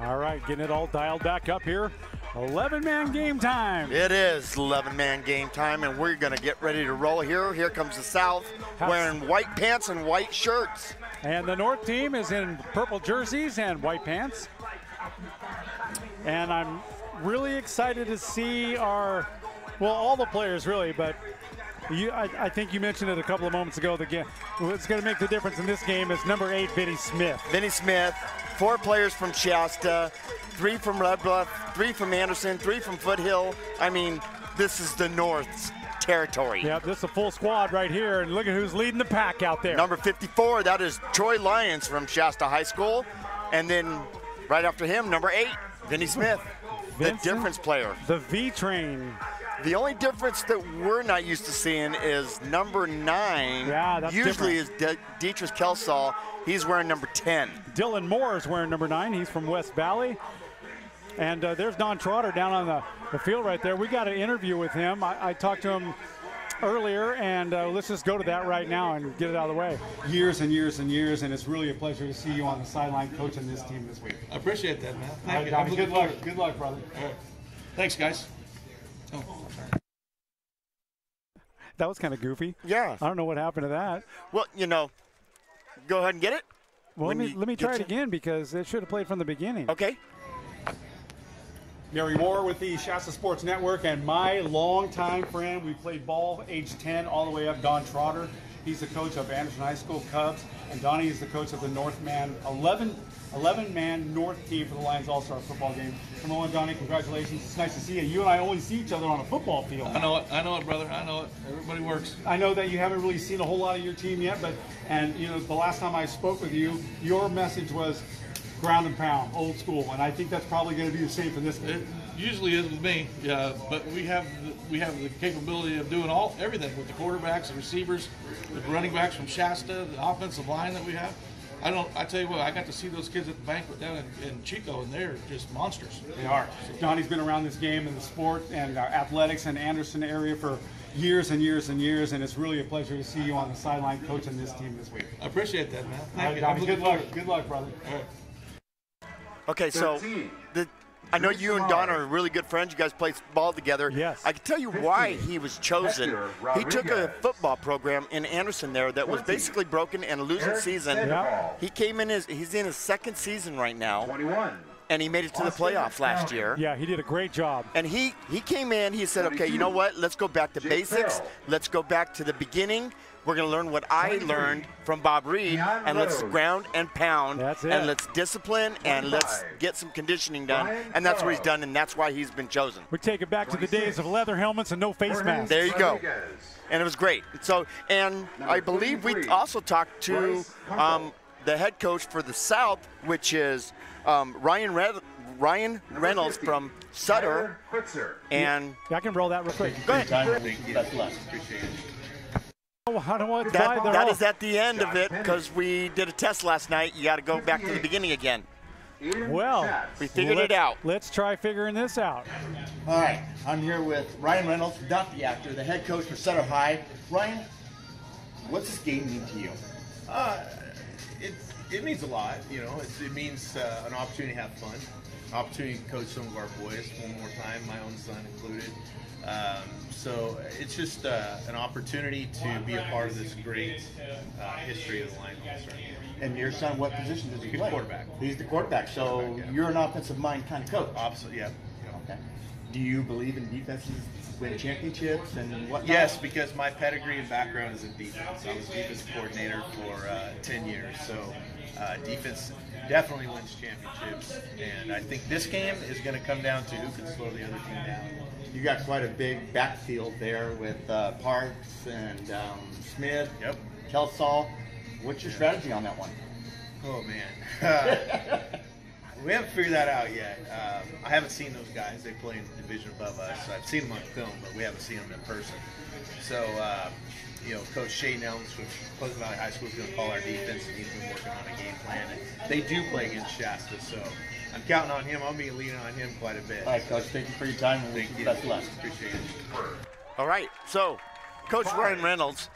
All right, getting it all dialed back up here. 11-man game time. It is 11-man game time, and we're going to get ready to roll here. Here comes the South wearing white pants and white shirts. And the North team is in purple jerseys and white pants. And I'm really excited to see all the players really, but I think you mentioned it a couple of moments ago. What's going to make the difference in this game is number 8, Vinny Smith. Vinny Smith, 4 players from Shasta, 3 from Red Bluff, 3 from Anderson, 3 from Foothill. I mean, this is the North's territory. Yeah, this is a full squad right here, and look at who's leading the pack out there. Number 54, that is Troy Lyons from Shasta High School. And then right after him, number 8, Vinny Smith, the difference player. The V-Train. The only difference that we're not used to seeing is number 9. Yeah, that's usually is Dietrich Kelsall. He's wearing number 10. Dylan Moore is wearing number 9. He's from West Valley. And there's Don Trotter down on the field right there. We got an interview with him. I talked to him earlier, and let's just go to that right now and get it out of the way. Years and years and years, and it's really a pleasure to see you on the sideline coaching this team this week. I appreciate that, man. Thank you. Donnie, good luck. Good luck, brother. All right. Thanks, guys. Oh. That was kind of goofy. Yeah. I don't know what happened to that. Well, go ahead and get it. Well, let me try it again because it should have played from the beginning. Okay. Gary Moore with the Shasta Sports Network, and my longtime friend. We played ball age 10 all the way up, Don Trotter. He's the coach of Anderson High School Cubs, and Donnie is the coach of the Northman 11-man North team for the Lions All-Star football game. Come on, Donnie, congratulations. It's nice to see you. You and I only see each other on a football field. I know it, brother. I know it. Everybody works. I know that you haven't really seen a whole lot of your team yet, and the last time I spoke with you, your message was ground and pound, old school, and I think that's probably going to be the same for this game. It usually is with me, but we have the capability of doing everything with the quarterbacks, the receivers, the running backs from Shasta, the offensive line that we have. I tell you what, I got to see those kids at the banquet down in Chico, and they're just monsters. They are. Donnie's been around this game and the sport and athletics in Anderson area for years and years and years, and it's really a pleasure to see you on the sideline coaching this team this week. I appreciate that, man. Thank you. Donnie, good luck. Good luck, brother. All right. Okay, so I know you and Don are really good friends. You guys play ball together. Yes. I can tell you why he was chosen. He took a football program in Anderson there that was basically broken and a losing season. Yeah. He came in he's in his 2nd season right now. 21. And he made it to the playoffs last year. Yeah, he did a great job. And he came in, he said, okay, you know what? Let's go back to basics. Let's go back to the beginning. We're going to learn what I learned from Bob Reed, and let's ground and pound, and let's discipline, and let's get some conditioning done. And that's what he's done, and that's why he's been chosen. We take it back to the days of leather helmets and no face masks. There you go. And it was great. So, and I believe we also talked to the head coach for the South, which is Ryan Reynolds from Sutter. And I can roll that real quick. Go ahead. Thank you. Appreciate it. That is at the end of it because we did a test last night. You got to go back to the beginning again. Well, we figured it out. Let's try figuring this out. All right, I'm here with Ryan Reynolds, not the actor, the head coach for Sutter High. Ryan, what's this game mean to you? It means a lot, It means an opportunity to have fun, opportunity to coach some of our boys one more time, my own son included. So it's just an opportunity to be a part of this great history of the Lions All-Star. And your son, what position does he play? He's quarterback. He's the quarterback, so you're an offensive mind kind of coach. Absolutely, yeah. Okay. Do you believe in defenses win championships and whatnot? Yes, because my pedigree and background is in defense. I was defense coordinator for 10 years, so defense definitely wins championships. And I think this game is going to come down to who can slow the other team down. You got quite a big backfield there with Parks and Smith, Kelsall. What's your strategy on that one? Oh, man. We haven't figured that out yet. I haven't seen those guys. They play in the division above us. I've seen them on film, but we haven't seen them in person. So, Coach Shane Elms from Pleasant Valley High School is going to call our defense, and he's been working on a game plan. And they do play against Shasta, so I'm counting on him. I'll be leaning on him quite a bit. All right, Coach. Thank you for your time. And thank you. Best of luck. Appreciate it. All right. So, Coach Ryan Reynolds,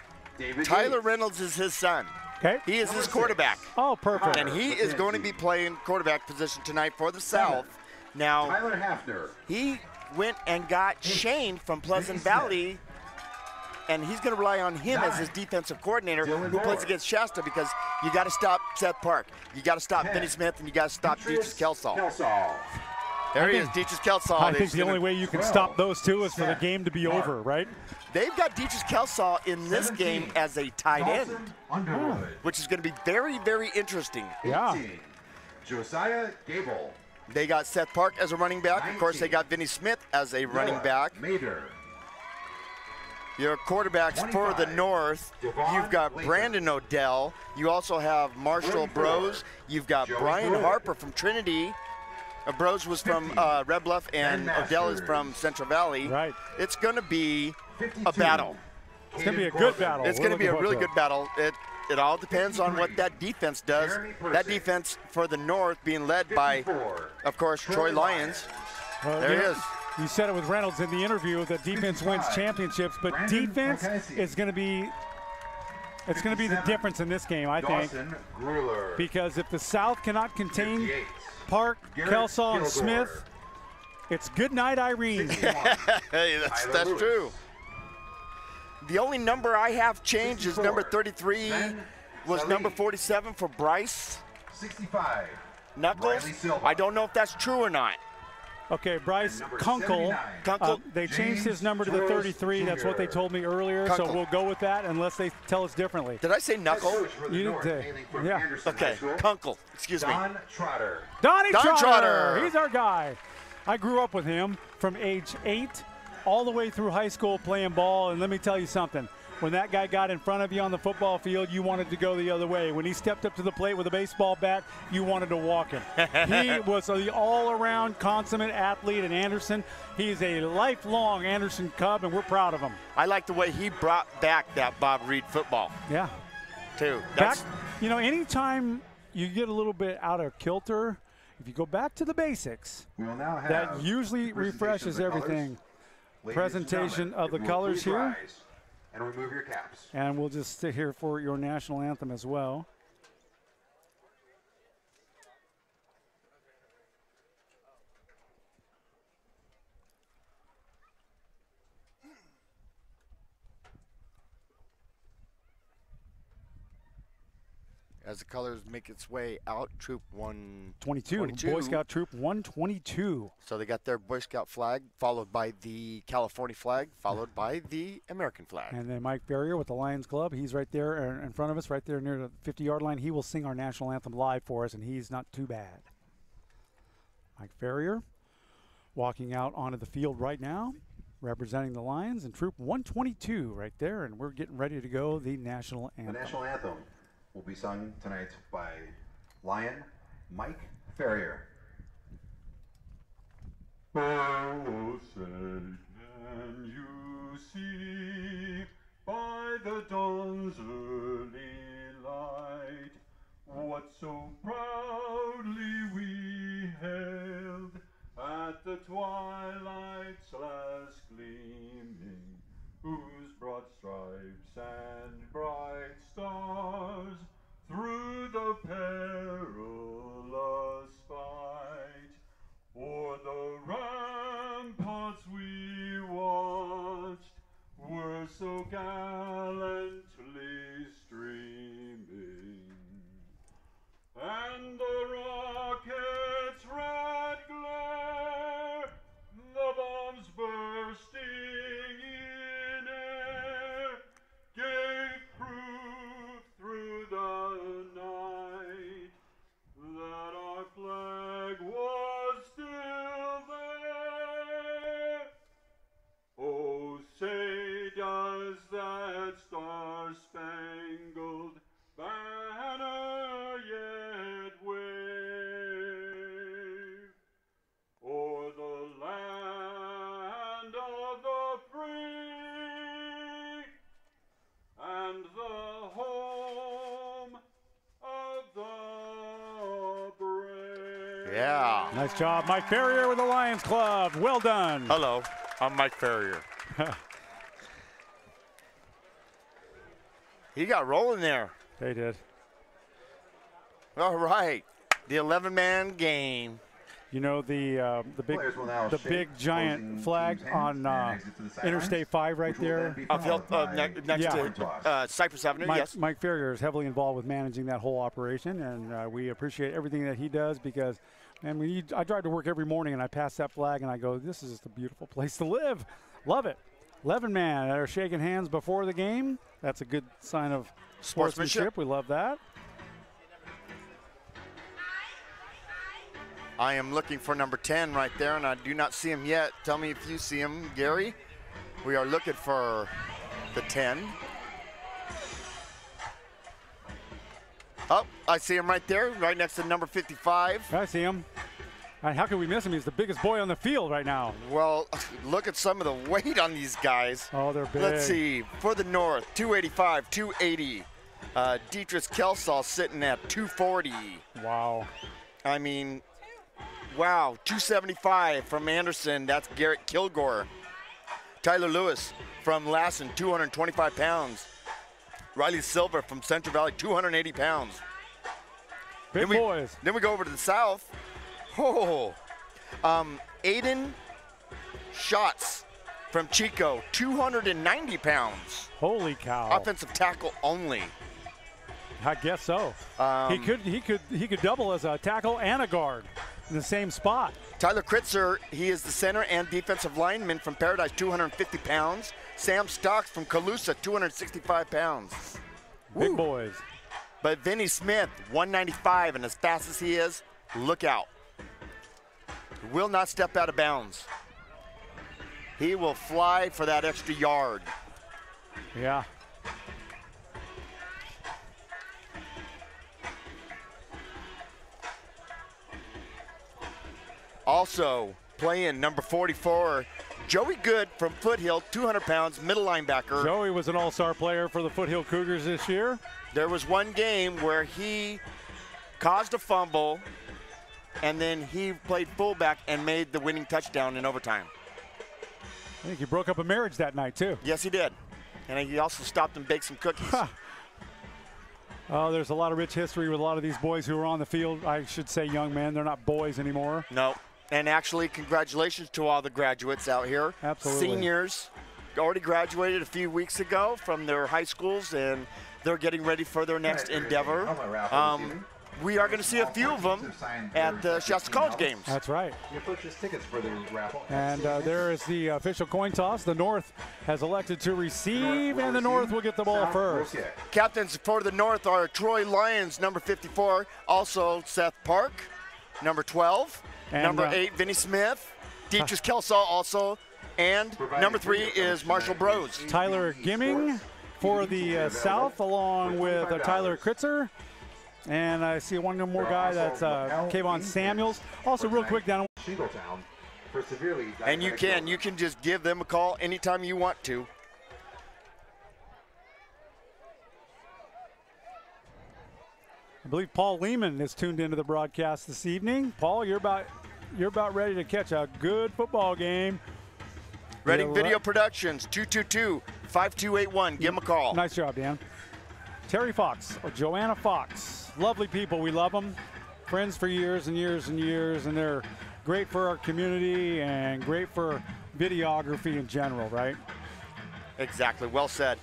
Tyler Reynolds is his son. Okay. He is his quarterback. Oh, perfect. And he is going to be playing quarterback position tonight for the South. Now, Tyler Hafner. he went and got Shane from Pleasant Valley, and he's going to rely on him as his defensive coordinator who plays against Shasta, because you got to stop Seth Park, you got to stop Vinny Smith, and you got to stop Deatrice Kelsall. There he is, Deatrice Kelsall. I think the only way you can stop those two is for the game to be over, right? They've got Deatrice Kelsall in this game as a tight end, which is going to be very, very interesting. Yeah. Josiah Gable. They got Seth Park as a running back. Of course, they got Vinny Smith as a running back. Your quarterbacks for the North, you've got Brandon Odell. You also have Marshall Brose. You've got Brian Harper from Trinity. Brose was from Red Bluff, and Odell is from Central Valley. Right. It's going to be a battle. It's going to be a good battle. It's going to be a really good battle. It all depends on what that defense does. That defense for the North being led by, of course, Troy Lyons. There he is. You said it with Reynolds in the interview that defense wins championships, but defense is going to be the difference in this game, I think. Because if the South cannot contain Park, Kelsall, and Smith, it's good night, Irene. Hey, that's true. The only number I have changed is number 33 was number 47 for Bryce 65. Knuckles. I don't know if that's true or not. Okay, Bryce Kunkel. They changed his number to the 33. That's what they told me earlier, so we'll go with that unless they tell us differently. Did I say Knuckle? You did say, yeah. Okay, Kunkel. Excuse me. Donnie Trotter. Trotter. He's our guy. I grew up with him from age 8 all the way through high school playing ball, and let me tell you something. When that guy got in front of you on the football field, you wanted to go the other way. When he stepped up to the plate with a baseball bat, you wanted to walk him. He was the all-around consummate athlete in Anderson. He's a lifelong Anderson Cub, and we're proud of him. I like the way he brought back that Bob Reed football. Yeah. Too. You know, anytime you get a little bit out of kilter, if you go back to the basics, that usually refreshes everything. Presentation of the colors here. And remove your caps. And we'll just sit here for your national anthem as well. As the colors make its way out, Troop 122. Boy Scout Troop 122. So they got their Boy Scout flag, followed by the California flag, followed by the American flag. And then Mike Ferrier with the Lions Club. He's right there in front of us, right there near the 50-yard line. He will sing our national anthem live for us, and he's not too bad. Mike Ferrier walking out onto the field right now, representing the Lions, and Troop 122 right there, and we're getting ready to go the national anthem. The national anthem will be sung tonight by Lion Mike Ferrier. Oh, say, can you see by the dawn's early light what so proudly we hailed at the twilight's last gleaming, whose broad stripes and bright stars through the perilous fight o'er the ramparts we watched were so gallantly streaming, and the rocket's red glare, the bombs bursting in air, gave proof through the night that our flag was still there. Oh, say does that star-spangled banner yet wave o'er the land of the free and the home of the brave. Yeah. Nice job, Mike Ferrier with the Lions Club. Well done. Hello, I'm Mike Ferrier. He got rolling there. They did. All right, the 11-man game. You know the big giant flag on Interstate 5 right there. Next to Cypress Avenue. Yes. Mike Ferrier is heavily involved with managing that whole operation, and we appreciate everything that he does because, man, I drive to work every morning and I pass that flag and I go, this is just a beautiful place to live. Love it. 11-man are shaking hands before the game. That's a good sign of sportsmanship. We love that. I am looking for number 10 right there, and I do not see him yet. Tell me if you see him, Gary. We are looking for the 10. Oh, I see him right there, right next to number 55. I see him. How can we miss him? He's the biggest boy on the field right now. Well, look at some of the weight on these guys. Oh, they're big. Let's see. For the North, 285, 280. Dietrich Kelsall sitting at 240. Wow. I mean, wow. 275 from Anderson. That's Garrett Kilgore. Tyler Lewis from Lassen, 225 pounds. Riley Silver from Central Valley, 280 pounds. Big boys. Then we go over to the South. Oh, Aiden Schatz from Chico, 290 pounds. Holy cow! Offensive tackle only. I guess so. He could double as a tackle and a guard in the same spot. Tyler Kritzer, he is the center and defensive lineman from Paradise, 250 pounds. Sam Stocks from Calusa, 265 pounds. Big Woo. boys. But Vinny Smith, 195, and as fast as he is, look out. Will not step out of bounds. He will fly for that extra yard. Yeah. Also playing number 44, Joey Good from Foothill, 200 pounds, middle linebacker. Joey was an all-star player for the Foothill Cougars this year. There was one game where he caused a fumble, and then he played fullback and made the winning touchdown in overtime. I think he broke up a marriage that night, too. Yes, he did. And he also stopped and baked some cookies. Oh, there's a lot of rich history with a lot of these boys who are on the field. I should say young men. They're not boys anymore. No. And actually, congratulations to all the graduates out here. Absolutely. Seniors already graduated a few weeks ago from their high schools, and they're getting ready for their next endeavor. We are going to see a few of them at the Shasta College games. That's right. You purchase tickets for the raffle. And there is the official coin toss. The North has elected to receive, and the North will get the ball first. Captains for the North are Troy Lyons, number 54. Also Seth Park, number 12. And number 8, Vinny Smith. Dietrich Kelsall also. And number 3 is Marshall Bros. Tyler Gimming for the South, along with Tyler Kritzer. And I see one more guy, that's Kayvon Samuels. Also, real quick down. And you can just give them a call anytime you want to. I believe Paul Lehman is tuned into the broadcast this evening. Paul, you're about ready to catch a good football game. Reading Video Productions, 222-5281. Give them a call. Nice job, Dan. Terry Fox or Joanna Fox. Lovely people. We love them. Friends for years and years and years, and they're great for our community and great for videography in general, right? Exactly. Well said.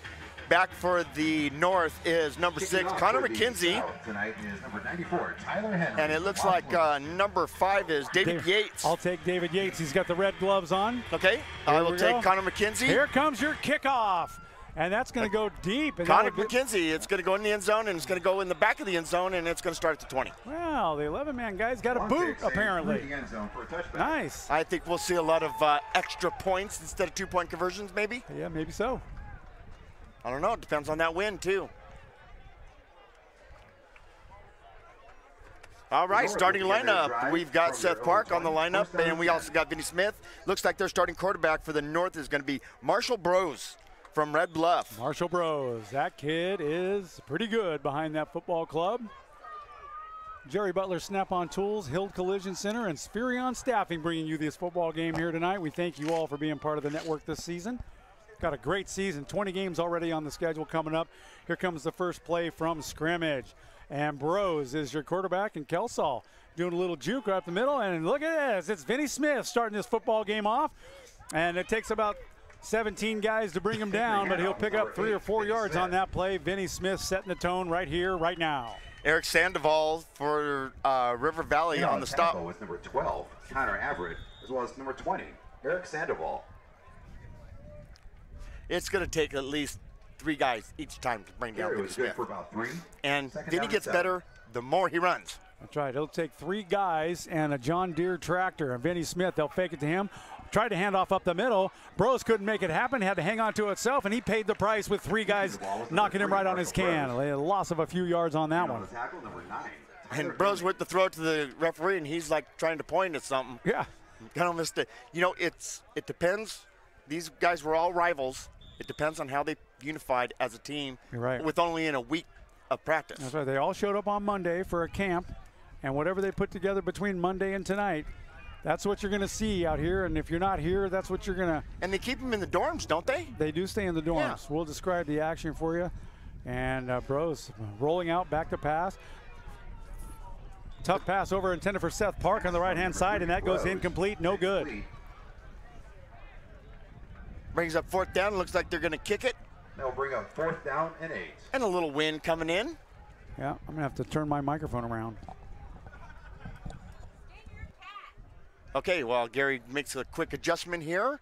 Back for the North is number 6, Connor McKenzie. Tonight is number 94, Tyler Henry. And it looks like number 5 is David Yates. I'll take David Yates. He's got the red gloves on. Okay. I will take Connor McKenzie. Here comes your kickoff. And that's going to go deep. And Connor McKenzie, it's going to go in the end zone, and it's going to go in the back of the end zone, and it's going to start at the 20. Well, the 11-man guy's got a boot, apparently. Nice. I think we'll see a lot of extra points instead of 2-point conversions, maybe. Yeah, maybe so. I don't know. It depends on that win, too. All right, starting lineup. We've got Seth Park on the lineup, and we also got Vinny Smith. Looks like their starting quarterback for the North is going to be Marshall Bros from Red Bluff. Marshall Bros. That kid is pretty good behind that football club. Jerry Butler Snap-on Tools, Hild Collision Center, and Spherion Staffing bringing you this football game here tonight. We thank you all for being part of the network this season. Got a great season, 20 games already on the schedule coming up. Here comes the first play from scrimmage. And Bros is your quarterback, and Kelsall doing a little juke right up the middle. And look at this. It's Vinny Smith starting this football game off. And it takes about 17 guys to bring him down, but he'll pick up 3 or 4 yards on that play. Vinny Smith setting the tone right here, right now. Eric Sandoval for River Valley on the stop. With number 12, Connor Averett, as well as number 20, Eric Sandoval. It's going to take at least 3 guys each time to bring down Vinny Smith. For about 3. And Vinny gets better the more he runs. That's right. It'll take 3 guys and a John Deere tractor. And Vinny Smith, they'll fake it to him. Tried to hand off up the middle. Bros couldn't make it happen. Had to hang on to itself, and he paid the price with 3 guys knocking him right on his can. A loss of a few yards on that one. And Bros went to throw it to the referee, and he's like trying to point at something. Yeah. Kind of missed it. You know, it depends. These guys were all rivals. It depends on how they unified as a team. You're right. With only in a week of practice. That's right. They all showed up on Monday for a camp, and whatever they put together between Monday and tonight, that's what you're going to see out here. And if you're not here, that's what you're going to. And they keep them in the dorms, don't they? They do stay in the dorms. Yeah. We'll describe the action for you. And Bros rolling out back to pass. Tough pass over intended for Seth Park on the right-hand side, and that goes incomplete. No good. Brings up 4th down. Looks like they're going to kick it. They'll bring up 4th down and 8. And a little wind coming in. Yeah, I'm going to have to turn my microphone around. Okay, well, Gary makes a quick adjustment here.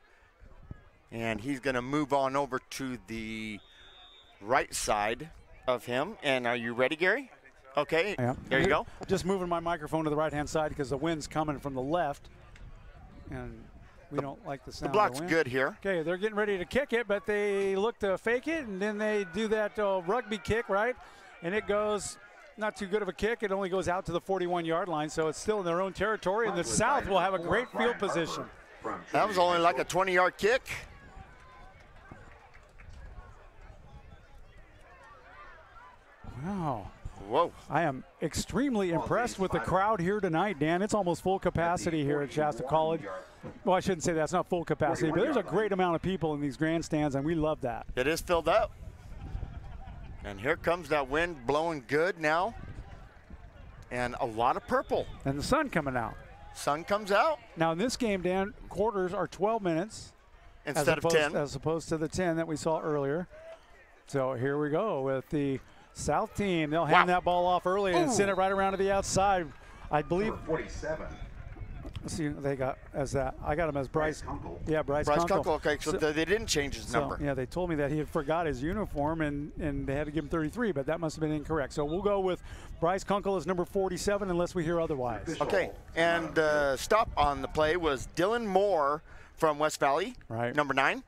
And he's going to move on over to the right side of him. And are you ready, Gary? Okay, yeah. There you go. Just moving my microphone to the right-hand side because the wind's coming from the left. And we don't like the sound. The block's of the wind. good here. Okay, they're getting ready to kick it, but they look to fake it, and then they do that rugby kick, right? And it goes not too good of a kick. It only goes out to the 41-yard line, so it's still in their own territory, and the South will have a great field position. That was only like a 20-yard kick. Wow. Whoa. I am extremely impressed with the crowd here tonight, Dan. It's almost full capacity here at Shasta College. Well, I shouldn't say that's not full capacity, but there's a great amount of people in these grandstands, and we love that. It is filled up. And here comes that wind blowing good now. And a lot of purple. And the sun coming out. Sun comes out. Now in this game, Dan, quarters are 12 minutes. Instead of 10. As opposed to the 10 that we saw earlier. So here we go with the South team. They'll hand that ball off early and send it right around to the outside. I believe. 47. Let's see, they got as that. I got him as Bryce. Yeah, Bryce Kunkel. Okay, so they didn't change his number. Yeah, they told me that he had forgot his uniform and they had to give him 33, but that must have been incorrect. So we'll go with Bryce Kunkel as number 47 unless we hear otherwise. Okay, and stop on the play was Dylan Moore from West Valley, number 9.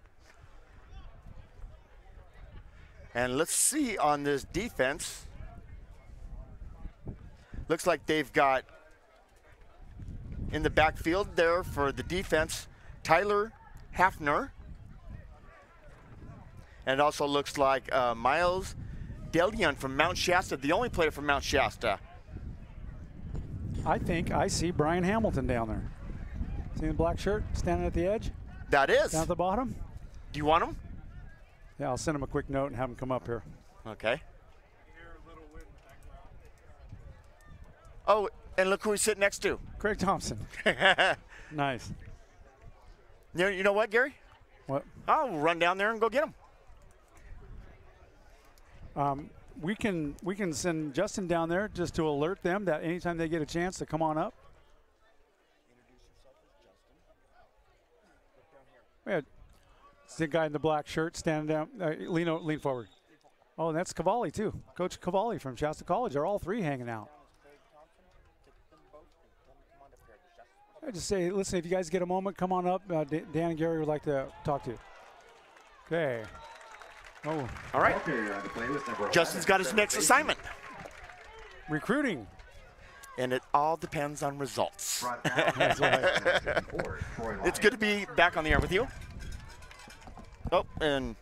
And let's see on this defense. Looks like they've got in the backfield there for the defense, Tyler Hafner. And it also looks like Miles Delion from Mount Shasta, the only player from Mount Shasta. I think I see Brian Hamilton down there. See the black shirt standing at the edge? That is. Down at the bottom? Do you want him? Yeah, I'll send him a quick note and have him come up here. Okay. Oh, and look who he's sitting next to. Craig Thompson. Nice. You know what, Gary? What? I'll run down there and go get him. We can send Justin down there just to alert them that anytime they get a chance to come on up. Yeah, it's the guy in the black shirt standing down. Lean forward. Oh, and that's Cavalli too. Coach Cavalli from Shasta College. They're all 3 hanging out. I just say, listen, if you guys get a moment, come on up. Dan and Gary would like to talk to you. Okay. Oh. All right. Justin's got his next assignment. Recruiting. And it all depends on results. That's right. It's good to be back on the air with you. Oh, and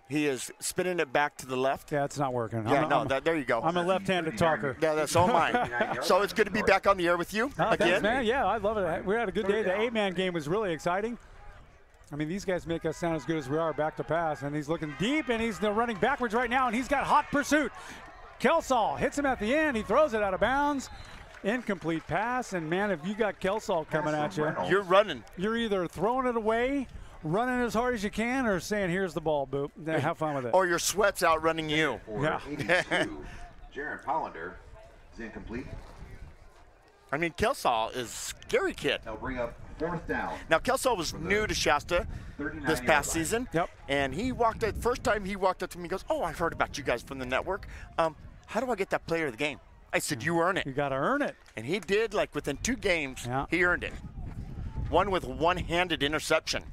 he is spinning it back to the left. Yeah, it's not working. Yeah, there you go. I'm a left-handed talker. Yeah, that's all mine. So it's good to be back on the air with you again. Thanks, man. Yeah, I love it. We had a good day. The 8-man game was really exciting. I mean, these guys make us sound as good as we are. Back to pass, and he's looking deep, and he's running backwards right now, and he's got hot pursuit. Kelsall hits him at the end. He throws it out of bounds. Incomplete pass, and man, if you got Kelsall coming at you, you're running. You're either throwing it away, running as hard as you can, or saying, here's the ball, boop. Have fun with it. Or your sweat's outrunning you. Yeah. Jaron Pollender is incomplete. I mean, Kelsall is a scary kid. They'll bring up 4th down. Now, Kelsall was new to Shasta this past season. Yep. And he walked up, first time he walked up to me, he goes, oh, I've heard about you guys from the network. How do I get that player of the game? I said, you earn it. You got to earn it. And he did, like within 2 games, he earned it. One with one-handed interception.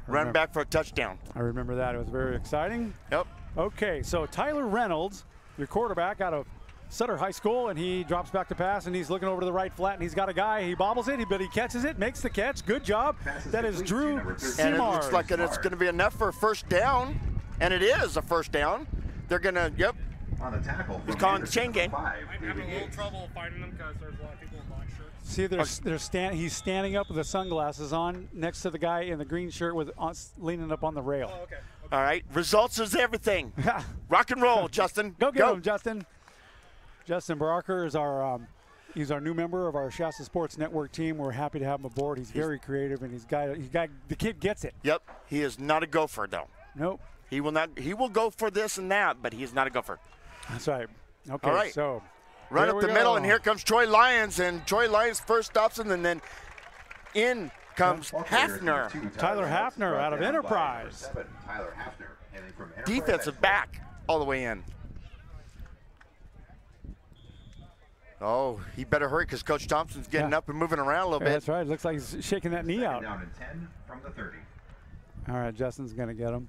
Run back for a touchdown. I remember that. It was very exciting. Yep. Okay, so Tyler Reynolds, your quarterback out of Sutter High School, and he drops back to pass, and he's looking over to the right flat, and he's got a guy. He bobbles it, but he catches it, makes the catch. Good job. That is Drew Simard. And it looks like it's going to be enough for a first down, and it is a first down. They're going to, on the tackle. He's calling the chain game. I'm having a little trouble finding them because there's a lot of people in black shirts. See, he's standing up with the sunglasses on next to the guy in the green shirt with leaning up on the rail. Oh, okay. All right, results is everything. Rock and roll, Justin. Go get him, Justin. Justin Barker is he's our new member of our Shasta Sports Network team. We're happy to have him aboard. He's very creative, and the kid gets it. Yep, he is not a gopher though. Nope. He will not. He will go for this and that, but he is not a gopher. That's right. Okay, all right. So run up the middle, and here comes Troy Lyons, and Troy Lyons first stops him, and then in comes Hafner. Tyler Hafner out of Enterprise. Tyler Hafner, heading from Enterprise. Defensive back all the way in. Oh, he better hurry because Coach Thompson's getting up and moving around a little bit. That's right. Looks like he's shaking that knee out. Down in 10 from the 30. All right, Justin's going to get him.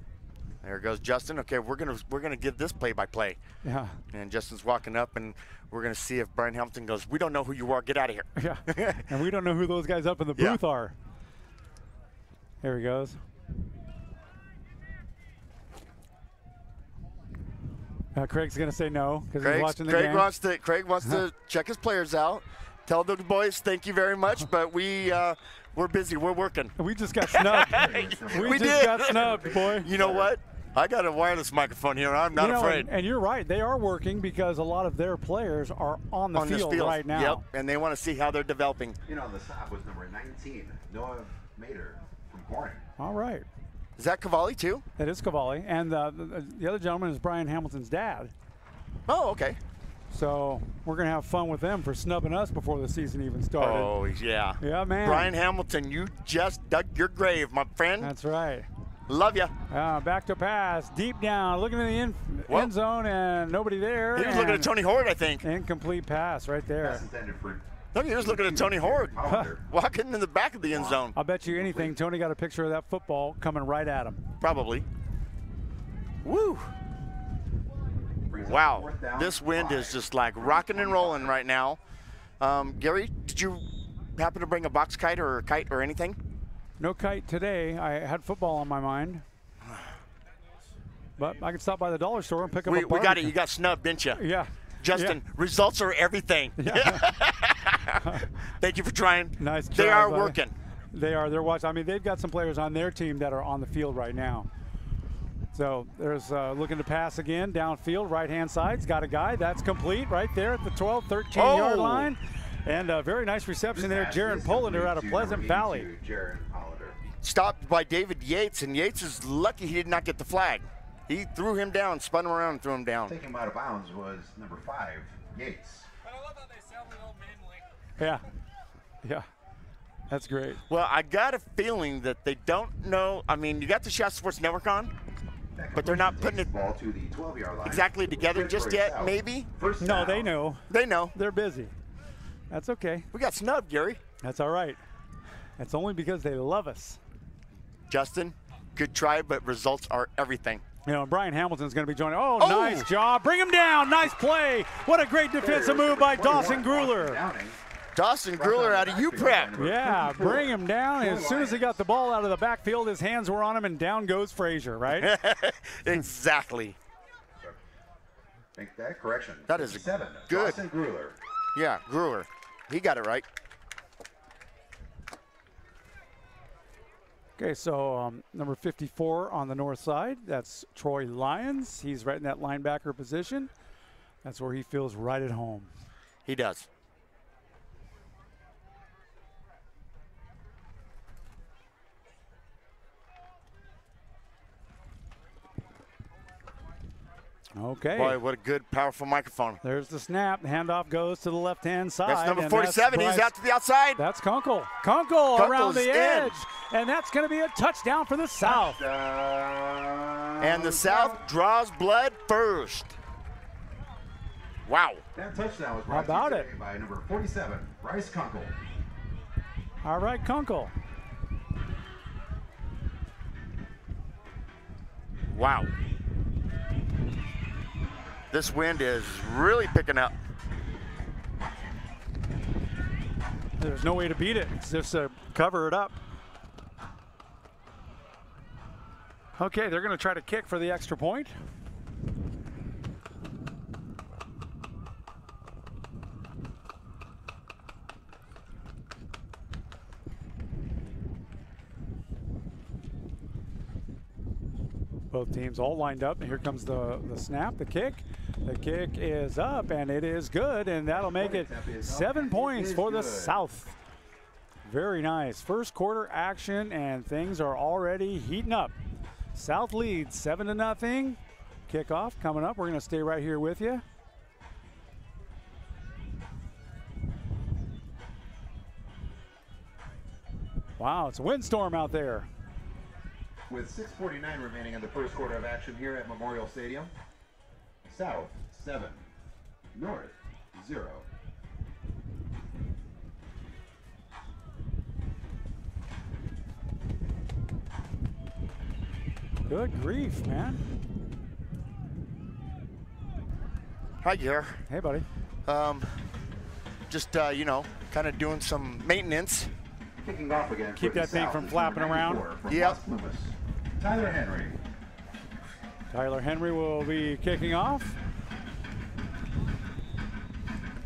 There goes Justin. Okay, we're gonna give this play-by-play. Yeah. And Justin's walking up, and we're gonna see if Brian Hamilton goes, we don't know who you are. Get out of here. Yeah. And we don't know who those guys up in the booth are. Here he goes. Craig's gonna say no because he's watching the game. Craig wants to check his players out. Tell the boys thank you very much, but we're busy. We're working. We just got snubbed. we just got snubbed, boy. You know what? I got a wireless microphone here. I'm not afraid. And you're right. They are working because a lot of their players are on the field right now. Yep, and they want to see how they're developing. You know, the stop was number 19, Noah Mater from Corning. All right. Is that Cavalli too? That is Cavalli. And the other gentleman is Brian Hamilton's dad. Oh, okay. So we're going to have fun with them for snubbing us before the season even started. Oh, yeah. Yeah, man. Brian Hamilton, you just dug your grave, my friend. That's right. Love you. Back to pass, deep down, looking in the end zone, and nobody there. He was looking at Tony Horde, I think. Incomplete pass right there. Pass intended for Look, he was looking at Tony Horde, walking in the back of the end zone. I'll bet you anything, Tony got a picture of that football coming right at him. Probably. Woo. Wow, this wind is just like rocking and rolling right now. Gary, did you happen to bring a box kite or a kite or anything? No kite today. I had football on my mind. But I could stop by the dollar store and pick up a We got it. You got snubbed, didn't you? Yeah. Justin, results are everything. Yeah. Thank you for trying. Nice job. They are working. They are. They're watching. I mean, they've got some players on their team that are on the field right now. So there's looking to pass again downfield, right-hand side's got a guy. That's complete right there at the 12, 13-yard line. And a very nice reception there. Jaron Pollender out of Pleasant Valley. Stopped by David Yates, and Yates is lucky he did not get the flag. He threw him down, spun him around, and threw him down. Taking him out of bounds was number 5, Yates. But I love how they sound a little manly. Yeah. Yeah. That's great. Well, I got a feeling that they don't know. I mean, you got the Shasta Sports Network on, but they're not putting it ball to the 12-yard line. exactly together just yet, maybe? No, they know. They know. They're busy. That's okay. We got snubbed, Gary. That's all right. That's only because they love us. Justin, good try, but results are everything. You know, Brian Hamilton's going to be joining. Oh, nice job. Bring him down. Nice play. What a great defensive move by Dawson Grueller. Dawson Grueller out of UPrep. Yeah, bring him down. As soon as he got the ball out of the backfield, his hands were on him, and down goes Frazier, right? Exactly. Make that correction. That is good. Dawson Grueller. Yeah, Grueller. He got it right. Okay, so number 54 on the north side, that's Troy Lyons. He's right in that linebacker position. That's where he feels right at home. He does. Okay. Boy, what a good, powerful microphone. There's the snap. The handoff goes to the left-hand side. That's number 47. He's out to the outside. That's Kunkel. Kunkel around the edge. And that's going to be a touchdown for the South. And the South draws blood first. Wow. That touchdown was How about it? by number 47, Bryce Kunkel. All right, Kunkel. Wow. This wind is really picking up. There's no way to beat it. It's just cover it up. Okay, they're going to try to kick for the extra point. Both teams all lined up, and here comes the snap, the kick. The kick is up, and it is good, and that'll make it 7 points for the South. Very nice. First quarter action, and things are already heating up. South leads 7-0. Kickoff coming up. We're going to stay right here with you. Wow, it's a windstorm out there. With 6:49 remaining in the first quarter of action here at Memorial Stadium. South 7, North 0. Good grief, man. Hi, Gare. Hey, buddy. Just, you know, kind of doing some maintenance. Kicking off again. Keep that thing from flapping around. Yep. Tyler Henry. Tyler Henry will be kicking off.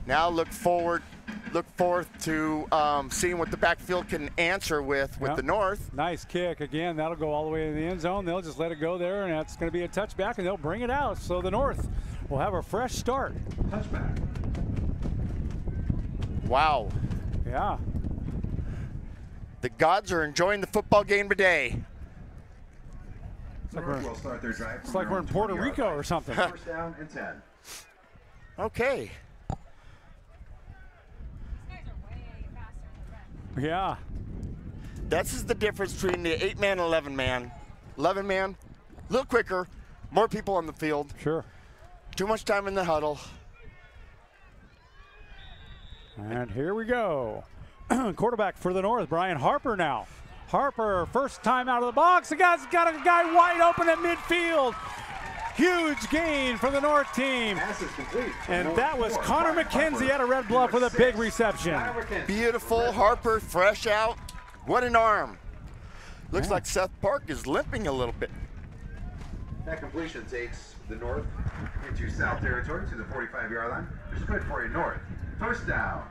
Now look forward to seeing what the backfield can answer with the North. Nice kick again. That'll go all the way to the end zone. They'll just let it go there, and that's going to be a touchback, and they'll bring it out. So the North will have a fresh start. Touchback. Wow. Yeah. The gods are enjoying the football game today. It's like we're in Puerto Rico or something. First down and 10. Okay. Yeah. This is the difference between the 8-man and 11-man. 11-man, a little quicker, more people on the field. Sure. Too much time in the huddle. And here we go. Quarterback for the North, Brian Harper now. Harper, first time out of the box. The guy's got a guy wide open at midfield. Huge gain for the North team. Pass is complete. And that was Connor McKenzie out of Red Bluff with a big reception. Beautiful. Harper, fresh out. What an arm. Looks like Seth Park is limping a little bit. That completion takes the North into South territory to the 45-yard line. It's good for you, North. First down.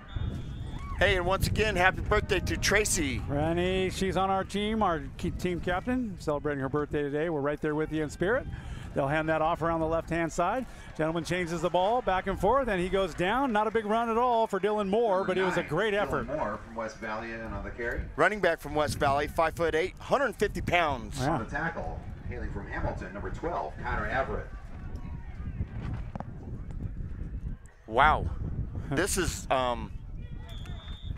Hey, and once again, happy birthday to Tracy. Rennie, she's on our team captain, celebrating her birthday today. We're right there with you in spirit. They'll hand that off around the left-hand side. Gentleman changes the ball back and forth, and he goes down. Not a big run at all for Dylan Moore, but it was a great effort. Dylan Moore from West Valley in on the carry. Running back from West Valley, 5'8", 150 pounds. On the tackle, hailing from Hamilton, number 12, Connor Everett. Wow. This is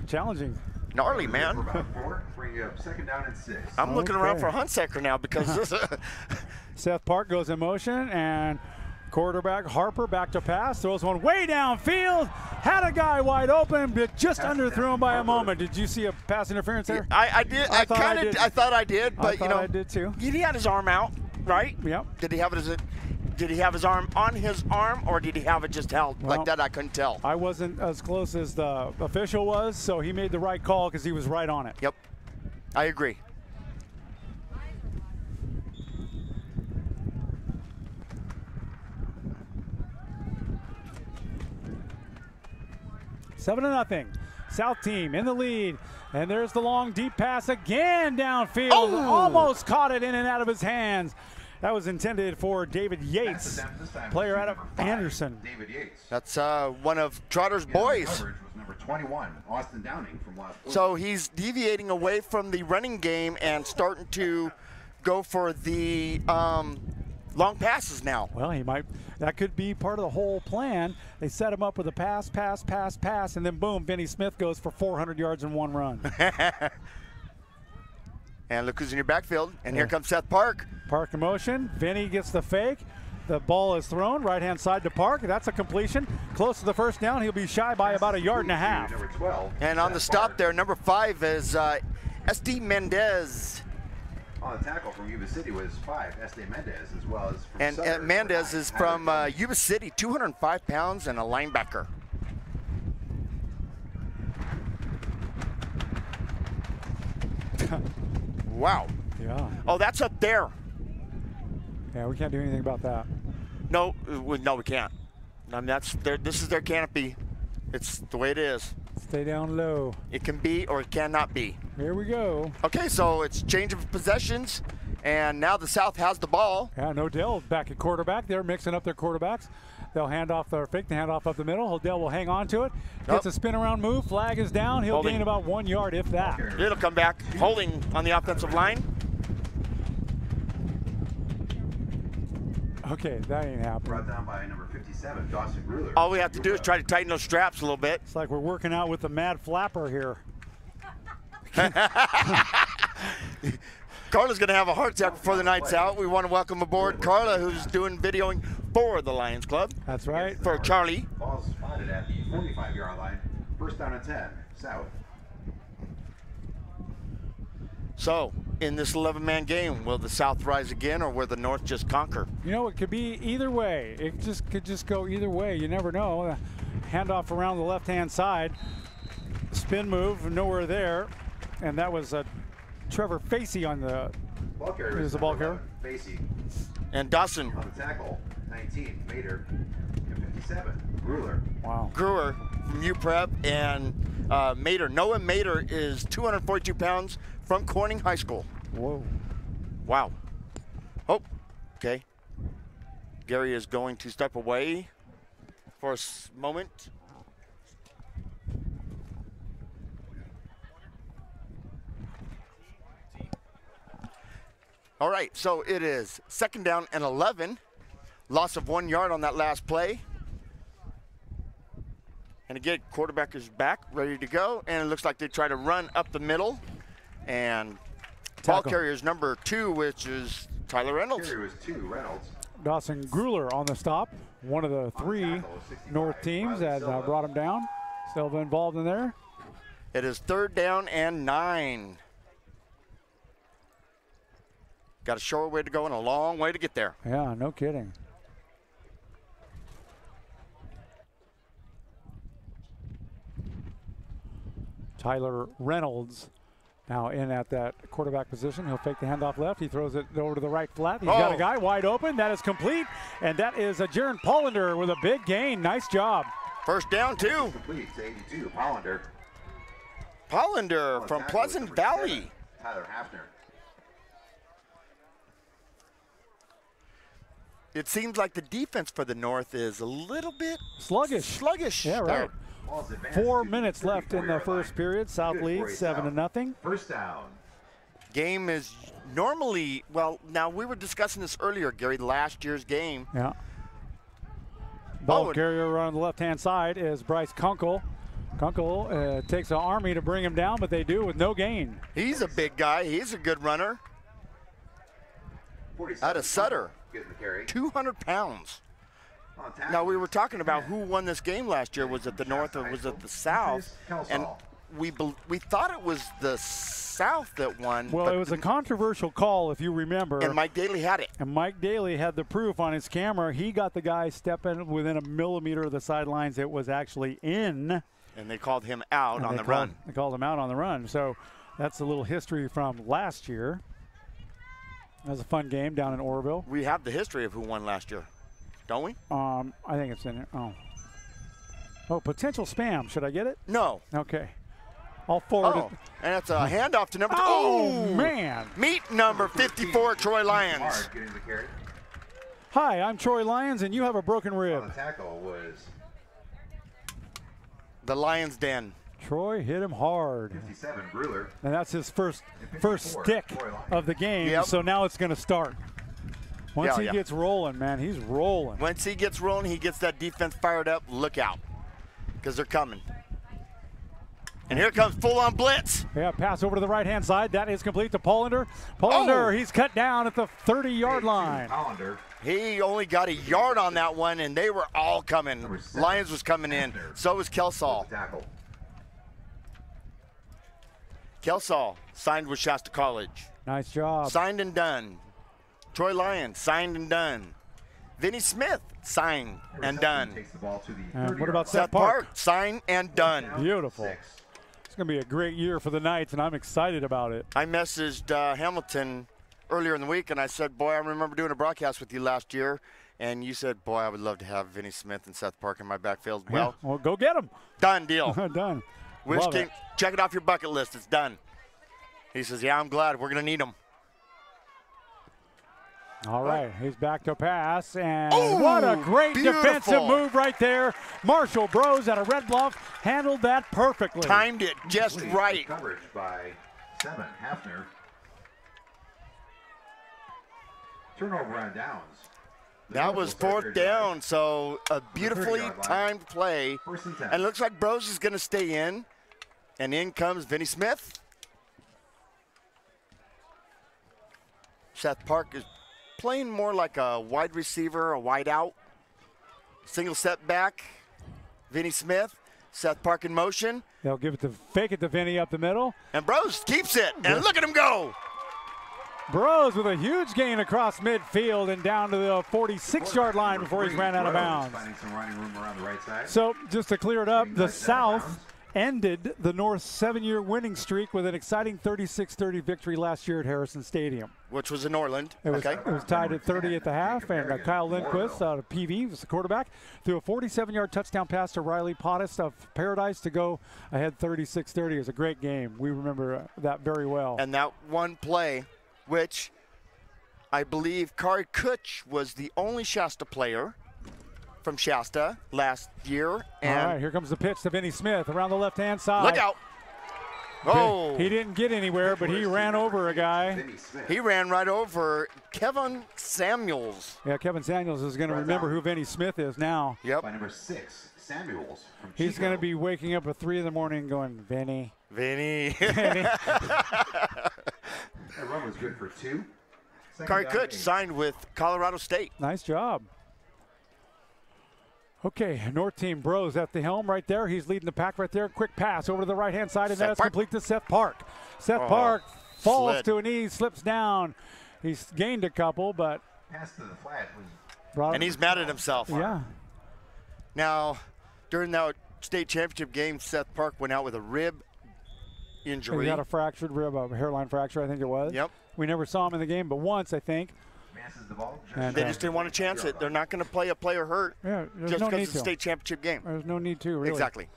challenging. Gnarly, man. About 4, bring you up second down and 6. I'm looking around for Hunsaker now because this Seth Park goes in motion, and quarterback Harper back to pass, throws one way downfield, had a guy wide open, but just underthrew him by a moment. Did you see a pass interference there? I did. I thought I did, but you know, I did too. He had his arm out, right? Yep. Did he have his arm on his arm, or did he have it just held like that? I couldn't tell. I wasn't as close as the official was, so he made the right call because he was right on it. Yep, I agree. Seven to nothing. South team in the lead. And there's the long, deep pass again downfield. Almost caught it in and out of his hands. That was intended for David Yates, player out of Anderson. David Yates. That's one of Trotter's boys. Coverage was number 21, Austin Downing from last week. So he's deviating away from the running game and starting to go for the long passes now. Well, he might. That could be part of the whole plan. They set him up with a pass, and then boom, Vinny Smith goes for 400 yards in one run. And look who's in your backfield. And here comes Seth Park. Park in motion. Vinny gets the fake. The ball is thrown right-hand side to Park. That's a completion. Close to the first down. He'll be shy by about a yard and a half. Number 12. And on the stop there, number 5 is Este Mendez. On the tackle from Yuba City was 5, Este Mendez, as well as from And Sutter, Mendez is from Yuba City, 205 pounds and a linebacker. Wow. Yeah. Oh, that's up there. Yeah, we can't do anything about that. No, we can't. I mean, this is their canopy. It's the way it is. Stay down low. It can be or it cannot be. Here we go. Okay, so it's change of possessions, and now the South has the ball. Yeah, Odell back at quarterback. They're mixing up their quarterbacks. They'll hand off their fake, the handoff up the middle. Odell will hang on to it. Gets a spin around move. Flag is down. He'll gain about 1 yard, if that. It'll come back. Holding on the offensive line. Okay, that ain't happening. Brought down by number 57, Dawson Gruler. All we have to do is try to tighten those straps a little bit. It's like we're working out with the mad flapper here. Carla's going to have a heart attack before the night's out. We want to welcome aboard Carla, who's doing videoing for the Lions Club. That's right. For Charlie. Ball's spotted at the 45-yard line. First down and 10, South. So, in this 11-man game, will the South rise again, or will the North just conquer? You know, it could be either way. It could just go either way. You never know. Handoff around the left-hand side. Spin move, nowhere there. And that was Trevor Facey on the Ball carrier. Here's the ball carrier. Facey. And Dawson. On the tackle, 19, Mater. And 57, Gruler. Wow. Gruer from UPrep and Mater. Noah Mater is 242 pounds from Corning High School. Whoa. Wow. Oh, okay. Gary is going to step away for a moment. All right, so it is 2nd down and 11. Loss of 1 yard on that last play. And again, quarterback is back, ready to go. And it looks like they try to run up the middle. And ball carrier is number 2, which is Tyler Reynolds. Carrier was 2, Reynolds. Dawson Gruler on the stop. One of the 3 North teams that brought him down. Silva involved in there. It is 3rd down and 9. Got a short way to go and a long way to get there. Yeah, no kidding. Tyler Reynolds now in at that quarterback position. He'll fake the handoff left. He throws it over to the right flat. He's got a guy wide open. That is complete. And that is a Jaron Pollender with a big gain. Nice job. First down, 2. Complete to 82, Pollender. Pollender from Pleasant Valley. Tyler Hafner. It seems like the defense for the North is a little bit sluggish. Yeah, right. 4 minutes left in the first period. South leads 7-0. First down. Game is normally, well, now we were discussing this earlier, Gary, last year's game. Yeah. Ball carrier on the left-hand side is Bryce Kunkel. Kunkel takes an army to bring him down, but they do with no gain. He's a big guy. He's a good runner. Out of Sutter. 200 pounds. Now, we were talking about who won this game last year. Was it the North or was it the South? And we thought it was the South that won. Well, it was a controversial call, if you remember. And Mike Daly had it. And Mike Daly had the proof on his camera. He got the guy stepping within a millimeter of the sidelines. It was actually in. And they called him out on the run. They called him out on the run. So that's a little history from last year. That was a fun game down in Oroville. We have the history of who won last year, don't we? I think it's in there. Oh, potential spam. Should I get it? No. Okay. I'll forward it. And it's a handoff to number 2. Oh, man. Meet number 54, Troy Lyons. Hard getting the carry. Hi, I'm Troy Lyons, and you have a broken On rib. the tackle was The Lions Den. Troy hit him hard. 57, Grueller. And that's his first stick of the game, Yep. so now it's going to start. Once he Yeah. gets rolling, man, he's rolling. Once he gets rolling, he gets that defense fired up. Look out, because they're coming. And here comes full-on blitz. Yeah, pass over to the right-hand side. That is complete to Pollender. Pollender, he's cut down at the 30-yard line. Hollander. He only got a yard on that one, and they were all coming. Number 7, Lions was coming in. So was Kelsall. Tackle. Kelsall signed with Shasta College. Nice job. Signed and done. Troy Lyons signed and done. Vinny Smith signed and done. Takes the ball to the And what 30-yard about line. Seth Park? Signed and done. Beautiful. 6. It's going to be a great year for the Knights, and I'm excited about it. I messaged Hamilton earlier in the week, and I said, boy, I remember doing a broadcast with you last year, and you said, boy, I would love to have Vinny Smith and Seth Park in my backfield. Well, Well, go get him. done deal. Done. Wish Love King, it. check it off your bucket list. It's done. He says, yeah, I'm glad. We're going to need him. All right, he's back to pass, and Ooh, what a great beautiful. defensive move right there. Marshall Bros out of Red Bluff handled that perfectly. Timed it just Complete right. Coverage by 7, Hafner. Turnover on downs. The That North was will start 4th their down, drive. so a beautifully 30-yard line. timed play. 1st and 10. And it looks like Bros is going to stay in, and in comes Vinny Smith. Seth Park is playing more like a wide receiver, a wide out. Single step back. Vinny Smith. Seth Park in motion. They'll give it to fake it to Vinny up the middle. And Bros keeps it. And look at him go. Bros with a huge gain across midfield and down to the 46-yard line before he's ran out of bounds. Finding some running room around the right side. So just to clear it up, the Inside 7 South bounds. ended the North's 7-year winning streak with an exciting 36-30 victory last year at Harrison Stadium. Which was in Orland. It was, Okay. it was tied at 30 at the half, and Kyle Lindquist out of PV was the quarterback, threw a 47-yard touchdown pass to Riley Pottis of Paradise to go ahead 36-30. It was a great game. We remember that very well. And that one play, which I believe Kari Kutch was the only Shasta player from Shasta last year. And all right, here comes the pitch to Vinny Smith around the left-hand side. look out. Oh, He didn't get anywhere, but he ran over a guy. Vinny Smith. he ran right over Kevin Samuels. Yeah, Kevin Samuels is going to remember who Vinny Smith is now. Yep. By number 6, Samuels from He's Chico. going to be waking up at 3 in the morning going, Vinny. Vinny. Vinny. That run was good for 2. Second Kari down, Kutch 8. signed with Colorado State. Nice job. Okay, North Team Bros at the helm right there. He's leading the pack right there. Quick pass over to the right-hand side, and Seth that's Park. complete to Seth Park. Seth Oh, Park falls slid. to a knee, slips down. He's gained a couple, but Pass to the flat was brought And he's mad at himself. yeah. Now, during that state championship game, Seth Park went out with a rib injury. He had a fractured rib, a hairline fracture, I think it was. Yep. We never saw him in the game, but once, I think. masses the ball. And, They just didn't want to chance it. They're not going to play a player hurt Yeah, there's just no because need it's a to. state championship game. There's no need to, really. Exactly.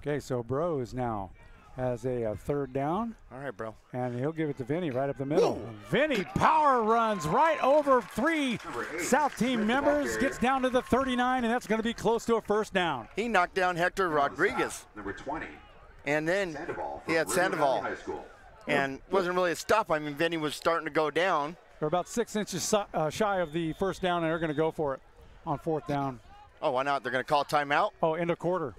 Okay, so Bros now has a 3rd down, All right, bro. and he'll give it to Vinny right up the middle. Vinny power runs right over 3 South team members, gets down to the 39, and that's going to be close to a 1st down. He knocked down Hector Rodriguez. Number 20, And then Sandoval. he had from River Valley Sandoval. High School. And wasn't really a stop. I mean, Vinny was starting to go down. They're about 6 inches shy of the 1st down, and they're going to go for it on 4th down. Oh, why not? They're going to call timeout. Oh, end of quarter.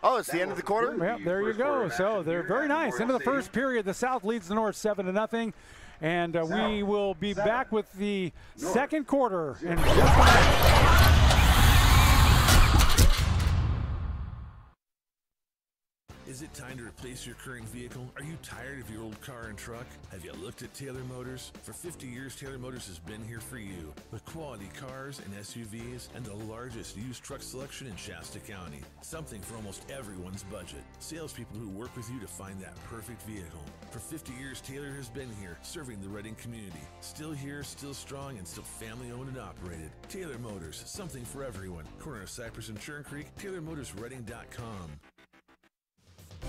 Oh, it's the end of the quarter? Yep, there you go. So they're very nice. Into the first period, the South leads the North 7-0. And we will be back with the second quarter in just a minute. Is it time to replace your current vehicle? Are you tired of your old car and truck? Have you looked at Taylor Motors? For 50 years, Taylor Motors has been here for you with quality cars and SUVs and the largest used truck selection in Shasta County. Something for almost everyone's budget. Salespeople who work with you to find that perfect vehicle. For 50 years, Taylor has been here serving the Reading community. Still here, still strong, and still family owned and operated. Taylor Motors, something for everyone. Corner of Cypress and Churn Creek, TaylorMotorsReading.com.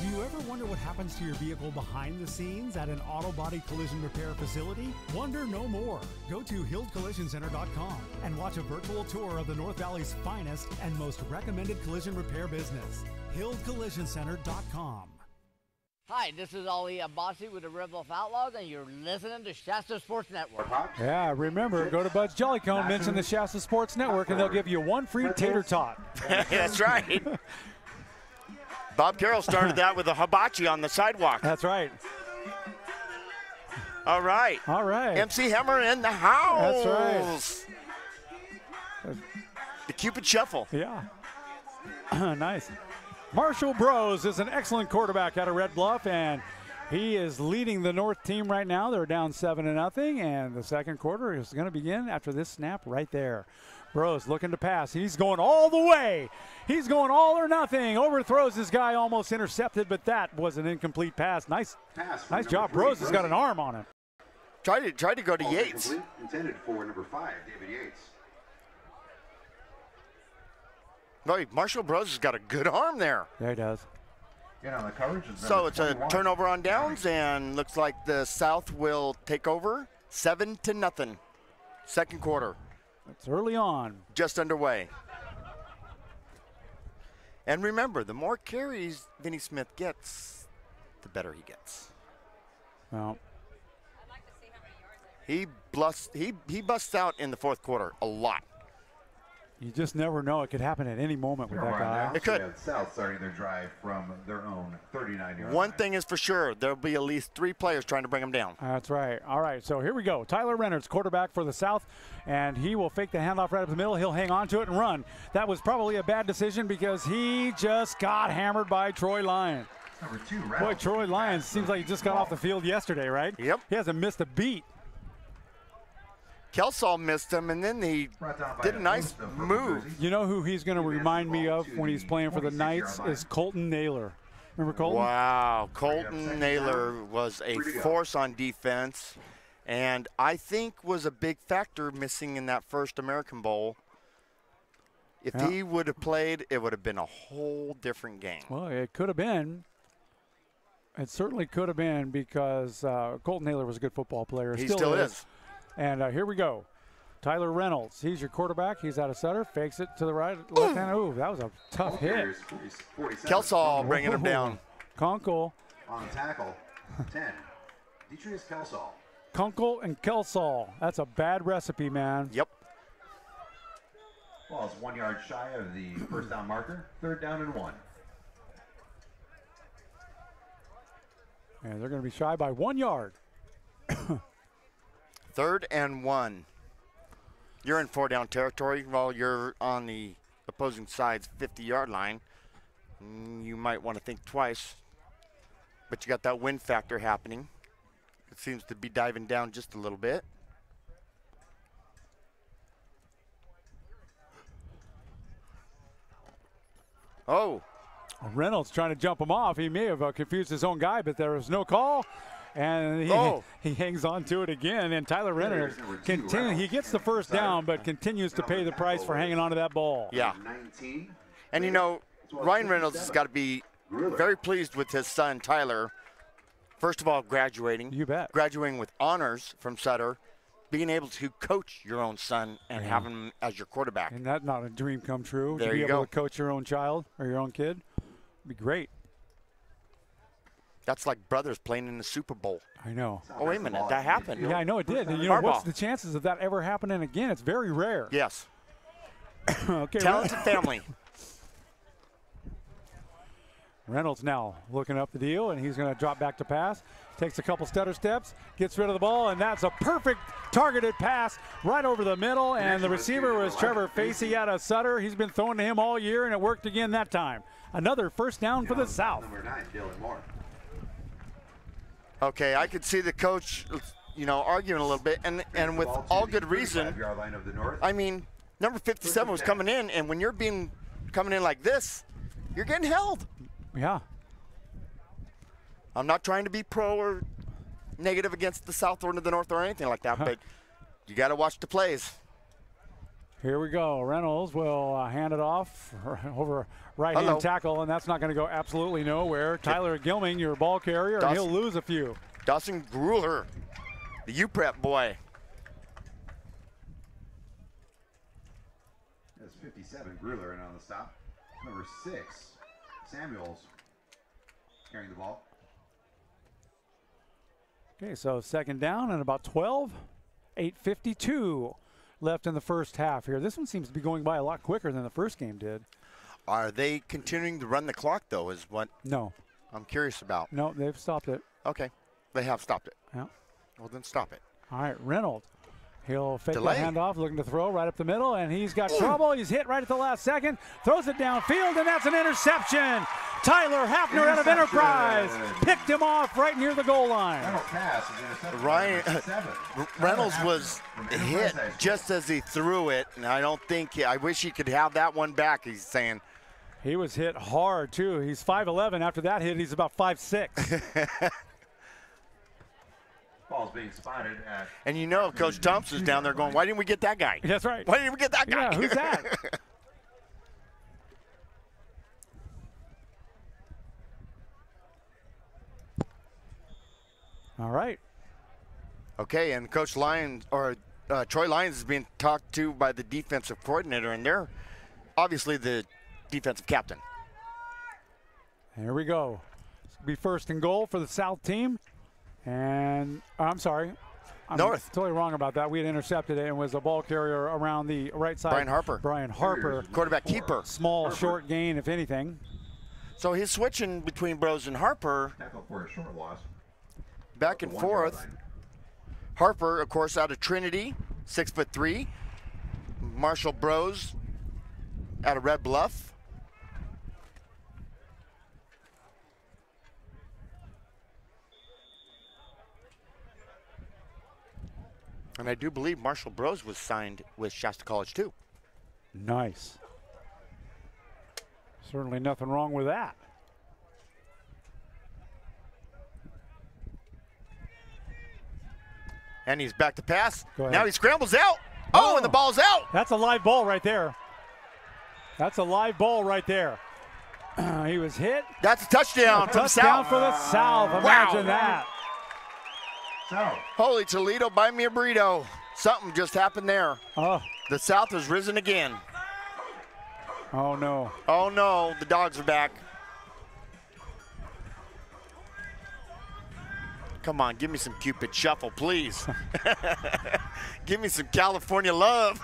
Do you ever wonder what happens to your vehicle behind the scenes at an auto body collision repair facility? Wonder no more. Go to HildCollisionCenter.com and watch a virtual tour of the North Valley's finest and most recommended collision repair business. HildCollisionCenter.com. Hi, this is Ali Abbasi with the Rebel of Outlaws, and you're listening to Shasta Sports Network. Yeah, remember, go to Bud's Jelly Cone, mention the Shasta Sports Network, and they'll give you one free tater tot. That's right. Bob Carroll started that with a hibachi on the sidewalk. That's right. All right. All right. MC Hammer in the house. That's right. The Cupid Shuffle. Yeah. Nice. Marshall Bros is an excellent quarterback out of Red Bluff, and he is leading the North team right now. They're down 7-0, and the second quarter is going to begin after this snap right there. Bros looking to pass. He's going all the way. He's going all or nothing. Overthrows this guy, almost intercepted, but that was an incomplete pass. Nice job. Bros has got an arm on him. Tried to go to Yates. Intended for number 5, David Yates. Boy, Marshall Bros has got a good arm there. Yeah, he does. The coverage is so it's a turnover on downs, and looks like the South will take over 7-0. Second quarter. It's early on. Just underway. And remember, the more carries Vinny Smith gets, the better he gets. Well, he busts out in the fourth quarter a lot. You just never know. It could happen at any moment with that guy. It could. South starting their drive from their own 39-yard One thing is for sure, there'll be at least 3 players trying to bring him down. That's right. All right, so here we go. Tyler Reynolds, quarterback for the South, and he will fake the handoff right up the middle. He'll hang on to it and run. That was probably a bad decision because he just got hammered by Troy Lyon. Number 2, Boy, Troy Lyon seems like he just got off the field yesterday, right? Yep. He hasn't missed a beat. Kelsall missed him, and then he did a nice move. You know who he's going to remind me of when he's playing for the Knights is Colton Naylor. Remember Colton? Wow, Colton Naylor was a force on defense, and I think was a big factor missing in that first American Bowl. If he would have played, it would have been a whole different game. Well, it could have been. It certainly could have been because Colton Naylor was a good football player. He still is. And here we go. Tyler Reynolds, he's your quarterback. He's out of Sutter, fakes it to the right, left hand. Ooh, that was a tough hit. Kelsall bringing him down. Kunkel. On tackle, 10. Detrius Kelsall. Kunkel and Kelsall. That's a bad recipe, man. Yep. Ball's 1 yard shy of the first down marker. 3rd down and 1. And they're going to be shy by 1 yard. 3rd and 1. You're in 4-down territory while you're on the opposing side's 50-yard line. You might want to think twice, but you got that wind factor happening. It seems to be diving down just a little bit. Oh. Reynolds trying to jump him off. He may have confused his own guy, but there was no call. And he hangs on to it again. And Tyler Reynolds, he gets the first down, but continues to pay the price for hanging on to that ball. Yeah. And, you know, Ryan Reynolds has got to be very pleased with his son, Tyler. First of all, graduating. You bet. Graduating with honors from Sutter. Being able to coach your own son and have him as your quarterback. And that's not a dream come true. There to be you able go. to coach your own child or your own kid would be great. That's like brothers playing in the Super Bowl. I know. Oh, wait a minute. That happened. Yeah, I know it did. And you know, what's the chances of that ever happening again? It's very rare. Yes. Okay. Talented family. Reynolds now looking up the deal, and he's going to drop back to pass. Takes a couple stutter steps, gets rid of the ball, and that's a perfect targeted pass right over the middle. And the receiver was Trevor Facey out of Sutter. He's been throwing to him all year, and it worked again that time. Another first down for the South. Number 9, Dylan Moore. Okay, I could see the coach, you know, arguing a little bit, and with all good reason. I mean, number 57 was coming in, and when you're coming in like this, you're getting held. Yeah. I'm not trying to be pro or negative against the South or the North or anything like that, but you got to watch the plays. Here we go. Reynolds will hand it off over right-hand tackle, and that's not going to go absolutely nowhere. Tyler Gilming, your ball carrier, and he'll lose a few. Dawson Grueller, the U-Prep boy. That's 57, Grueller in on the stop. Number 6, Samuels carrying the ball. Okay, so second down and about 12. 8:52 left in the first half here. This one seems to be going by a lot quicker than the first game did. Are they continuing to run the clock, though, is what I'm curious about. No, they've stopped it. Okay, they have stopped it. Yeah. Well, then stop it. All right, Reynolds. He'll fake the handoff, looking to throw right up the middle, and he's got trouble. He's hit right at the last second, throws it downfield, and that's an interception. Tyler Hafner out of Enterprise picked him off right near the goal line. Reynolds was hit just as he threw it, and I wish he could have that one back, he's saying. He was hit hard, too. He's 5'11". After that hit, he's about 5'6". Ball's being spotted at. And you know, Coach Thompson's down there going, why didn't we get that guy? That's right. Why didn't we get that guy? Yeah, who's that? All right. Okay, and Coach Lyons, or Troy Lyons, is being talked to by the defensive coordinator, and they're obviously the defensive captain. Here we go. It's gonna be first and goal for the South team. And I'm sorry. I'm North. Totally wrong about that. We had intercepted it and was a ball carrier around the right side. Brian Harper. Quarterback keeper. Small, short gain, if anything. So he's switching between Bros and Harper. Tackle for a short loss. Back and forth. Harper, of course, out of Trinity, 6'3". Marshall Bros out of Red Bluff. And I do believe Marshall Bros was signed with Shasta College, too. Nice. Certainly nothing wrong with that. And he's back to pass. Now he scrambles out. And the ball's out. That's a live ball right there. That's a live ball right there. He was hit. That's a touchdown for the South. For the South. Imagine that. Holy Toledo, buy me a burrito. Something just happened there. Oh. The South has risen again. Oh, no. Oh, no. The Dogs are back. Come on, give me some Cupid Shuffle, please. Give me some California love.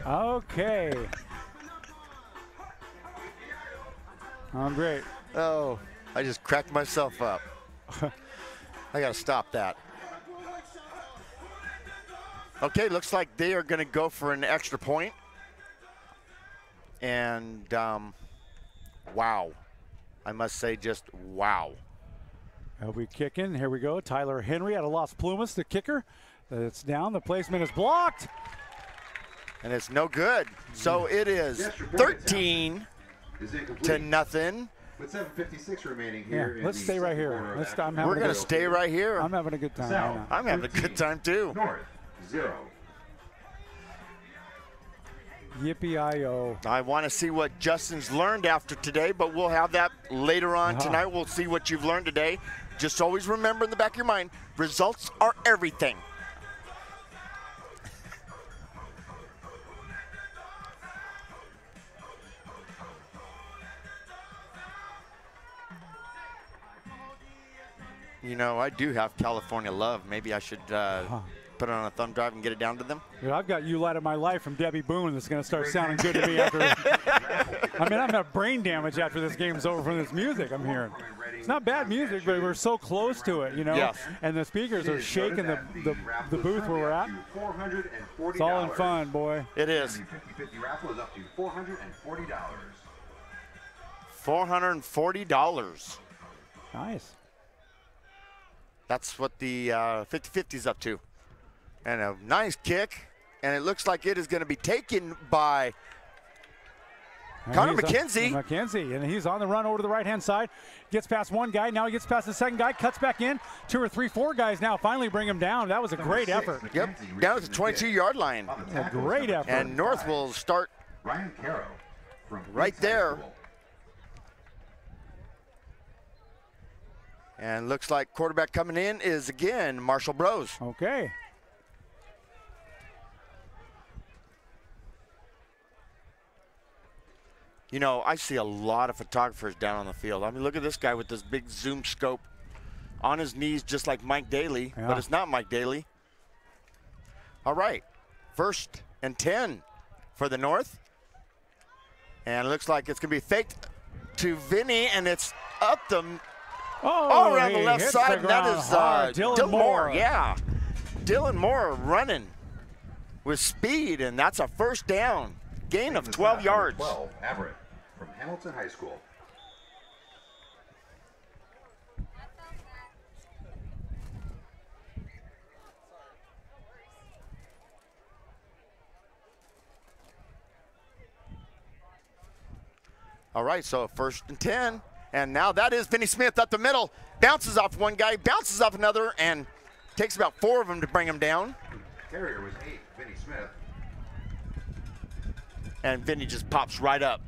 Okay. I'm great. Oh, I just cracked myself up. I got to stop that. Okay, looks like they are going to go for an extra point. And, wow. I must say just wow. He'll be kicking. Here we go. Tyler Henry out of Las Plumas, the kicker. It's down. The placement is blocked. And it's no good. So it is 13 to nothing. With 7:56 remaining here. Yeah, let's stay right here. We're going to stay right here. I'm having a good time. I'm having a good time too. North, 0. Yippee-I-O. I want to see what Justin's learned after today, but we'll have that later on tonight. We'll see what you've learned today. Just always remember in the back of your mind, results are everything. You know, I do have California love. Maybe I should put it on a thumb drive and get it down to them. Dude, I've got You Light Up My Life from Debbie Boone that's going to start sounding good to me after this. I mean, I'm going to have brain damage after this game's over from this music I'm hearing. It's not bad music, but we're so close to it, you know? Yes. And the speakers are shaking the booth where we're at. It's all in fun, boy. It is. 50/50 raffle is up to $440. $440. Nice. That's what the 50-50 is up to. And a nice kick. And it looks like it is going to be taken by Connor McKenzie. McKenzie, and he's on the run over to the right-hand side. Gets past one guy, now he gets past the second guy, cuts back in. 2 or 3, 4 guys now finally bring him down. That was a great effort. Yep, down at the 22-yard line. A great effort. And North will start Ryan Caro from right there. And looks like quarterback coming in is, again, Marshall Bros. Okay. You know, I see a lot of photographers down on the field. I mean, look at this guy with this big zoom scope on his knees, just like Mike Daly, but it's not Mike Daly. All right, 1st and 10 for the North. And it looks like it's going to be faked to Vinny, and it's up the all around the left side. And that is Dylan Moore. Yeah, Dylan Moore running with speed, and that's a 1st down. Gain of 12 yards. 12, Everett from Hamilton High School. All right, so 1st and 10. And now that is Vinny Smith up the middle. Bounces off one guy, bounces off another, and takes about 4 of them to bring him down. Carrier was 8, Vinny Smith. And Vinny just pops right up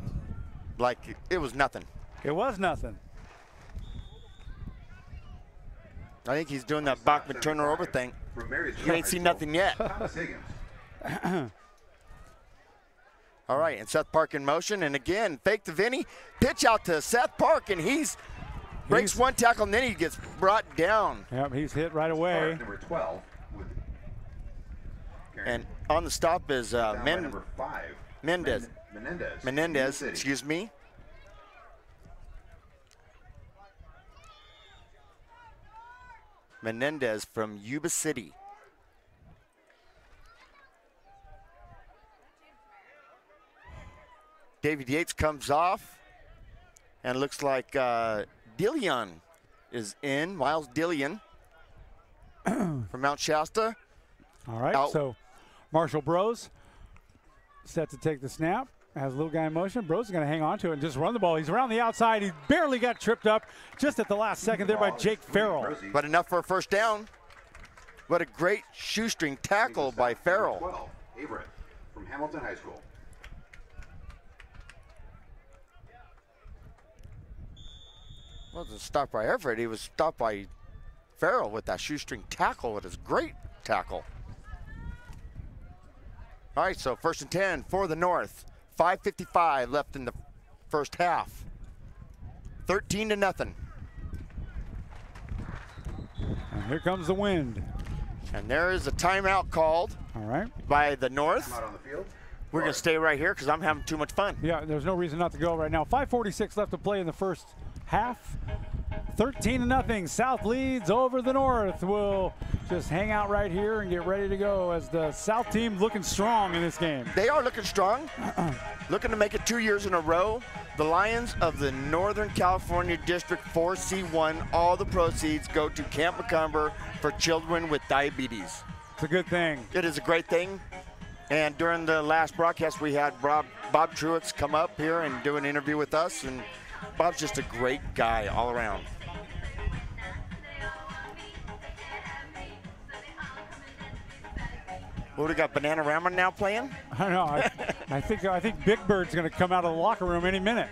like it was nothing. It was nothing. I think he's doing that Bachman Turner over thing. You ain't seen nothing yet. All right, and Seth Park in motion, and again, fake to Vinny, pitch out to Seth Park, and he's breaks one tackle, and then he gets brought down. Yep, he's hit right away. Number 12. And on the stop is number 5. Menendez, excuse me. Menendez from Yuba City. David Yates comes off, and looks like Dillion is in, Miles Dillion from Mount Shasta. All right, so Marshall Bros set to take the snap. Has a little guy in motion. Bros is going to hang on to it and just run the ball. He's around the outside. He barely got tripped up just at the last second there by Jake Farrell. But enough for a 1st down. What a great shoestring tackle by Farrell. 12, Everett from Hamilton High School. Wasn't stopped by Everett. He was stopped by Farrell with that shoestring tackle. It is great tackle. All right, so 1st and 10 for the North. 5:55 left in the 1st half. 13-0. And here comes the wind. And there is a timeout called. All right. By the North. Out on the field. We're going to stay right here because I'm having too much fun. Yeah, there's no reason not to go right now. 5:46 left to play in the 1st half. 13-0. South leads over the North. We'll just hang out right here and get ready to go as the South team looking strong in this game. They are looking strong. Looking to make it 2 years in a row. The Lions of the Northern California District 4C1. All the proceeds go to Camp Macomber for children with diabetes. It's a good thing. It is a great thing. And during the last broadcast, we had Bob Truex come up here and do an interview with us. And Bob's just a great guy all around. What, we got Bananarama now playing? I don't know. I think Big Bird's going to come out of the locker room any minute.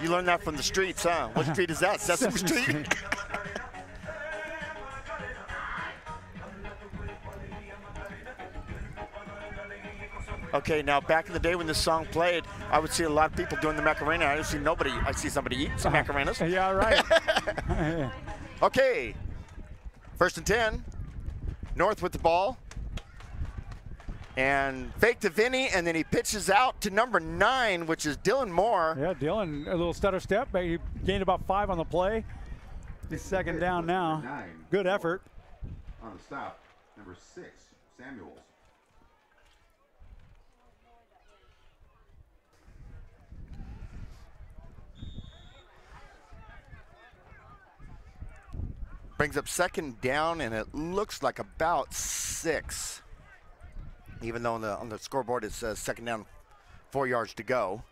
You learned that from the streets, huh? What street is that? Sesame Street? Okay, now back in the day when this song played, I would see a lot of people doing the Macarena. I didn't see nobody. I see somebody eat some Macarenas. Yeah, right. Okay, 1st and 10. North with the ball. And fake to Vinny, and then he pitches out to number 9, which is Dylan Moore. Yeah, Dylan, a little stutter step. He gained about 5 on the play. He's 2nd down now. Good effort. On the stop, number 6, Samuels. Brings up 2nd down, and it looks like about 6. Even though on the scoreboard it says 2nd down 4 yards to go.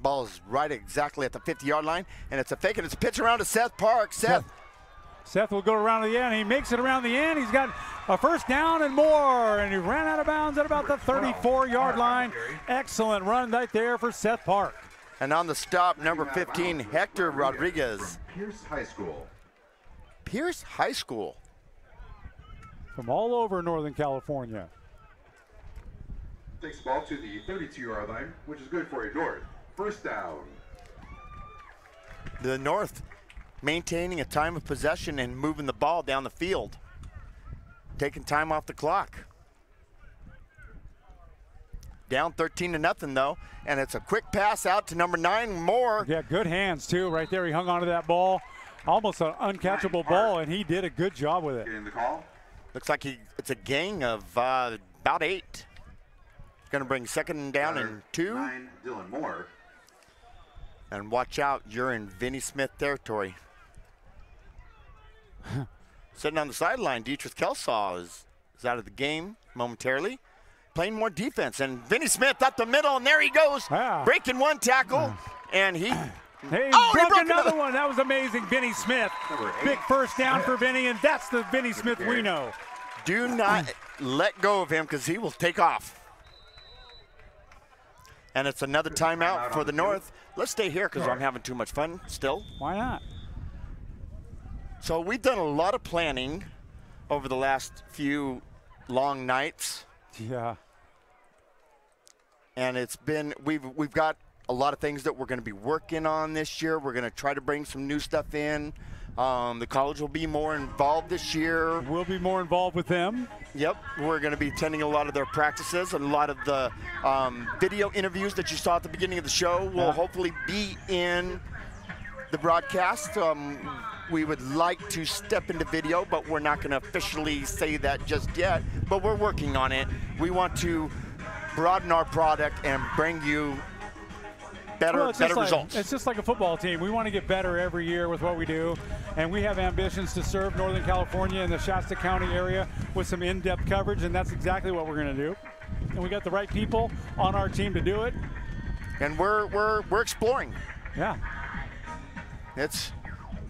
Ball is right exactly at the 50-yard line, and it's a fake, and it's a pitch around to Seth Park. Seth will go around the end. He makes it around the end. He's got a first down and more, and he ran out of bounds at about the 34-yard line. Excellent run right there for Seth Park. And on the stop, number 15, Hector Rodriguez. Pierce High School. Pierce High School. From all over Northern California. Takes the ball to the 32-yard line, which is good for a North. First down. The North maintaining a time of possession and moving the ball down the field. Taking time off the clock. Down 13-0 though, and it's a quick pass out to number 9, Moore. Yeah, good hands too. Right there, he hung onto that ball. Almost an uncatchable ball, and he did a good job with it. Getting the call. Looks like it's a gain of about 8. Going to bring second down and 2. 9, Dylan Moore. And watch out, you're in Vinnie Smith territory. Sitting on the sideline, Dietrich Kelsaw is out of the game momentarily. Playing more defense, and Vinnie Smith up the middle, and there he goes, breaking one tackle, and he broke another one. That was amazing, Vinnie Smith. Big first down for Vinnie, and that's the Vinnie Smith we know. Do not let go of him, because he will take off. And it's another timeout for the North. Let's stay here, because I'm having too much fun still. Why not? So we've done a lot of planning over the last few long nights. Yeah. And it's been, we've got a lot of things that we're going to be working on this year. We're going to try to bring some new stuff in. The college will be more involved this year. We'll be more involved with them. Yep, we're going to be attending a lot of their practices, and a lot of the video interviews that you saw at the beginning of the show will hopefully be in the broadcast. We would like to step into video, but we're not going to officially say that just yet, but we're working on it. We want to broaden our product and bring you better results. It's just like a football team. We want to get better every year with what we do, and we have ambitions to serve Northern California and the Shasta County area with some in-depth coverage, and that's exactly what we're going to do. And we got the right people on our team to do it. And we're exploring. Yeah. It's,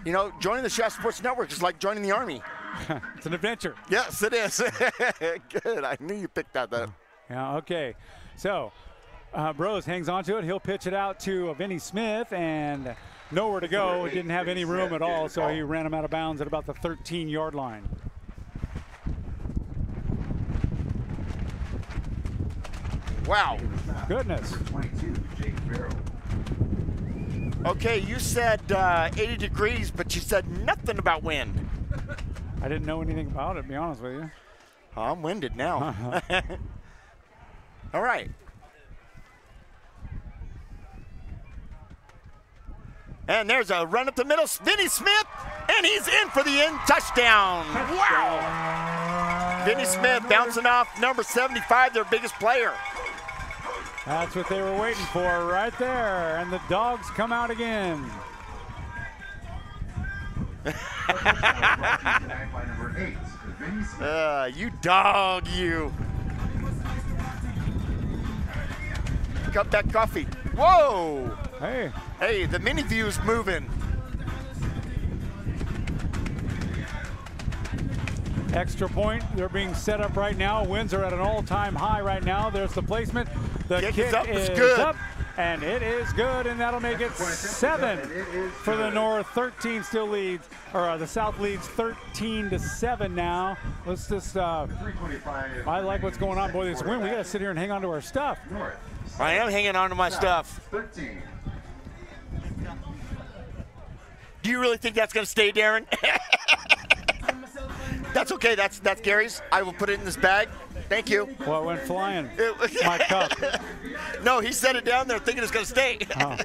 you know, joining the Shasta Sports Network is like joining the Army. It's an adventure. Yes, it is. Good. I knew you picked that up. Yeah, okay. So, Bros hangs on to it. He'll pitch it out to Vinnie Smith, and nowhere to go. It didn't have any room at all, so he ran him out of bounds at about the 13-yard line. Wow. Goodness. 22, Jake Farrell. Okay, you said 80 degrees, but you said nothing about wind. I didn't know anything about it, to be honest with you. Oh, I'm winded now. All right. And there's a run up the middle, Vinnie Smith, and he's in for the touchdown. Wow. Vinnie Smith bouncing off number 75, their biggest player. That's what they were waiting for right there, and the dogs come out again. You dog, you. Cupback coffee. Whoa. Hey. Hey, the mini view's moving. Extra point, they're being set up right now. Winds are at an all-time high right now. There's the placement. The kick is up, and it is good, and that'll make it 7 for the North. 13 still leads, or the South leads 13-7 now. Let's just, I like what's going on. Boy, this wind, we got to sit here and hang on to our stuff. I am hanging on to my stuff. 13. Do you really think that's going to stay, Darren? That's okay. That's Gary's. I will put it in this bag. Thank you. Well, it went flying. My cup. No, he set it down there thinking it's going to stay. Oh.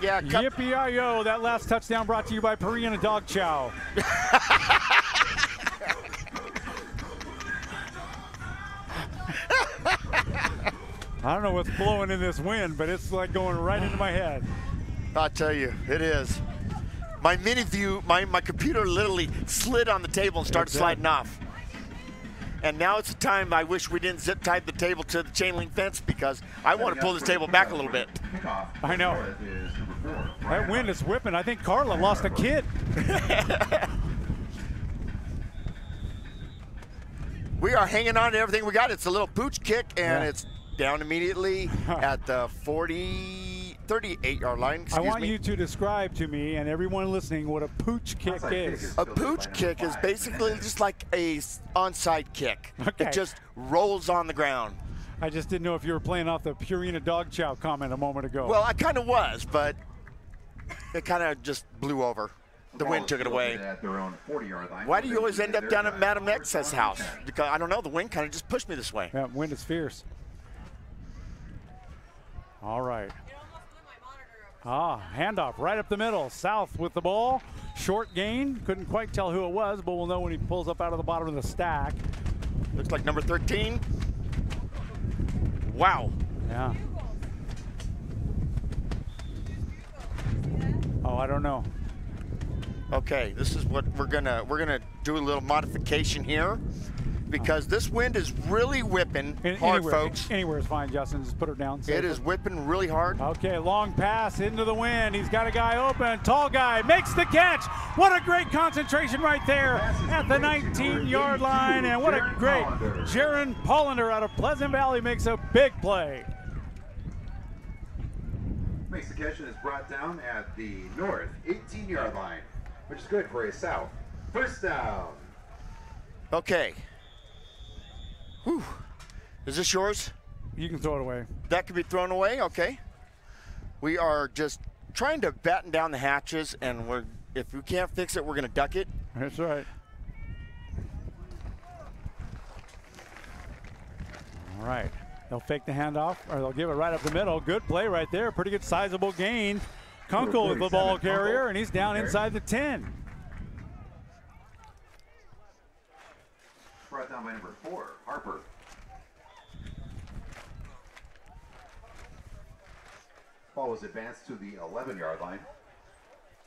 Yeah. Yippee-yi-yo. That last touchdown brought to you by Purina Dog Chow. I don't know what's blowing in this wind, but it's like going right into my head. I'll tell you, it is. My mini view, my computer literally slid on the table and started sliding off. And now it's a time I wish we didn't zip tie the table to the chain link fence because I want to pull this table back a little bit. I know. That wind is whipping. I think Carla lost a kid. We are hanging on to everything we got. It's a little pooch kick, and it's down immediately at the 38-yard line. I want you to describe to me and everyone listening what a pooch kick is. A pooch kick is basically just like a onside kick. Okay. It just rolls on the ground. I just didn't know if you were playing off the Purina dog chow comment a moment ago. Well, I kind of was, but it kind of just blew over. The wind took it away. Why do you always end up down at Madam X's house? Because, I don't know, the wind kind of just pushed me this way. Yeah, wind is fierce. All right. Handoff right up the middle. South with the ball. Short gain. Couldn't quite tell who it was, but we'll know when he pulls up out of the bottom of the stack. Looks like number 13. Wow. Yeah. Oh, I don't know. Okay, this is what we're gonna do a little modification here because this wind is really whipping hard, folks. Anywhere is fine, Justin. Just put her down. It is whipping really hard. Okay, long pass into the wind. He's got a guy open. Tall guy makes the catch. What a great concentration right there at the 19-yard line. And what a great Jaron Pollender out of Pleasant Valley makes a big play. Makes the catch and is brought down at the north 18-yard line, which is good for a south. First down. Okay. Whew. Is this yours? You can throw it away. That could be thrown away? Okay. We are just trying to batten down the hatches, and if we can't fix it, we're going to duck it. That's right. All right. They'll fake the handoff, or they'll give it right up the middle. Good play right there. Pretty good sizable gain. Kunkel with the ball carrier, and he's down inside the 10. Brought down by number 4, Harper. Ball was advanced to the 11-yard line,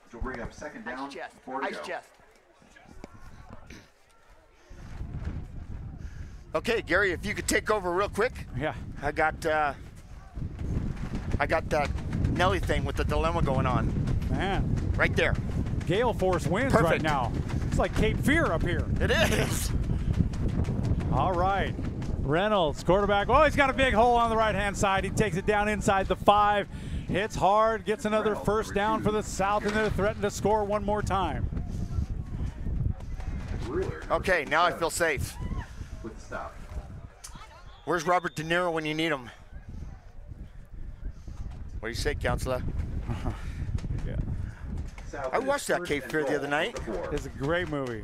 which will bring up second down. Ice chest. Okay, Gary, if you could take over real quick. Yeah. I got that Nelly thing with the dilemma going on. Man. Right there. Gale force winds right now. It's like Cape Fear up here. It is. All right. Reynolds, quarterback. Oh, he's got a big hole on the right-hand side. He takes it down inside the 5. Hits hard, gets another first down for the South, and they're threatening to score one more time. Okay, now I feel safe. With the stop. Where's Robert De Niro when you need him? What do you say, counselor? Yeah. I watched that Cape Fear the other night. It's a great movie.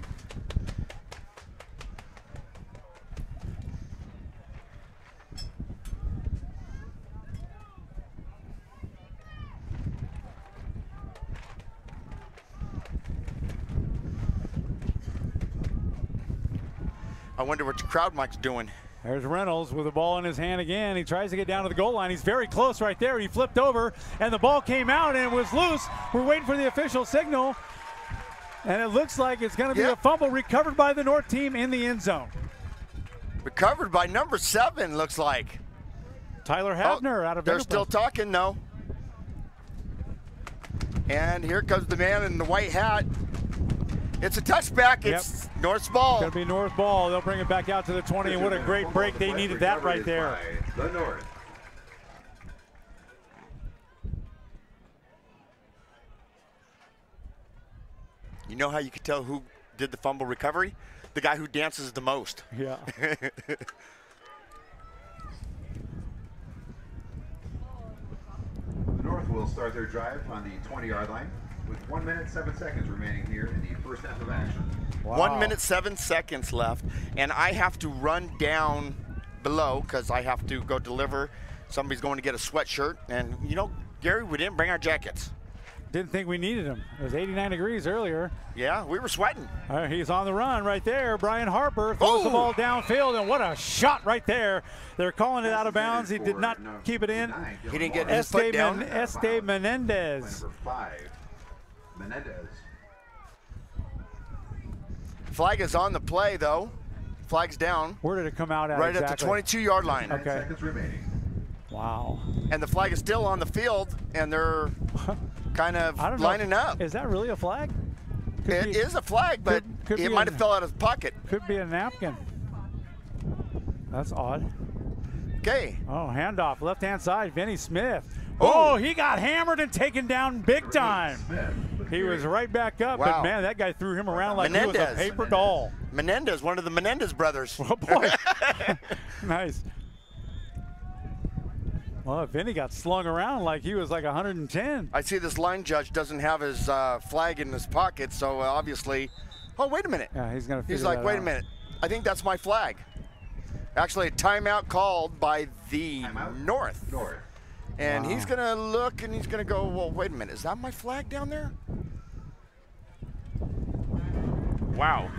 I wonder what your crowd mic's doing. There's Reynolds with the ball in his hand again. He tries to get down to the goal line. He's very close right there. He flipped over, and the ball came out and was loose. We're waiting for the official signal, and it looks like it's going to be a fumble recovered by the North team in the end zone. Recovered by number 7, looks like. Tyler Havner out of They're still talking, though. And here comes the man in the white hat. It's a touchback. It's North's ball. It's going to be North ball. They'll bring it back out to the 20, and what a great break. They needed that right there. The North. You know how you could tell who did the fumble recovery? The guy who dances the most. Yeah. The North will start their drive on the 20-yard line with 1 minute 7 seconds remaining here in the first half of action. Wow. 1 minute 7 seconds left, and I have to run down below because I have to go deliver. Somebody's going to get a sweatshirt, and you know, Gary, we didn't bring our jackets. Didn't think we needed them. It was 89 degrees earlier. Yeah, we were sweating. He's on the run right there. Brian Harper throws the ball downfield, and what a shot right there. They're calling it out of bounds. He did not keep it in. He didn't get his foot down. Este Menendez. Number 5, Menendez. Flag is on the play, though. Flag's down. Where did it come out at Right exactly? at the 22-yard line. 9 seconds remaining. Wow. And the flag is still on the field, and they're kind of lining up. Is that really a flag? It is a flag, but it might have fell out of his pocket. Could be a napkin. That's odd. Okay. Oh, handoff, left-hand side, Vinny Smith. Oh, he got hammered and taken down big time. He was right back up, but man, that guy threw him around like he was a paper doll. Menendez, one of the Menendez brothers. Oh, boy. Nice. Well, Vinny got slung around like he was like 110. I see this line judge doesn't have his flag in his pocket, so obviously, oh, wait a minute. Yeah, he's going to He's like, wait a minute. I think that's my flag. Actually, a timeout called by the North. And he's going to look and he's going to go, well, wait a minute. Is that my flag down there? Wow.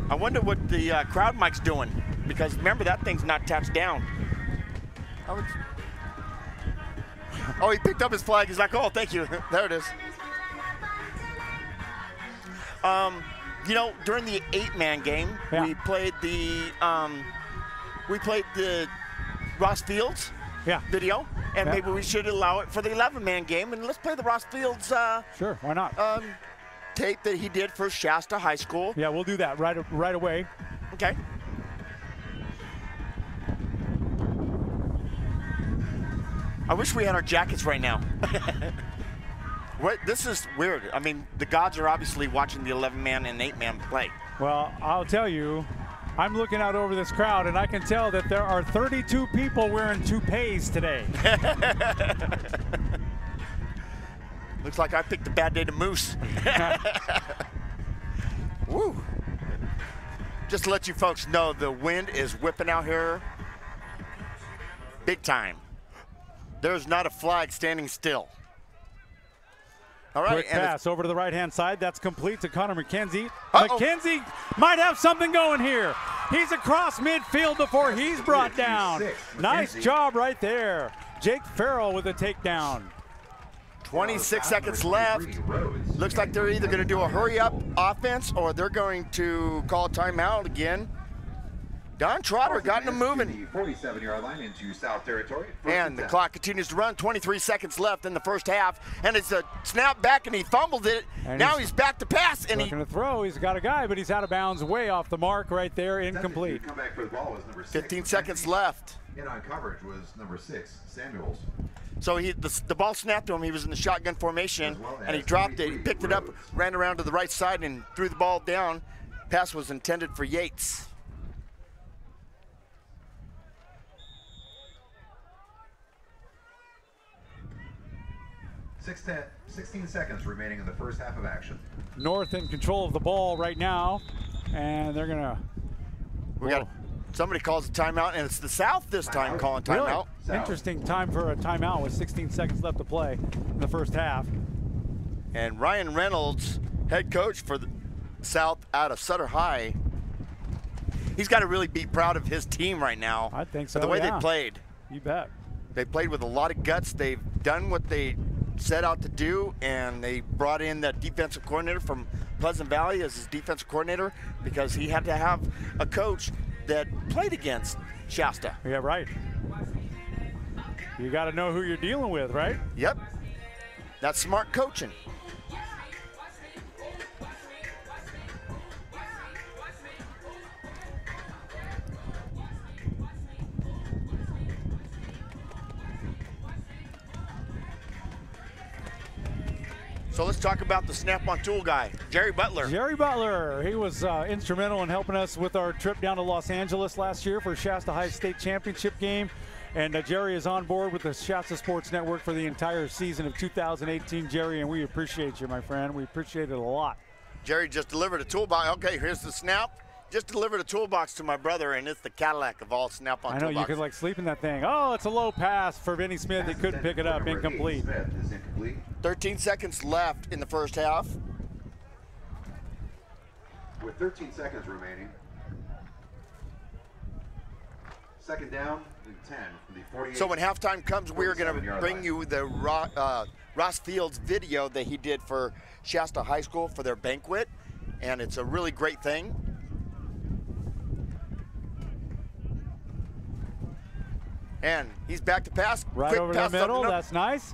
I wonder what the crowd mic's doing, because remember, that thing's not touched down. Oh, he picked up his flag. He's like, oh, thank you. There it is. You know, during the 8-man game, we played the Ross Fields video, and maybe we should allow it for the 11-man game, and let's play the Ross Fields sure, why not? Tape that he did for Shasta High School. Yeah, we'll do that right away. Okay. I wish we had our jackets right now. This is weird. I mean, the gods are obviously watching the 11-man and 8-man play. Well, I'll tell you, I'm looking out over this crowd, and I can tell that there are 32 people wearing toupees today. Looks like I picked a bad day to moose. Woo. Just to let you folks know, the wind is whipping out here big time. There's not a flag standing still. All right. Quick pass over to the right-hand side. That's complete to Connor McKenzie. McKenzie might have something going here. He's across midfield before he's brought down. Nice job right there. Jake Farrell with a takedown. 26 seconds left. Looks like they're either going to do a hurry-up offense or they're going to call a timeout again. Don Trotter got him moving. 47-yard line into South Territory. And the clock continues to run. 23 seconds left in the first half. And it's a snap back, and he fumbled it. And now he's back to pass. And he's going to throw. He's got a guy, but he's out of bounds, way off the mark right there, incomplete. Come back for the ball was number 6. 15 seconds left. In on coverage was number 6, Samuels. So the ball snapped to him. He was in the shotgun formation, and he dropped it. He picked it up, ran around to the right side, and threw the ball down. Pass was intended for Yates. Six 16 seconds remaining in the first half of action. North in control of the ball right now, and they're gonna. Somebody calls a timeout, and it's the South this time calling timeout. Really? Interesting time for a timeout with 16 seconds left to play in the first half. And Ryan Reynolds, head coach for the South out of Sutter High, he's got to really be proud of his team right now. I think so. For the way they played. You bet. They played with a lot of guts. They've done what they set out to do, and they brought in that defensive coordinator from Pleasant Valley as his defensive coordinator because he had to have a coach that played against Shasta. Yeah, right. You got to know who you're dealing with, right? Yep. That's smart coaching. So let's talk about the snap-on tool guy, Jerry Butler. Jerry Butler, he was instrumental in helping us with our trip down to Los Angeles last year for Shasta High State Championship game. And Jerry is on board with the Shasta Sports Network for the entire season of 2018, Jerry, and we appreciate you, my friend. We appreciate it a lot. Jerry just delivered a toolbox. Okay, here's the snap. Just delivered a toolbox to my brother, and it's the Cadillac of all snap-on toolboxes. I know, you could like sleep in that thing. Oh, it's a low pass for Vinny Smith. He couldn't pick it up, incomplete. 13 seconds left in the first half. With 13 seconds remaining. Second down and 10 from the 48. So when halftime comes, we're going to bring you the Ross Fields video that he did for Shasta High School for their banquet, and it's a really great thing. And he's back to pass. Right Quick over pass the middle. up. That's nice.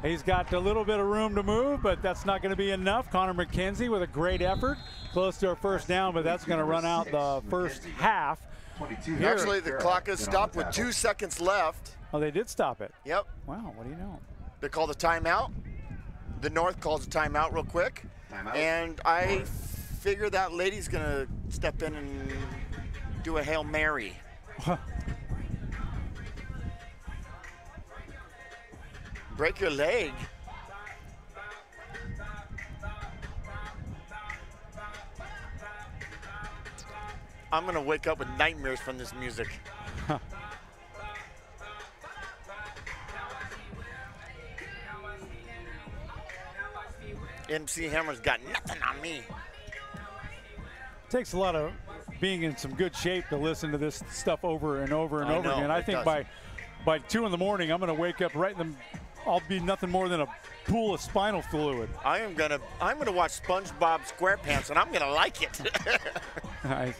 He's got a little bit of room to move, but that's not going to be enough. Connor McKenzie with a great effort. Close to a first down, but that's going to run out the first half. Actually, the clock is stopped with 2 seconds left. Oh, they did stop it. Yep. Wow, what do you know? They called a timeout. The North calls a timeout real quick. And I figure that lady's going to step in and do a Hail Mary. Break your leg. I'm going to wake up with nightmares from this music. MC Hammer's got nothing on me. Takes a lot of being in some good shape to listen to this stuff over and over and over again. I think by 2 in the morning, I'm going to wake up right in the. I'll be nothing more than a pool of spinal fluid. I'm gonna watch SpongeBob SquarePants, and I'm gonna like it. Nice.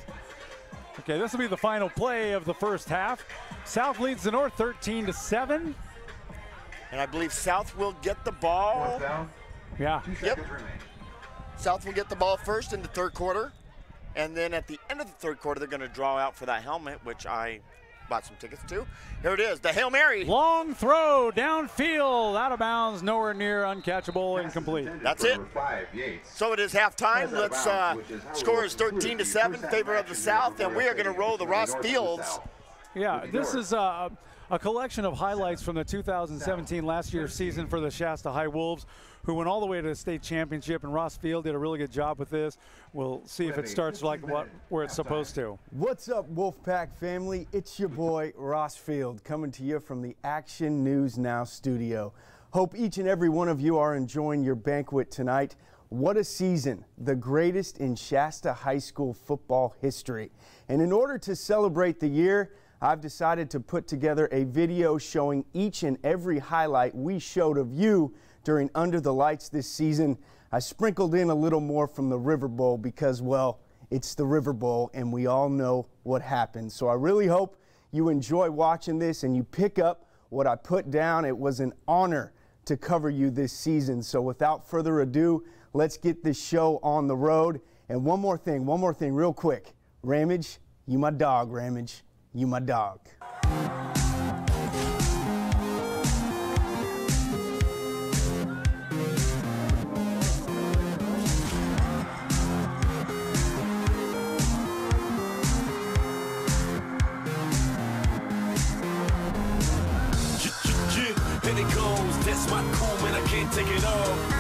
Okay, this will be the final play of the first half. South leads the North 13-7. And I believe South will get the ball. Yeah. Yep. South will get the ball first in the third quarter. And then at the end of the third quarter, they're going to draw out for that helmet, which I bought some tickets to. Here it is, the Hail Mary. Long throw, downfield, out of bounds, nowhere near uncatchable, incomplete. That's it. So it is halftime. Let's score is 13-7 in favor of the South, and we are going to roll the Ross Fields. Yeah, this is a collection of highlights from the 2017 last year's season for the Shasta High Wolves, who went all the way to the state championship, and Ross Field did a really good job with this. We'll see if it starts like where it's supposed to. What's up, Wolfpack family? It's your boy, Ross Field, coming to you from the Action News Now studio. Hope each and every one of you are enjoying your banquet tonight. What a season, the greatest in Shasta High School football history. And in order to celebrate the year, I've decided to put together a video showing each and every highlight we showed of you during Under the Lights this season. I sprinkled in a little more from the River Bowl because, well, it's the River Bowl and we all know what happened. So I really hope you enjoy watching this and you pick up what I put down. It was an honor to cover you this season. So without further ado, let's get this show on the road. And one more thing real quick. Ramage, you my dog, Ramage. You my dog. And it goes, that's my cool, man, I can't take it off.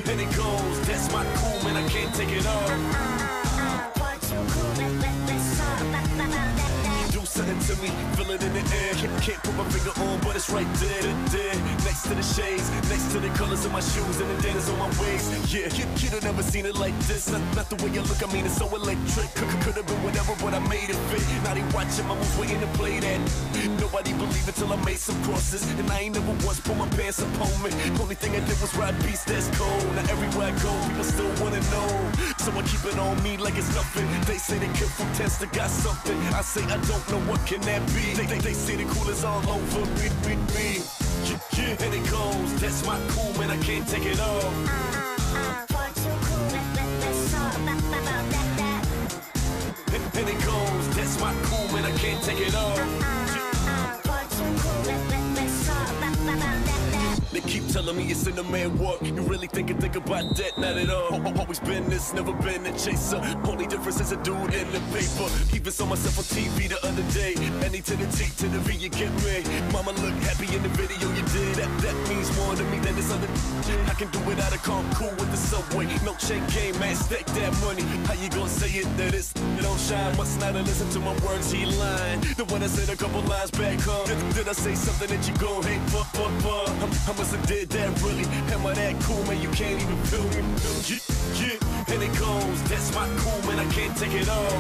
And it goes, that's my cool, man, I can't take it off. Do something to me, feel it in the air. Can't put my finger on, but it's right there, next to the shades, next to the colors of my shoes and the dentist on my waist. Yeah, you'd have never seen it like this. Not the way you look, I mean, it's so electric. Could have been whatever, but I made it fit. Now they watching my moves, waiting to play that. Nobody believed it till I made some crosses, and I ain't never once pulled my pants up on me. Only thing I did was ride beats that's cold. Now everywhere I go, people still wanna know, so I keep it on me like it's nothing. They say they killed from test, they got something. I say I don't know, what can that be? They say the cool is all over me. Yeah, and it goes, that's my cool, man, I can't take it off. And it goes, that's my cool, man, I can't take it off. They keep telling me it's in the man walk. You really think about that? Not at all. Always been this, never been a chaser. Only difference is a dude in the paper. Even saw myself on TV the other day. Any to the T to the V, you get me. Mama look happy in the video you did. That means more to me than this other. I can do it out of calm, cool with the subway. No chain game, man, stack that money. How you gonna say it that it don't shine? Must not have listened to my words, he lying. The one I said a couple lines back home. Did I say something that you gon' hate? I must have did that really. Am I that cool, man? You can't even feel me. Yeah, and it goes, that's my cool, man. I can't take it off.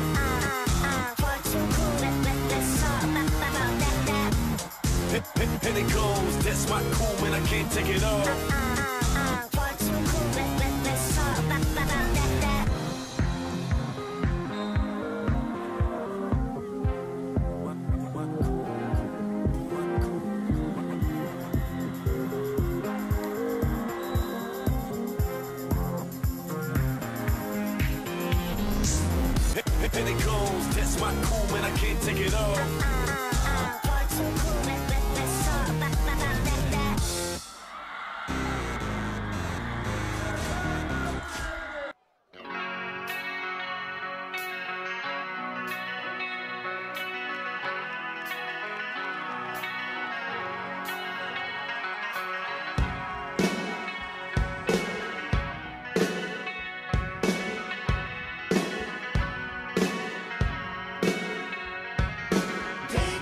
And it goes, that's my cool, man. I can't take it off. and it goes. That's my cool, man, I can't take it off. Part too cool, let's talk about that. Day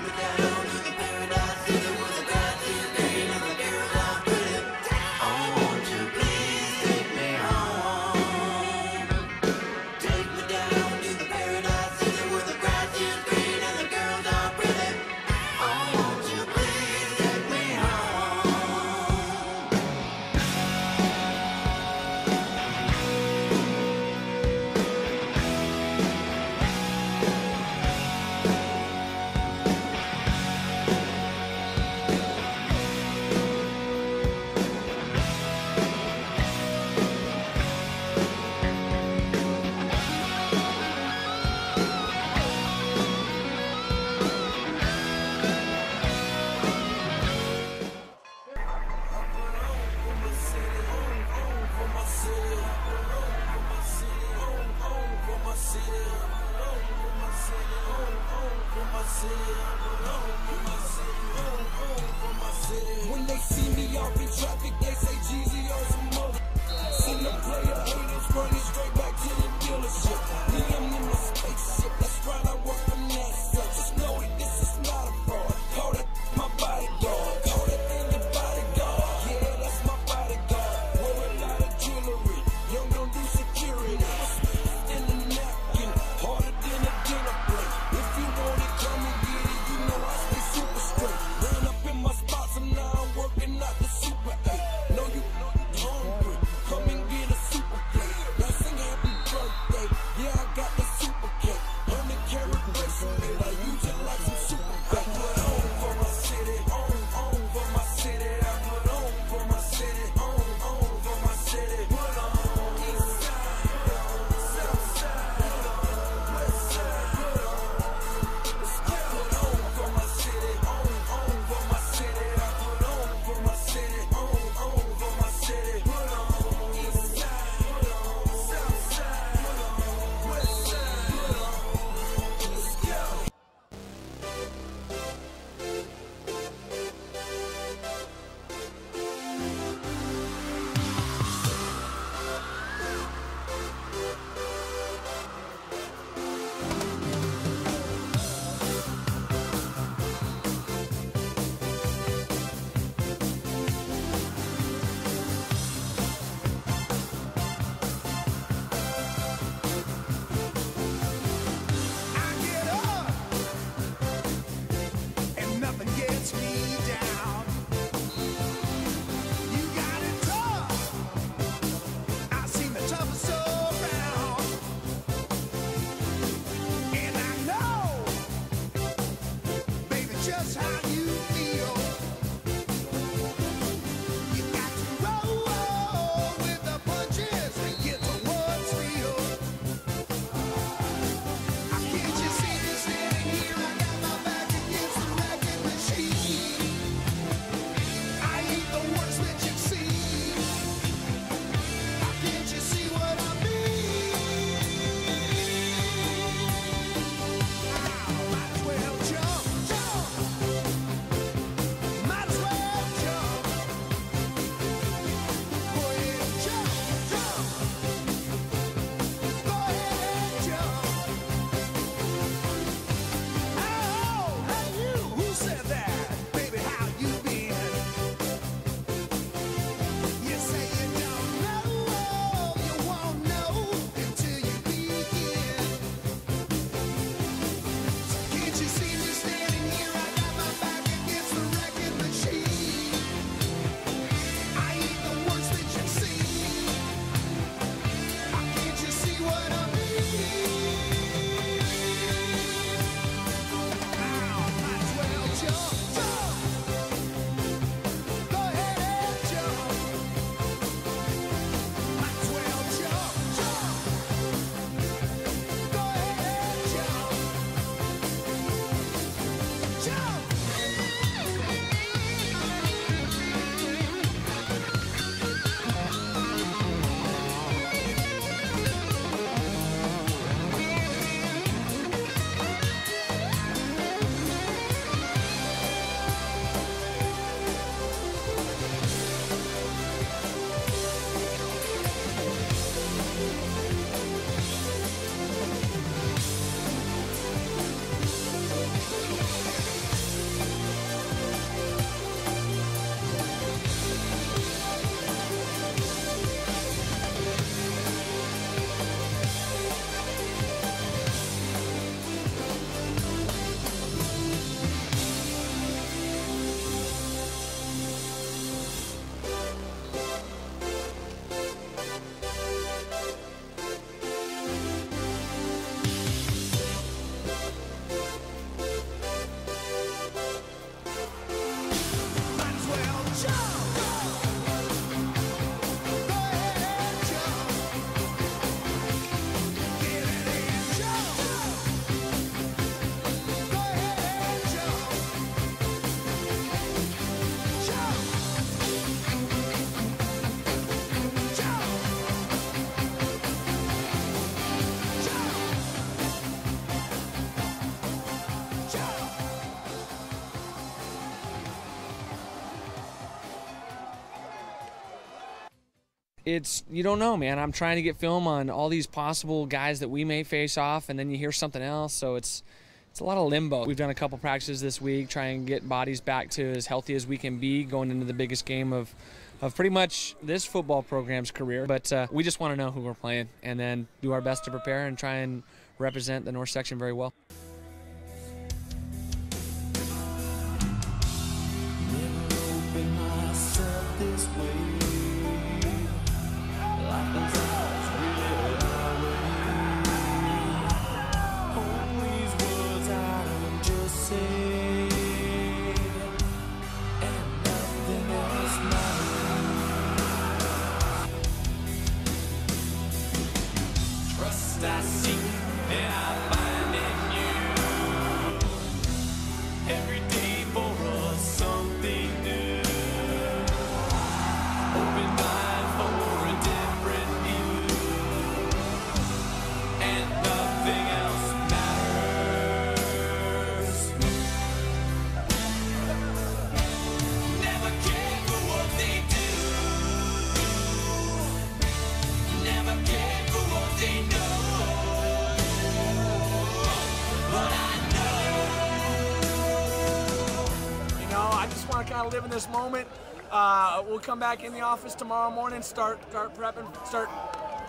you don't know, man. I'm trying to get film on all these possible guys that we may face off, and then you hear something else, so it's a lot of limbo. We've done a couple practices this week, trying to get bodies back to as healthy as we can be going into the biggest game of pretty much this football program's career. But we just want to know who we're playing and then do our best to prepare and try and represent the North section very well. Live in this moment. We'll come back in the office tomorrow morning, start prepping, start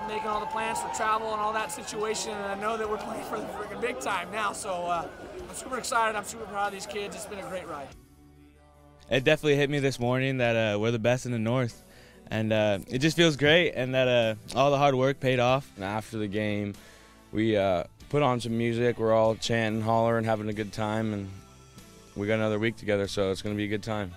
making all the plans for travel and all that situation. And I know that we're playing for the freaking big time now, so I'm super excited. I'm super proud of these kids. It's been a great ride. It definitely hit me this morning that we're the best in the North, and it just feels great, and that all the hard work paid off. And after the game, we put on some music. We're all chanting, hollering, having a good time, and we got another week together, so it's going to be a good time.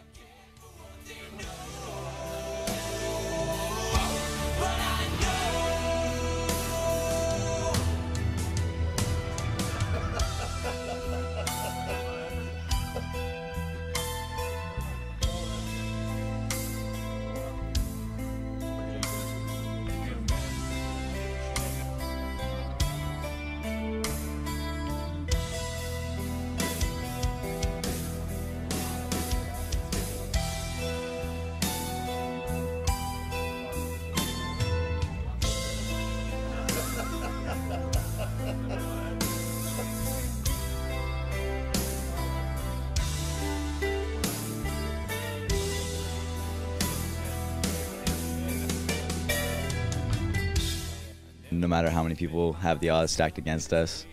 No matter how many people have the odds stacked against us,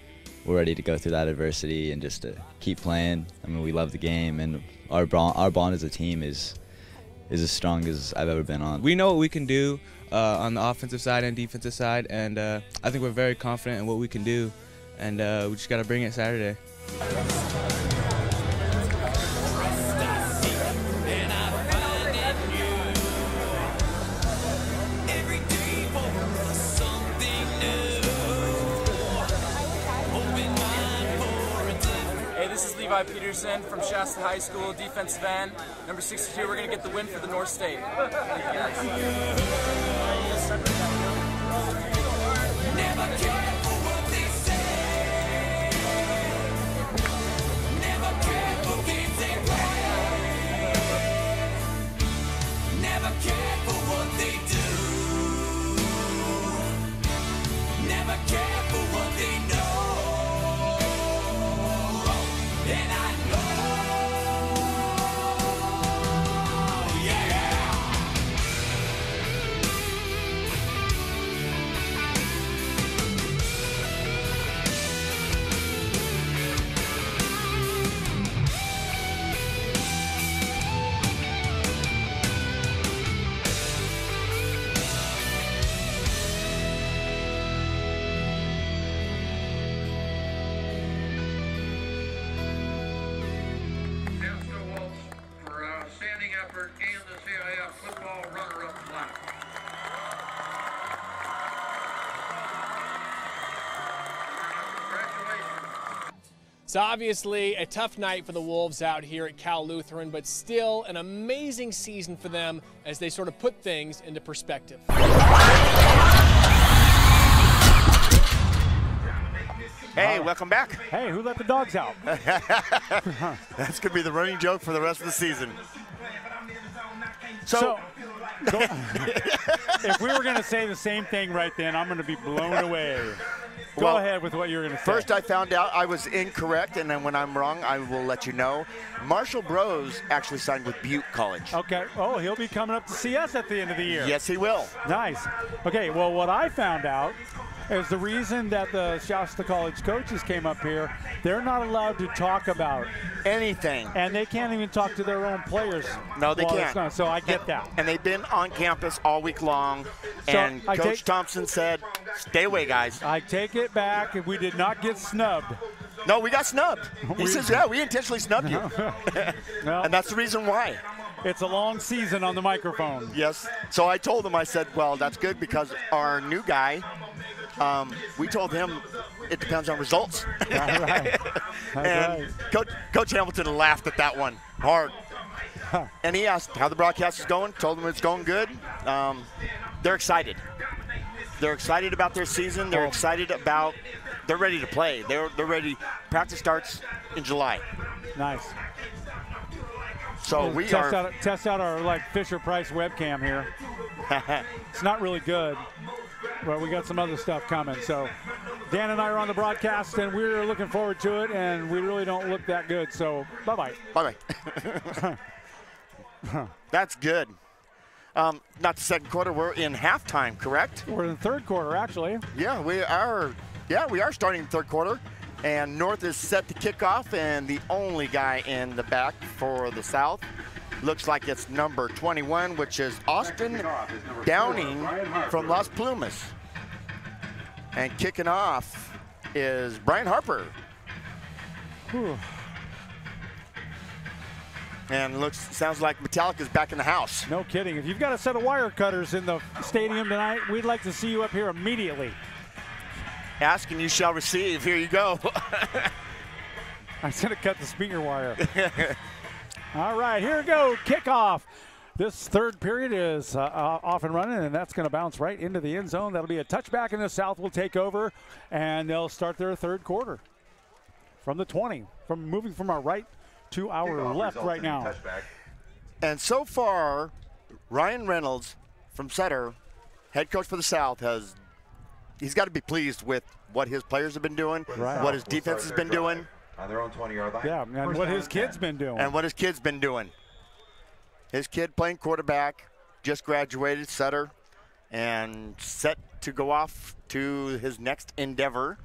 we're ready to go through that adversity and just to keep playing. I mean, we love the game, and our bond as a team is as strong as I've ever been on. We know what we can do on the offensive side and defensive side, and I think we're very confident in what we can do, and we just got to bring it Saturday. Peterson from Shasta High School, defensive end, number 62. We're going to get the win for the North State. Thank you guys. It's obviously a tough night for the Wolves out here at Cal Lutheran, but still an amazing season for them as they sort of put things into perspective. Hey, welcome back. Hey, who let the dogs out? That's going to be the running joke for the rest of the season. So if we were going to say the same thing right then, I'm going to be blown away. Go ahead with what you were going to say. First, I found out I was incorrect, and then when I'm wrong, I will let you know. Marshall Bros actually signed with Butte College. Okay. Oh, he'll be coming up to see us at the end of the year. Yes, he will. Nice. Okay, well, what I found out is the reason that the Shasta College coaches came up here, they're not allowed to talk about anything. And they can't even talk to their own players. No, they can't. So I get that. And they've been on campus all week long. So and Coach Thompson said, stay away, guys. I take it back. We did not get snubbed. No, we got snubbed. He says, yeah, we intentionally snubbed you. No. And that's the reason why. It's a long season on the microphone. Yes. So I told him, I said, well, that's good because our new guy, we told him it depends on results. All right. And Coach Hamilton laughed at that one hard. And he asked how the broadcast is going, told him it's going good. They're excited. They're excited about their season. They're excited about, they're ready to play. They're ready. Practice starts in July. Nice. So we test out our Fisher-Price webcam here. It's not really good, but we got some other stuff coming. So Dan and I are on the broadcast, and we're looking forward to it, and we really don't look that good. So bye-bye. Bye-bye. That's good. Not the second quarter. We're in halftime, correct? We're in the third quarter, actually. Yeah, we are. Yeah, we are starting the third quarter. And North is set to kick off, and the only guy in the back for the South looks like it's number 21, which is Austin Downing from Las Plumas. And kicking off is Brian Harper. Whew. And sounds like Metallica's back in the house. No kidding. If you've got a set of wire cutters in the stadium tonight, we'd like to see you up here immediately. Ask and you shall receive. Here you go. I was going to cut the speaker wire. All right, here we go. Kickoff. This third period is off and running, and that's going to bounce right into the end zone. That'll be a touchback, and the South will take over, and they'll start their third quarter from the 20, moving from our right to our left right now. And so far, Ryan Reynolds from Sutter, head coach for the South, he's got to be pleased with what his players have been doing, what his defense has been doing. On their own 20-yard line. Yeah, and what his kid's been doing. And what his kid's been doing. His kid playing quarterback, just graduated, Sutter, and set to go off to his next endeavor.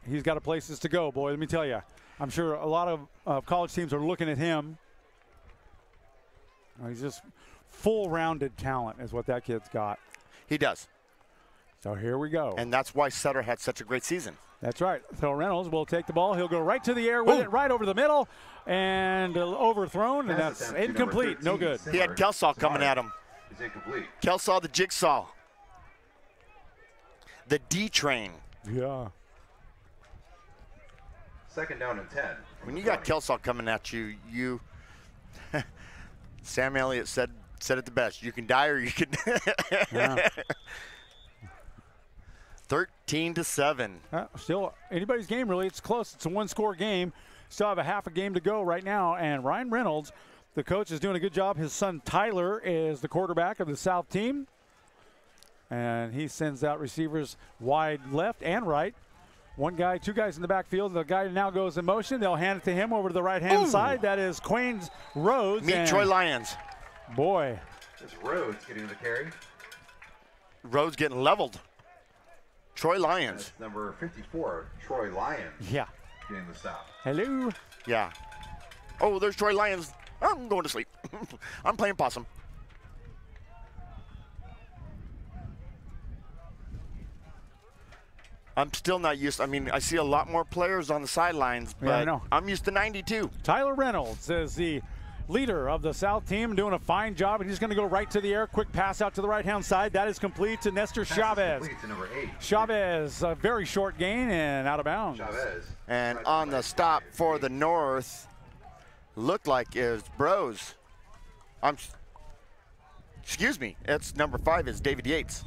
He's got places to go, boy, let me tell you. I'm sure a lot of college teams are looking at him. He's just full-rounded talent is what that kid's got. He does. So here we go. And that's why Sutter had such a great season. That's right. So Reynolds will take the ball. He'll go right to the air with it, right over the middle, and overthrown, and that's incomplete. No good. He had Kelsaw coming at him. It's incomplete. Kelsaw the jigsaw. The D-train. Yeah. Second down and 10. When you got Kelsaw coming at you, Sam Elliott said it the best. You can die or you can. Yeah. 13-7. Still anybody's game, really. It's close. It's a one-score game. Still have a half a game to go right now. And Ryan Reynolds, the coach, is doing a good job. His son Tyler is the quarterback of the South team. And he sends out receivers wide left and right. Two guys in the backfield. The guy now goes in motion. They'll hand it to him over to the right-hand side. That is Quains Rhodes. Meet Troy Lyons. Boy. It's Rhodes getting the carry. Rhodes getting leveled. Troy Lyons. That's number 54, Troy Lyons. Yeah. Getting the stop. Hello. Yeah. Oh, there's Troy Lyons. I'm going to sleep. I'm playing possum. I'm still not used. I see a lot more players on the sidelines, but I know. I'm used to 92. Tyler Reynolds is the leader of the South team, doing a fine job, and he's going to go right to the air. Quick pass out to the right-hand side. That is complete to Nestor Chavez. Complete to number 8. Chavez, a very short gain and out of bounds. Chavez. And on the stop for the North, looked like is Bros. Excuse me. It's number 5 is David Yates.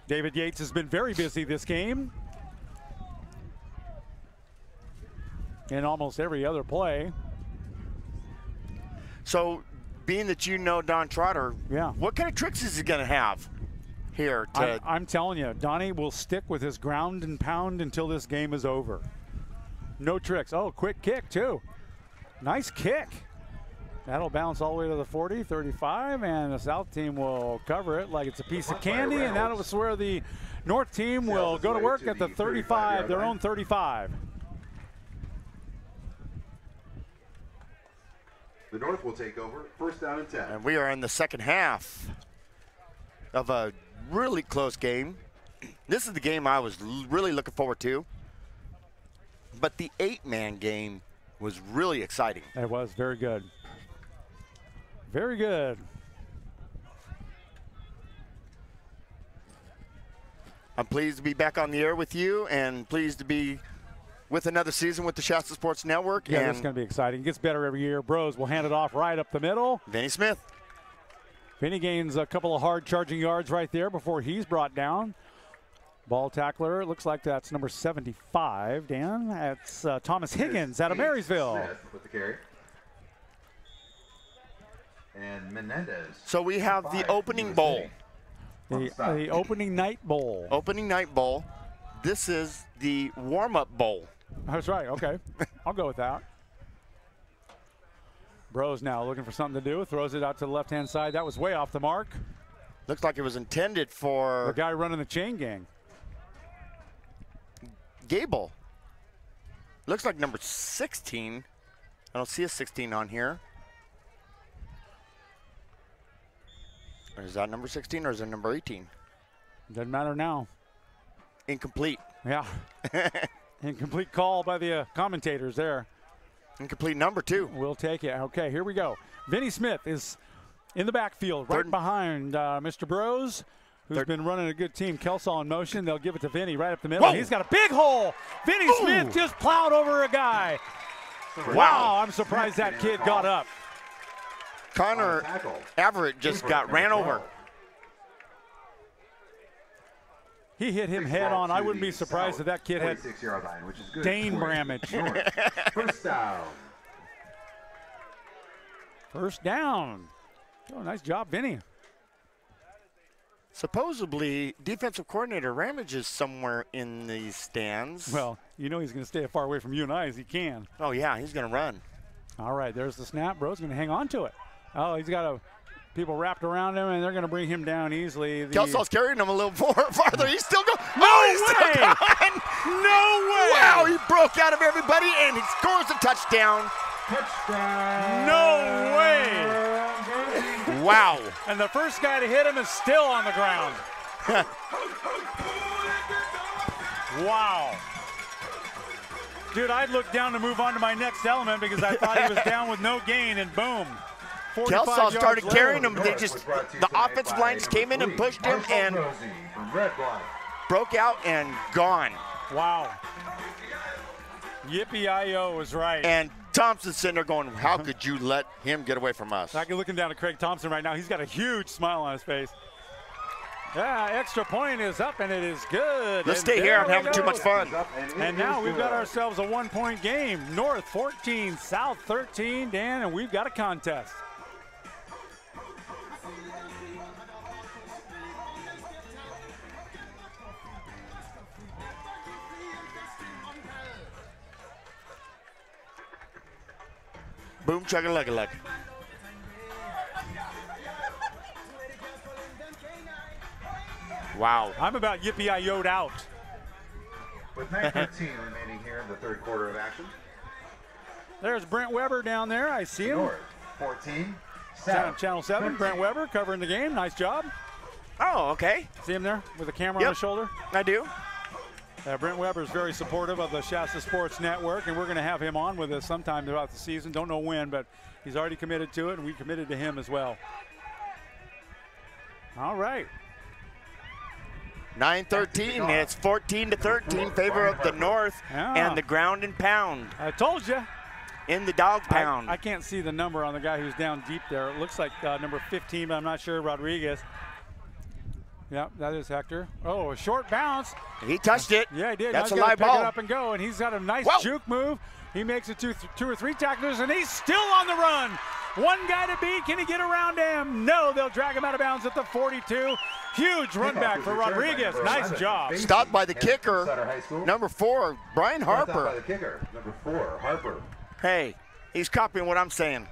David Yates has been very busy this game. In almost every other play. So being that you know Don Trotter, what kind of tricks is he going to have here? I'm telling you, Donnie will stick with his ground and pound until this game is over. No tricks. Oh, quick kick, too. Nice kick. That'll bounce all the way to the 40, 35, and the South team will cover it like it's a piece of candy, and that was where the North team will go to work at the 35, their own 35. The North will take over, first down and 10. And we are in the second half of a really close game. This is the game I was really looking forward to. But the 8-man game was really exciting. It was very good. Very good. I'm pleased to be back on the air with you and pleased to be with another season with the Shasta Sports Network. Yeah, and that's going to be exciting. It gets better every year. Bros will hand it off right up the middle. Vinny Smith. Vinny gains a couple of hard charging yards right there before he's brought down. Ball tackler, looks like that's number 75, Dan. That's Thomas Higgins out of Marysville. Smith with the carry. And Menendez. So we have the opening bowl. The opening night bowl. Opening night bowl. This is the warm-up bowl. That's right, okay. I'll go with that. Bros now looking for something to do. Throws it out to the left-hand side. That was way off the mark. Looks like it was intended for the guy running the chain gang. Gable. Looks like number 16. I don't see a 16 on here. Or is that number 16 or is it number 18? Doesn't matter now. Incomplete. Yeah. Incomplete call by the commentators there. Incomplete number 2. We'll take it. Okay, here we go. Vinny Smith is in the backfield, right behind Mr. Bros, who's been running a good team. Kelsall in motion. They'll give it to Vinny right up the middle. Whoa. He's got a big hole. Vinny Smith just plowed over a guy. Wow, I'm surprised that kid got up. Connor Everett just got ran over. He hit him head on. I wouldn't be surprised if that kid had Dane Bramage. First down. First down. Oh, nice job, Vinny. Supposedly, defensive coordinator Ramage is somewhere in the stands. Well, you know he's going to stay as far away from you and I as he can. Oh, yeah, he's going to run. All right, there's the snap. Bro's going to hang on to it. Oh, he's got people wrapped around him, and they're going to bring him down easily. Kelsall's carrying him a little farther. He's still going. No way! No way! Wow, he broke out of everybody, and he scores a touchdown. Touchdown. No way! Wow. And the first guy to hit him is still on the ground. Wow. Dude, I'd look down to move on to my next element because I thought he was down with no gain, and boom. Kelsall started carrying him. They just, the offensive line just came in and pushed him and broke out and gone. Wow. Yippee-I-O was right. And Thompson's sitting there going, how could you let him get away from us? I'm looking down at Craig Thompson right now. He's got a huge smile on his face. Yeah, extra point is up, and it is good. Let's stay here. I'm having too much fun. And now we've got ourselves a one-point game. North 14, South 13, Dan, and we've got a contest. Boom, chugga-lugga-lug. Wow. I'm about yippee-I-yo'd out. With 9:13 remaining here in the third quarter of action. There's Brent Weber down there. I see him. North 14, South Channel 7, 13. Brent Weber covering the game. Nice job. Oh, okay. See him there with the camera on his shoulder? I do. Brent Weber is very supportive of the Shasta Sports Network, and we're going to have him on with us sometime throughout the season. Don't know when, but he's already committed to it, and we committed to him as well. All right. 9-13. It's 14-13 favor of the North and the ground and pound. I told you. In the dog pound. I can't see the number on the guy who's down deep there. It looks like number 15, but I'm not sure. Rodriguez. Yeah, that is Hector. Oh, a short bounce. He touched it. Yeah, he did. That's a live live ball. ball. Pick it up and go, and he's got a nice Whoa. juke move. He makes it two or three tacklers, and he's still on the run. One guy to beat. Can he get around him? No, they'll drag him out of bounds at the 42. Huge run back for Rodriguez. Nice job. Stopped by the kicker, number 4, Brian Harper. Stopped by the kicker, number 4, Harper. Hey, he's copying what I'm saying.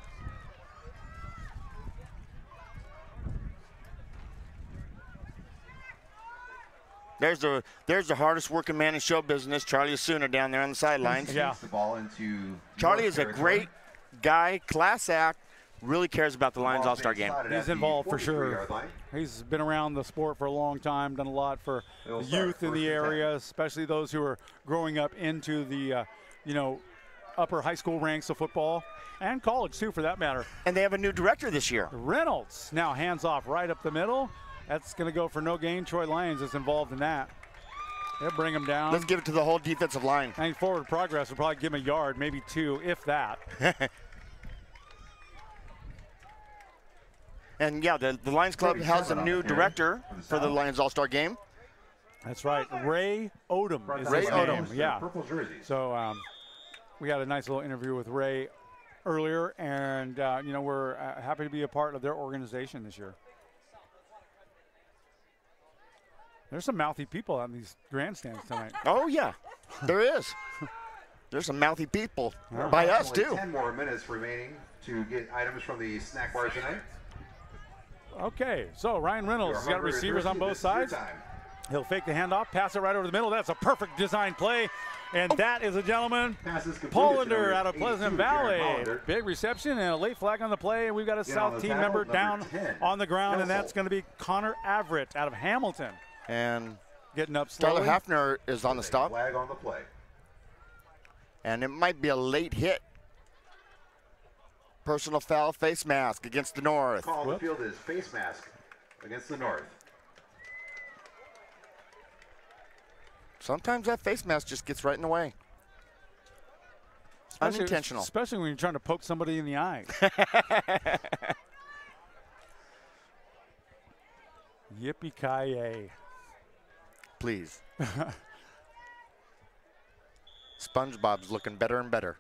There's the hardest working man in show business, Charlie Osuna, down there on the sidelines. Yeah. The ball into Charlie is a great guy, class act, really cares about the Lions All-Star game. He's involved for sure. He's been around the sport for a long time, done a lot for the youth in the area, especially those who are growing up into the, upper high school ranks of football and college too, for that matter. And they have a new director this year. Reynolds now hands off right up the middle. That's going to go for no gain. Troy Lyons is involved in that. They'll bring him down. Let's give it to the whole defensive line. I think forward progress will probably give him a yard, maybe 2, if that. And yeah, the Lions Club has a new director for the Lions All-Star game. That's right, Ray Odom is his name. Yeah. So we had a nice little interview with Ray earlier, and we're happy to be a part of their organization this year. There's some mouthy people on these grandstands tonight. Oh yeah, there is. There's some mouthy people by us only too. 10 more minutes remaining to get items from the snack bar tonight. Okay, so Ryan Reynolds has got receivers on both sides. He'll fake the handoff, pass it right over the middle. That's a perfect design play. And that is a gentleman, Pollender out of Pleasant Valley. Big reception and a late flag on the play. And we've got a South team member down on the ground, and that's going to be Connor Everett out of Hamilton. And getting up slowly. Tyler Hafner is on the stop. Flag on the play. And it might be a late hit. Personal foul, face mask against the North. Call on the field is face mask against the North. Sometimes that face mask just gets right in the way. Unintentional. Especially when you're trying to poke somebody in the eye. Yippee-ki-yay. Please. SpongeBob's looking better and better.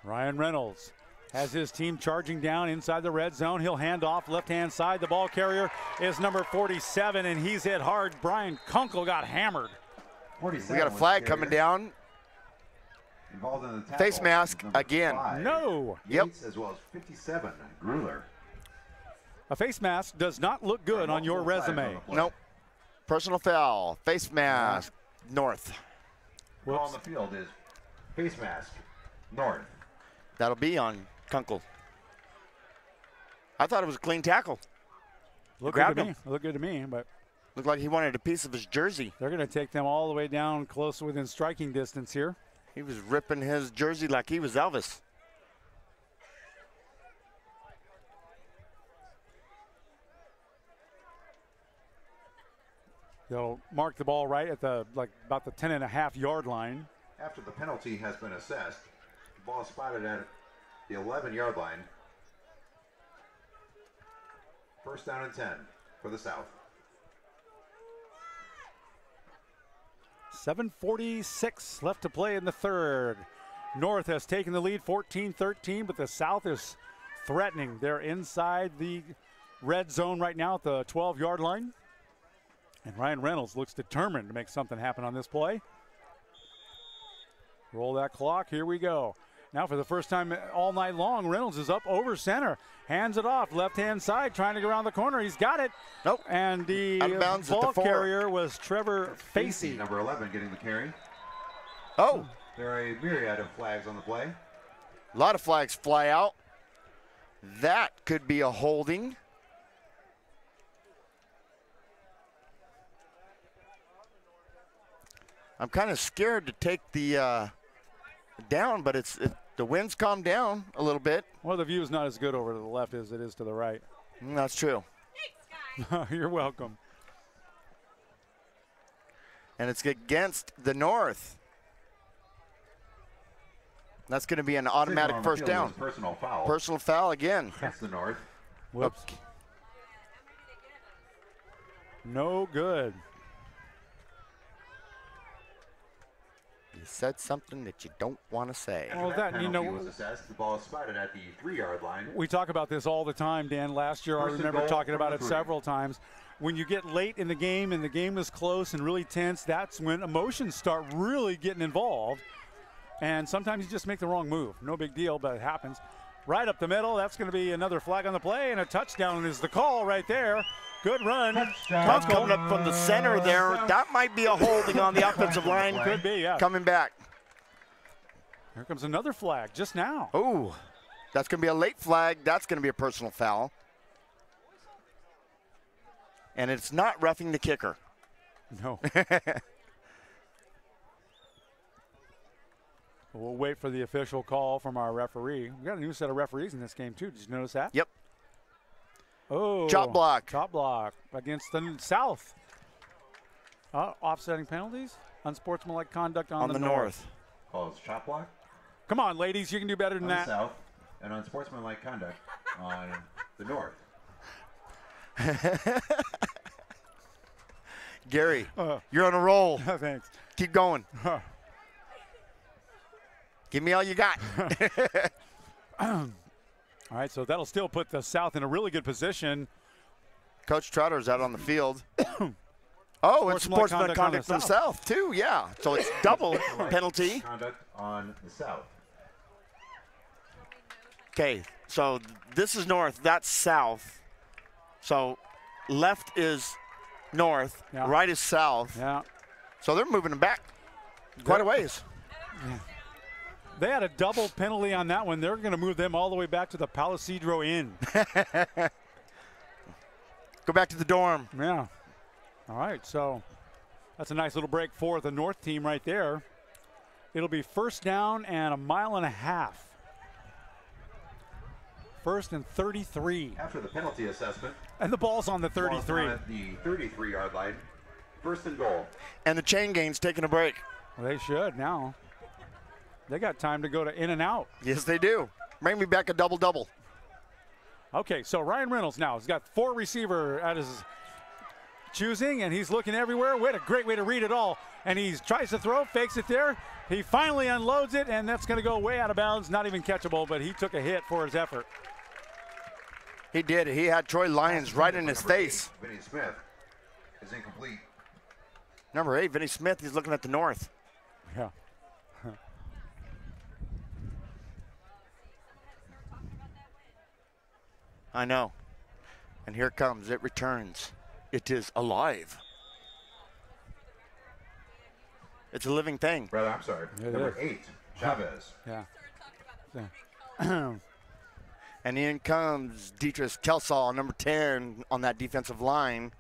Ryan Reynolds has his team charging down inside the red zone. He'll hand off left-hand side. The ball carrier is number 47, and he's hit hard. Brian Kunkel got hammered. We got a flag coming down. Involved in the tackle, face mask again. 5, no. Yep. As well as 57, Gruler. A face mask does not look good on your resume. Nope. Personal foul, face mask, North. Call on the field is face mask, North. That'll be on Kunkel. I thought it was a clean tackle. Looked good to me. Looked good to me, but looked like he wanted a piece of his jersey. They're going to take them all the way down close within striking distance here. He was ripping his jersey like he was Elvis. They'll mark the ball right at the about the 10.5-yard line. After the penalty has been assessed, the ball is spotted at the 11-yard line. First down and 10 for the South. 7:46 left to play in the third. North has taken the lead 14-13, but the South is threatening. They're inside the red zone right now at the 12-yard line. And Ryan Reynolds looks determined to make something happen on this play. Roll that clock. Here we go. Now for the first time all night long, Reynolds is up over center. Hands it off. Left-hand side, trying to go around the corner. He's got it. Nope. And the ball carrier was Trevor Facey. Number 11 getting the carry. Oh. There are a myriad of flags on the play. A lot of flags fly out. That could be a holding. I'm kind of scared to take the down, but the wind's calmed down a little bit. Well, the view is not as good over to the left as it is to the right. That's true. You're welcome. And it's against the North. That's going to be an automatic first down. Personal foul. Personal foul again. That's the North. Whoops. No good. said something that you don't want to say. Well, that, you know, was assessed. The ball is spotted at the 3-yard line. We talk about this all the time, Dan. Last year, I remember talking about it several times. When you get late in the game and the game is close and really tense, that's when emotions start really getting involved. And sometimes you just make the wrong move. No big deal, but it happens. Right up the middle, that's going to be another flag on the play, and a touchdown is the call right there. Good run. That's coming up from the center there. That might be a holding on the offensive line. Could be, yeah. Coming back. Here comes another flag just now. Ooh, that's going to be a late flag. That's going to be a personal foul. And it's not roughing the kicker. No. We'll wait for the official call from our referee. We got a new set of referees in this game, too. Did you notice that? Yep. Oh. Chop block. Chop block against the South. Offsetting penalties. Unsportsmanlike conduct on the North. Calls chop block. Come on, ladies. You can do better than that. On the South, and unsportsmanlike conduct on the North. Gary, you're on a roll. Thanks. Keep going. Give me all you got. All right, so that'll still put the South in a really good position. Coach Trotter's out on the field. Oh, it's sportsmanlike conduct from the South, too, yeah. So it's double penalty. Conduct on the South. Okay, so this is North, that's South. So left is North, right is South. Yeah. So they're moving them back quite a ways. Yeah. They had a double penalty on that one. They're going to move them all the way back to the Palisadro Inn. Go back to the dorm. Yeah. All right, so that's a nice little break for the North team right there. It'll be first down and 1.5 miles. First and 33. After the penalty assessment. And the ball's on the 33. At the 33-yard line. First and goal. And the chain gang's taking a break. Well, they should now. They got time to go to in and out. Yes, they do. Bring me back a double-double. Okay, so Ryan Reynolds now. He's got 4 receiver at his choosing, and he's looking everywhere. What a great way to read it all. And he tries to throw, fakes it there. He finally unloads it, and that's going to go way out of bounds. Not even catchable, but he took a hit for his effort. He did. He had Troy Lyons right in his face. Vinny Smith is incomplete. Number 8, Vinny Smith, he's looking at the North. Yeah. I know. And here it comes. It returns. It is alive. It's a living thing. Brother, I'm sorry. Number 8, Chavez. Yeah. And in comes Dietrich Kelsall, number 10 on that defensive line.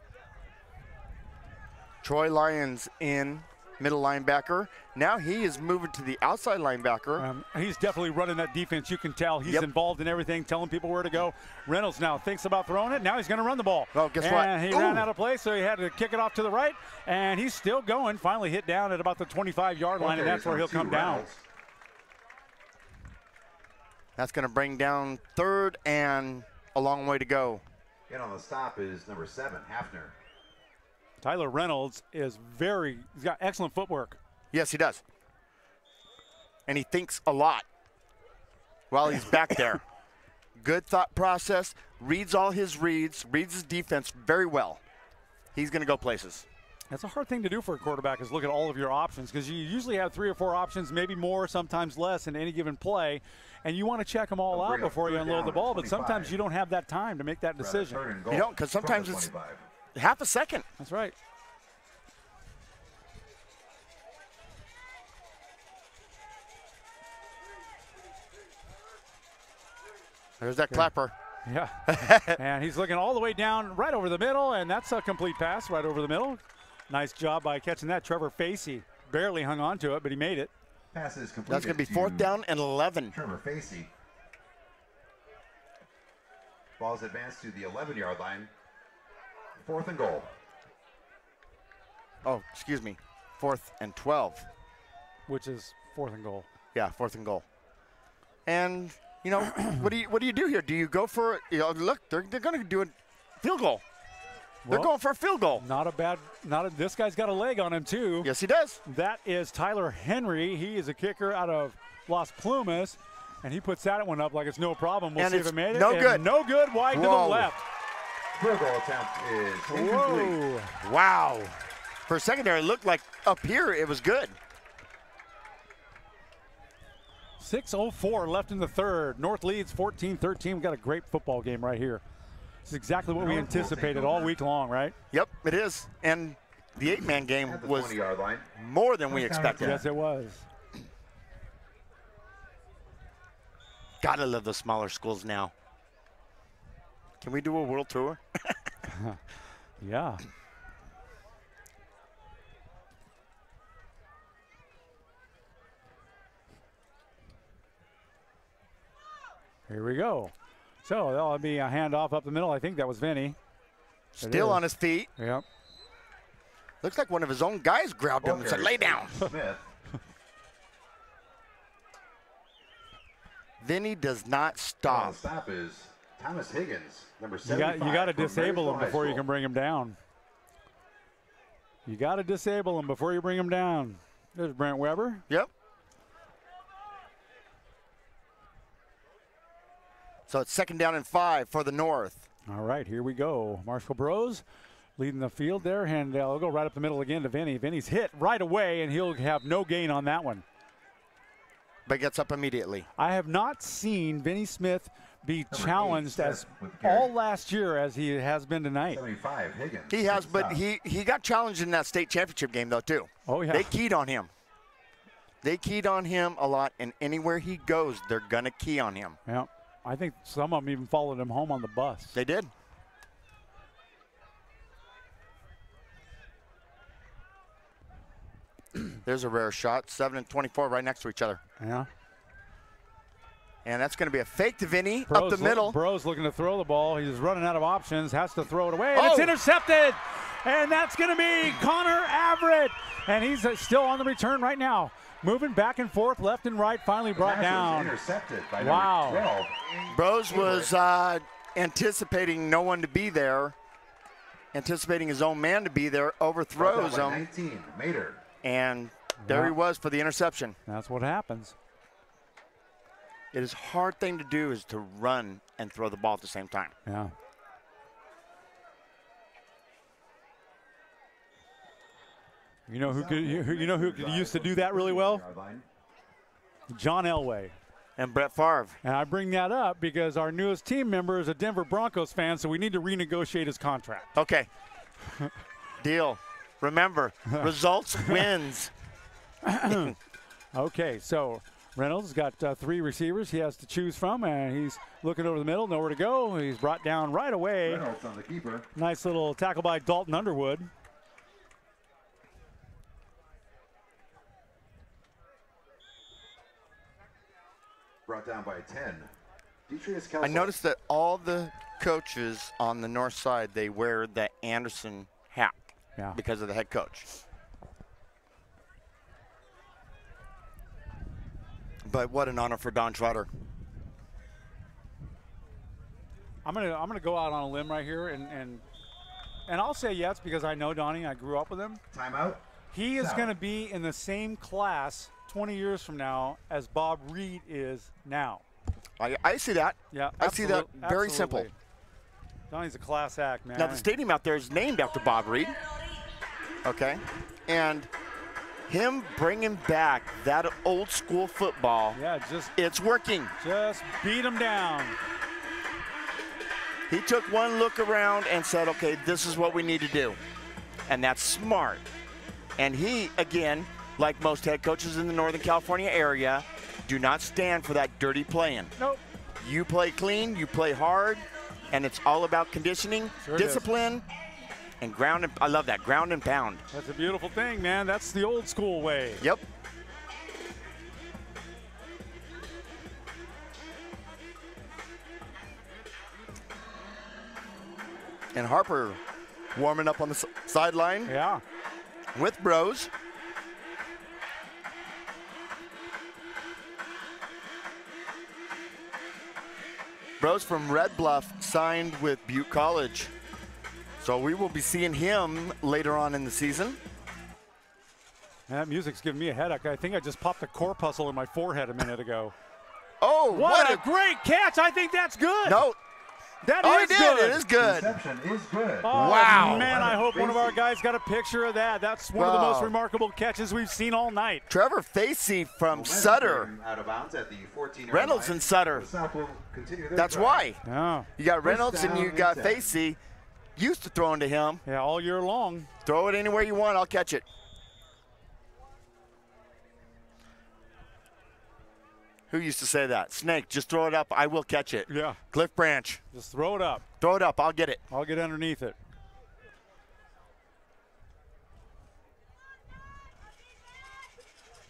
Troy Lyons in, middle linebacker. Now he is moving to the outside linebacker. He's definitely running that defense. You can tell he's involved in everything, telling people where to go. Reynolds now thinks about throwing it. Now he's going to run the ball. Oh, guess what? And he ran out of play, so he had to kick it off to the right. And he's still going. Finally hit down at about the 25-yard line, and that's where he'll come down. That's going to bring down 3rd and a long way to go. And on the stop is number 7, Hafner. Tyler Reynolds is he's got excellent footwork. Yes, he does. And he thinks a lot while he's back there. Good thought process, reads all his reads his defense very well. He's going to go places. That's a hard thing to do for a quarterback is look at all of your options because you usually have 3 or 4 options, maybe more, sometimes less in any given play, and you want to check them all out before you unload the ball, but sometimes you don't have that time to make that decision. You don't, because sometimes it's half a second. That's right. There's that clapper. Yeah. And he's looking all the way down right over the middle, and that's a complete pass right over the middle. Nice job by catching that. Trevor Facey barely hung on to it, but he made it. Pass is completed. That's going to be 4th down and 11. Trevor Facey. Ball's advanced to the 11-yard line. 4th and goal. Oh, excuse me. 4th and 12. Which is 4th and goal. Yeah, 4th and goal. And, you know, what do you do here? Do you go for, look, they're going to do a field goal. They're going for a field goal. This guy's got a leg on him, too. Yes, he does. That is Tyler Henry. He is a kicker out of Las Plumas, and he puts that one up like it's no problem. We'll see if it made it. No good. No good. Wide to the left. Field goal attempt is incomplete. Whoa. Wow. For a second there, it looked like up here it was good. 6:04 left in the third. North leads 14-13. We've got a great football game right here. This is exactly what we anticipated all week long, right? Yep, it is. And the 8-man game was more than we expected. Yes, it was. Gotta love the smaller schools now. Can we do a world tour? Yeah. Here we go. So that'll be a handoff up the middle. I think that was Vinny. Still on his feet. Yep. Looks like one of his own guys grabbed him and said, lay down. Vinny does not stop. The stop is Thomas Higgins, number 75. You got to disable him before you can bring him down. You got to disable him before you bring him down. There's Brent Weber. Yep. So it's 2nd down and 5 for the North. All right, here we go. Marshall Bros leading the field there, and they'll go right up the middle again to Vinny. Vinny's hit right away, and he'll have no gain on that one. But gets up immediately. I have not seen Vinny Smith be challenged as all last year as he has been tonight. 75, Higgins. He has, but he got challenged in that state championship game, though, too. Oh, yeah. They keyed on him. They keyed on him a lot, and anywhere he goes, they're going to key on him. Yeah. I think some of them even followed him home on the bus. They did. There's a rare shot. 7 and 24 right next to each other. Yeah. And that's going to be a fake to Vinny up the middle. Bros looking to throw the ball. He's running out of options. Has to throw it away. Oh. And it's intercepted. And that's going to be Connor Everett. And he's still on the return right now. Moving back and forth, left and right, finally brought down. Intercepted by wow. number 12. Bros was anticipating no one to be there, anticipating his own man to be there, overthrows him. 19, Mater. And there he was for the interception. That's what happens. It is a hard thing to do is to run and throw the ball at the same time. Yeah. You know who could used to do that really well? John Elway. And Brett Favre. And I bring that up because our newest team member is a Denver Broncos fan, so we need to renegotiate his contract. Okay. Deal. Remember, results wins. Okay, so Reynolds got 3 receivers he has to choose from, and he's looking over the middle, nowhere to go. He's brought down right away. Reynolds on the keeper. Nice little tackle by Dalton Underwood. Brought down by 10. Detrius Kelsey. I noticed that all the coaches on the north side, they wear the Anderson hat because of the head coach. But what an honor for Don Trotter. I'm gonna go out on a limb right here, and I'll say yes because I know Donnie. I grew up with him. Timeout. He is going to be in the same class 20 years from now as Bob Reed is now. I see that. Yeah, I see that. Very simple. Donnie's a class act, man. Now the stadium out there is named after Bob Reed. Okay, and him bringing back that old school football. Yeah, it's working. Just beat him down. He took one look around and said, okay, this is what we need to do. And that's smart. And he, again, like most head coaches in the Northern California area, do not stand for that dirty playing. Nope. You play clean, you play hard, and it's all about conditioning, discipline, and ground and I love that, ground and pound. That's a beautiful thing, man. That's the old school way. Yep. And Harper warming up on the sideline. Yeah. With Bros. Bros from Red Bluff signed with Butte College. So we will be seeing him later on in the season. That music's giving me a headache. I think I just popped a corpuscle in my forehead a minute ago. Oh, what a great catch. I think that's good. No. That Oh, is he did. good. It is good. Reception is good. Oh, Wow. man, I hope one of our guys got a picture of that. That's one of the most remarkable catches we've seen all night. Trevor Facey from Sutter. Out of bounds at the 14-yard Reynolds line. and Sutter. The South will continue their That's drive. why. Yeah. You got Reynolds First and you down got and 10. Facey. Used to throwing to him. Yeah, all year long. Throw it anywhere you want. I'll catch it. Who used to say that? Snake, just throw it up. I will catch it. Yeah. Cliff Branch. Just throw it up. Throw it up. I'll get it. I'll get underneath it.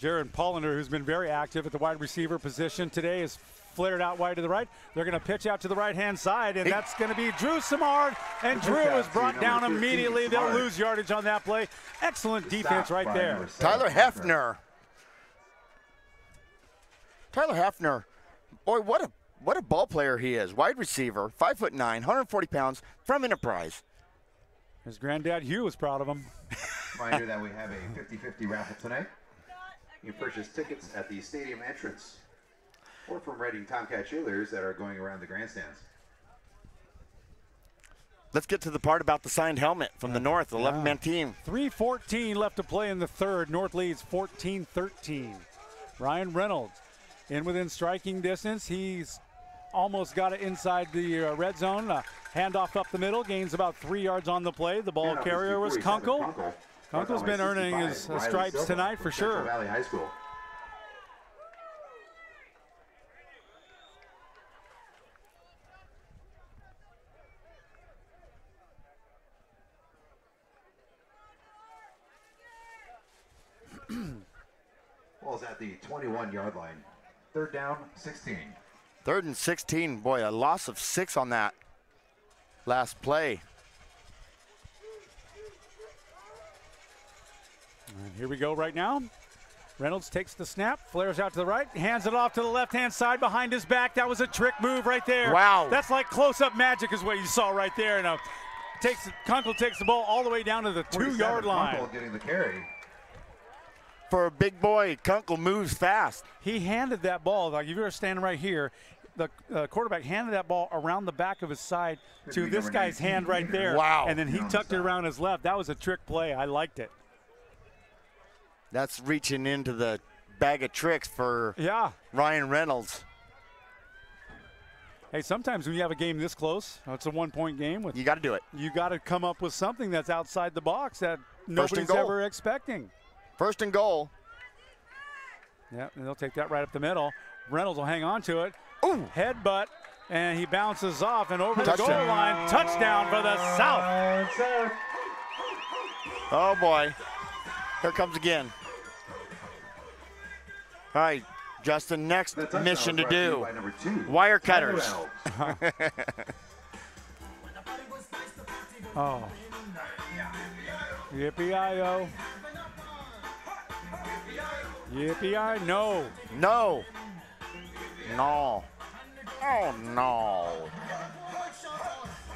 Jaron Pollender, who's been very active at the wide receiver position today, is flared out wide to the right. They're going to pitch out to the right-hand side, and that's going to be Drew Samard. And Drew is brought down immediately. They'll lose yardage on that play. Excellent defense right there. Tyler Hefner. Tyler Hefner. Boy, what a ball player he is. Wide receiver, 5'9", 140 pounds, from Enterprise. His granddad Hugh was proud of him. Reminder that we have a 50-50 raffle tonight. You can purchase tickets at the stadium entrance or from Reading Tomcat cheerleaders that are going around the grandstands. Let's get to the part about the signed helmet from the North, 11-man team. 3:14 left to play in the third. North leads 14-13. Ryan Reynolds in within striking distance. He's almost got it inside the red zone. Handoff up the middle, gains about 3 yards on the play. The ball carrier was Kunkel. Kunkel's been earning his stripes tonight for sure. Valley High School. Ball's at the 21-yard line. Third down, 16. 3rd and 16. Boy, a loss of 6 on that last play. And here we go right now. Reynolds takes the snap, flares out to the right, hands it off to the left-hand side behind his back. That was a trick move right there. Wow. That's like close-up magic is what you saw right there. Now, Kunkel takes the ball all the way down to the 2-yard line. Kunkel getting the carry. For a big boy, Kunkel moves fast. He handed that ball, like if you were standing right here, the quarterback handed that ball around the back of his side to this guy's hand right there. Wow. And then he tucked it around his left. That was a trick play. I liked it. That's reaching into the bag of tricks for Ryan Reynolds. Hey, sometimes when you have a game this close, it's a one-point game. You got to do it. You got to come up with something that's outside the box that nobody's ever expecting. 1st and goal. Yeah, and they'll take that right up the middle. Reynolds will hang on to it. Ooh. Headbutt, and he bounces off and over the goal line. Touchdown for the South. Oh, boy. Here comes again. All right, Justin, next mission to do. Wire cutters. Oh. Yippee-I-O. Yippee-I, no. No. No. Oh, no.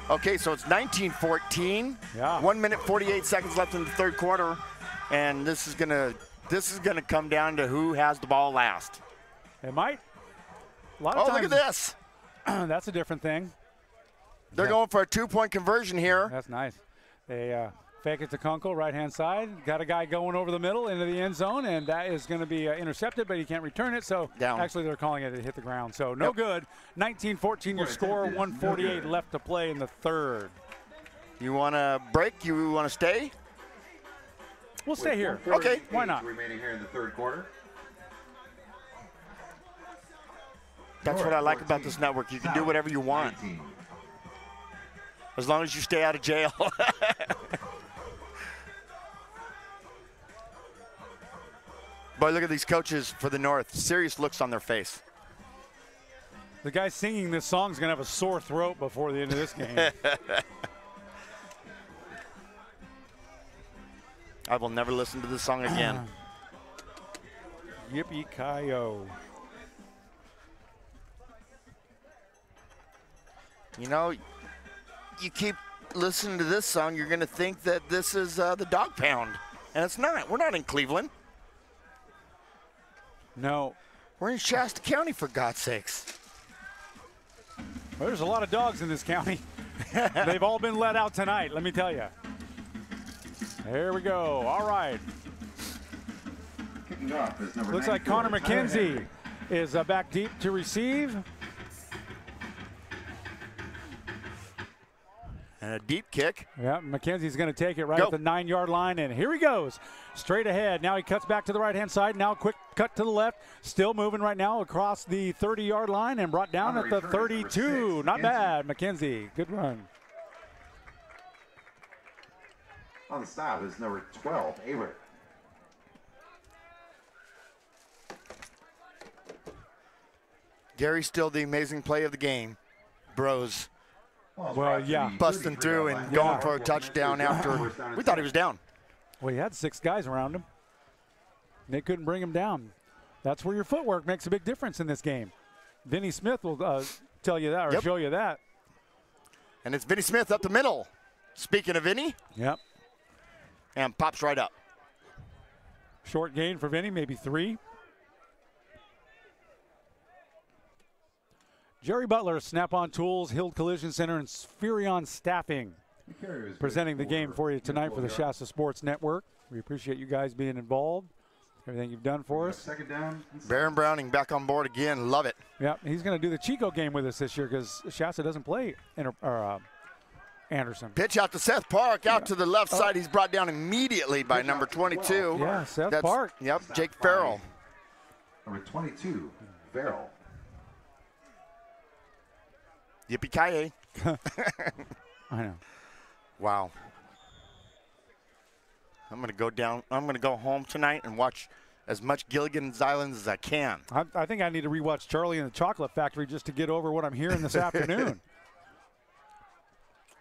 Okay, so it's 19-14. Yeah. 1 minute, 48 seconds left in the third quarter. And this is gonna come down to who has the ball last. It might. A lot of times, look at this. That's a different thing. They're going for a 2-point conversion here. That's nice. They fake it to Kunkel, right-hand side. Got a guy going over the middle into the end zone, and that is going to be intercepted, but he can't return it. So actually they're calling it hit the ground. So no good. 19-14 your score, 1:48 left to play in the third. You want to break? You want to stay? We'll stay here. Okay. Why not? Remaining here in the third quarter. That's what I like about this network. You can do whatever you want. As long as you stay out of jail. Boy, look at these coaches for the North. Serious looks on their face. The guy singing this song is going to have a sore throat before the end of this game. I will never listen to this song again. Yippee-ki-yo. You know, you keep listening to this song, you're going to think that this is the Dog Pound. And it's not. We're not in Cleveland. No. We're in Shasta County, for God's sakes. Well, there's a lot of dogs in this county. They've all been let out tonight, let me tell you. There we go. All right. Kicking off is number Looks like Connor McKenzie is back deep to receive. And a deep kick. Yeah, McKenzie's going to take it right Go. at the 9-yard line, and here he goes. Straight ahead. Now he cuts back to the right-hand side. Now quick cut to the left. Still moving right now across the 30-yard line and brought down at the 32. Not bad, McKenzie. Good run. On the stop is number 12, Avery. Gary's still the amazing play of the game. Bros. Well, yeah. Busting through and going for a touchdown after we thought he was down. Well, he had 6 guys around him. They couldn't bring him down. That's where your footwork makes a big difference in this game. Vinny Smith will tell you that or show you that. And it's Vinny Smith up the middle. Speaking of Vinny. Yep. And pops right up. Short gain for Vinny, maybe 3. Jerry Butler, Snap-on Tools, Hild Collision Center, and Spherion Staffing presenting the game for you tonight for the Shasta Sports Network. We appreciate you guys being involved, everything you've done for us. Second down. Baron Browning back on board again. Love it. Yeah, he's going to do the Chico game with us this year because Shasta doesn't play Anderson. Pitch out to Seth Park, out to the left side. He's brought down immediately by number 22. Yeah, Seth Park. Yep, Jake Farrell. Number 22, Farrell. Yippee-ki-yay. I know. Wow. I'm going to go down. I'm going to go home tonight and watch as much Gilligan's Island as I can. I think I need to rewatch Charlie and the Chocolate Factory just to get over what I'm hearing this afternoon.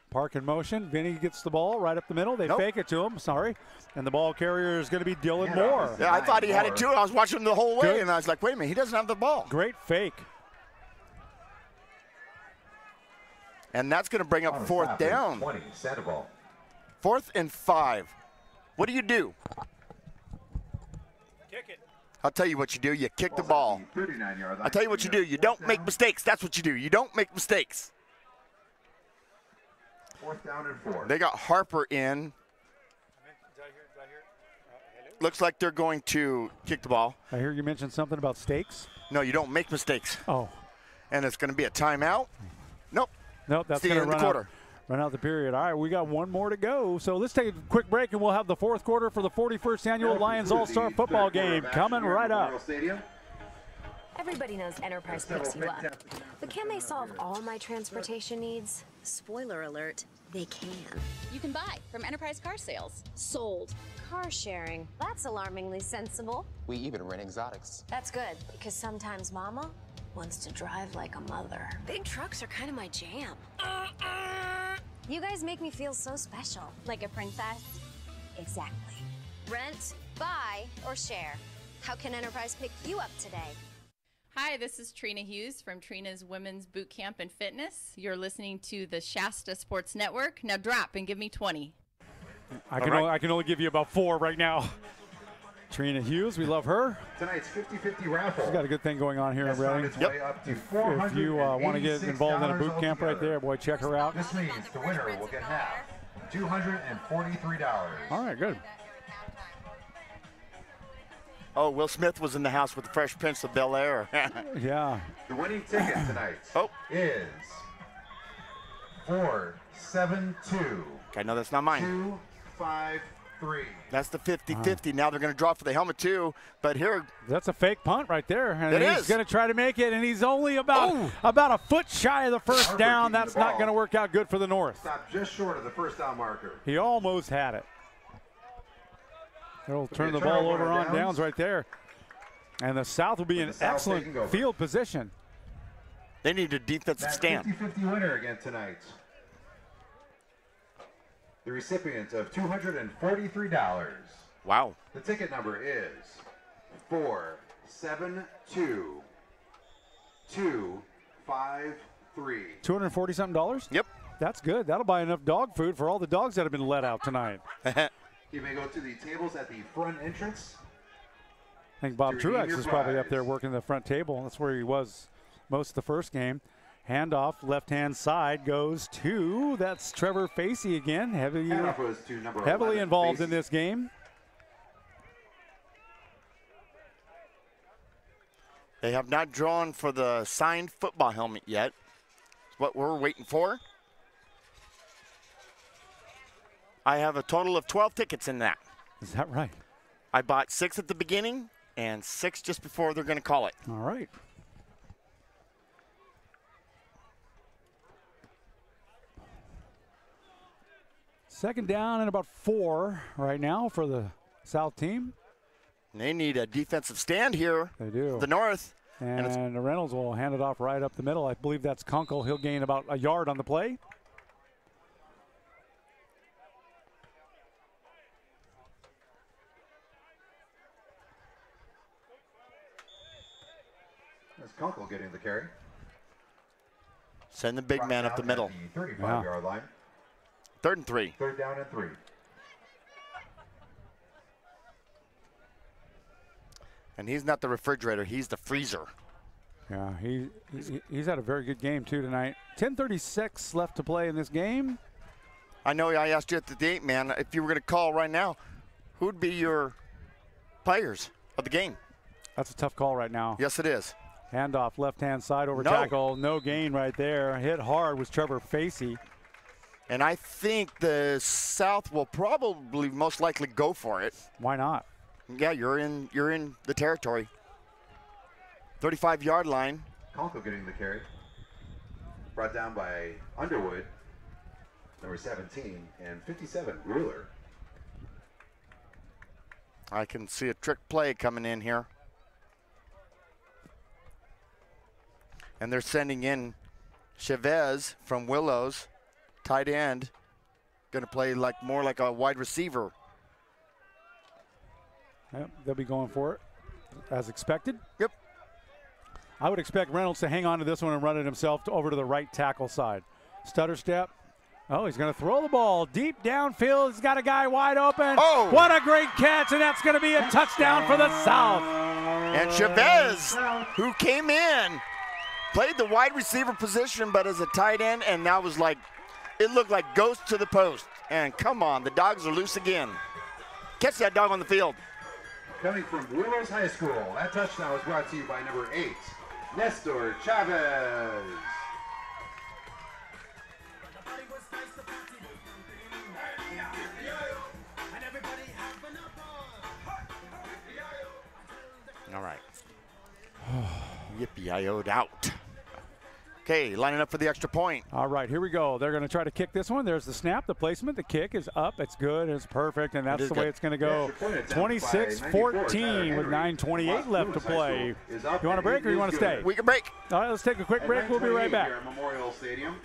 Park in motion. Vinny gets the ball right up the middle. They fake it to him. Sorry. And the ball carrier is going to be Dylan Moore. Yeah, I thought he had it too. I was watching him the whole way, and I was like, wait a minute, he doesn't have the ball. Great fake. And that's going to bring up 4th down. 20, Sandoval. 4th and 5. What do you do? Kick it. I'll tell you what you do. You kick the ball. 39-yard line. I'll tell you what you do. You don't make mistakes. That's what you do. You don't make mistakes. 4th down and 4. They got Harper in. Looks like they're going to kick the ball. I hear you mentioned something about steaks. No, you don't make mistakes. Oh. And it's going to be a timeout. Nope. Nope, that's going to run out the period. All right, we got one more to go. So let's take a quick break, and we'll have the 4th quarter for the 41st Annual Lions All-Star Football Game coming right up. Everybody knows Enterprise picks you up. But can they solve all my transportation needs? Spoiler alert, they can. You can buy from Enterprise Car Sales. Sold. Car sharing. That's alarmingly sensible. We even rent exotics. That's good, because sometimes Mama wants to drive like a mother. Big trucks are kind of my jam. You guys make me feel so special. Like a princess? Exactly. Rent, buy, or share. How can Enterprise pick you up today? Hi, this is Trina Hughes from Trina's Women's Boot Camp and Fitness. You're listening to the Shasta Sports Network. Now drop and give me 20. I can only give you about 4 right now. Trina Hughes, we love her. Tonight's 50-50 raffle. She's got a good thing going on here in Reading. If you want to get involved in a boot camp right there, boy, check her out. This means the winner will get half, $243. All right, good. Oh, Will Smith was in the house with the Fresh Prince of Bel-Air. Yeah. The winning ticket tonight is 472. Okay, no, that's not mine. 253. That's the 50-50. Now they're going to draw for the helmet too. But here, that's a fake punt right there. And it he's going to try to make it, and he's only about a foot shy of the first down. That's not going to work out good for the North. Stop just short of the first down marker. He almost had it. They'll turn the ball over on downs right there. And the South will be in excellent field position. They need a defensive stand. 50-50 winner again tonight. The recipient of $243. Wow. The ticket number is 472-253. $240-something? Yep. That's good. That'll buy enough dog food for all the dogs that have been let out tonight. You may go to the tables at the front entrance. I think Bob To redeem Truex your is probably up prize. there working the front table. That's where he was most of the first game. Handoff, left-hand side goes to, that's Trevor Facey again, Handoff was to number heavily 11, involved Facey. in this game. They have not drawn for the signed football helmet yet. It's what we're waiting for. I have a total of 12 tickets in that. Is that right? I bought 6 at the beginning and 6 just before they're going to call it. All right. Second down and about 4 right now for the South team. They need a defensive stand here. They do. The North. And Reynolds will hand it off right up the middle. I believe that's Kunkel. He'll gain about a yard on the play. That's Kunkel getting the carry. Send the big man up the middle. 35-yard line. 3rd and 3. 3rd down and 3. And he's not the refrigerator, he's the freezer. Yeah, he's had a very good game too tonight. 10:36 left to play in this game. I know I asked you at the date, man, if you were going to call right now, who would be your players of the game? That's a tough call right now. Yes, it is. Handoff, left-hand side over No. tackle. No gain right there. Hit hard was Trevor Facey. And I think the South will probably most likely go for it. Why not? Yeah, you're in the territory. 35-yard line. Kunkel getting the carry. Brought down by Underwood, number 17, and 57, Ruler. I can see a trick play coming in here. And they're sending in Chavez from Willows, tight end. Going to play more like a wide receiver. Yep, they'll be going for it as expected. Yep. I would expect Reynolds to hang on to this one and run it himself over to the right tackle side. Stutter step. Oh, he's going to throw the ball deep downfield. He's got a guy wide open. Oh! What a great catch, and that's going to be a touchdown for the South. And Chavez, who came in, played the wide receiver position, but as a tight end, and that was like, it looked like ghost to the post. And come on, the dogs are loose again. Catch that dog on the field. Coming from Willows High School, that touchdown was brought to you by number 8, Nestor Chavez. All right. Yippee-I-O'd out. Okay, lining up for the extra point. All right, here we go. They're going to try to kick this one. There's the snap, the placement, the kick is up. It's good, it's perfect, and that's the way it's going to go. 26-14 with 9:28 left to play. You want a break or you want to stay? We can break. All right, let's take a quick break. We'll be right back. Here at Memorial Stadium.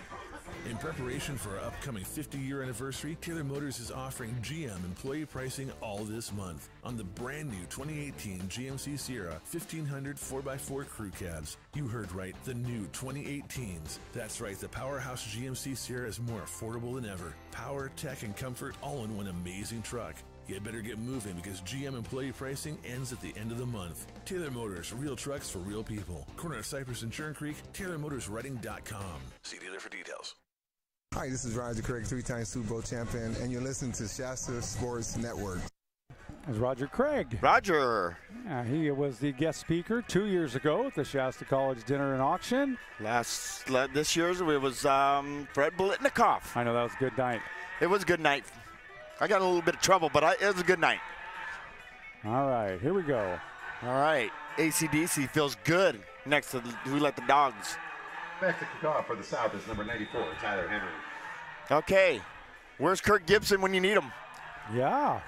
In preparation for our upcoming 50-year anniversary, Taylor Motors is offering GM employee pricing all this month on the brand new 2018 GMC Sierra 1500 4x4 crew cabs. You heard right, the new 2018s. That's right, the powerhouse GMC Sierra is more affordable than ever. Power, tech, and comfort all in one amazing truck. You better get moving because GM employee pricing ends at the end of the month. Taylor Motors, real trucks for real people. Corner of Cypress and Churn Creek, TaylorMotorsWriting.com. See dealer for details. Hi, this is Roger Craig, 3-time Super Bowl champion, and you're listening to Shasta Sports Network. There's Roger Craig. Roger. Yeah, he was the guest speaker 2 years ago at the Shasta College Dinner and Auction. This year's it was Fred Bolitnikoff. I know, that was a good night. It was a good night. I got in a little bit of trouble, but it was a good night. All right, here we go. All right, AC/DC feels good next to Who Let the Dogs. Back to kickoff for the South is number 94, Tyler Henry. Okay, where's Kirk Gibson when you need him? Yeah.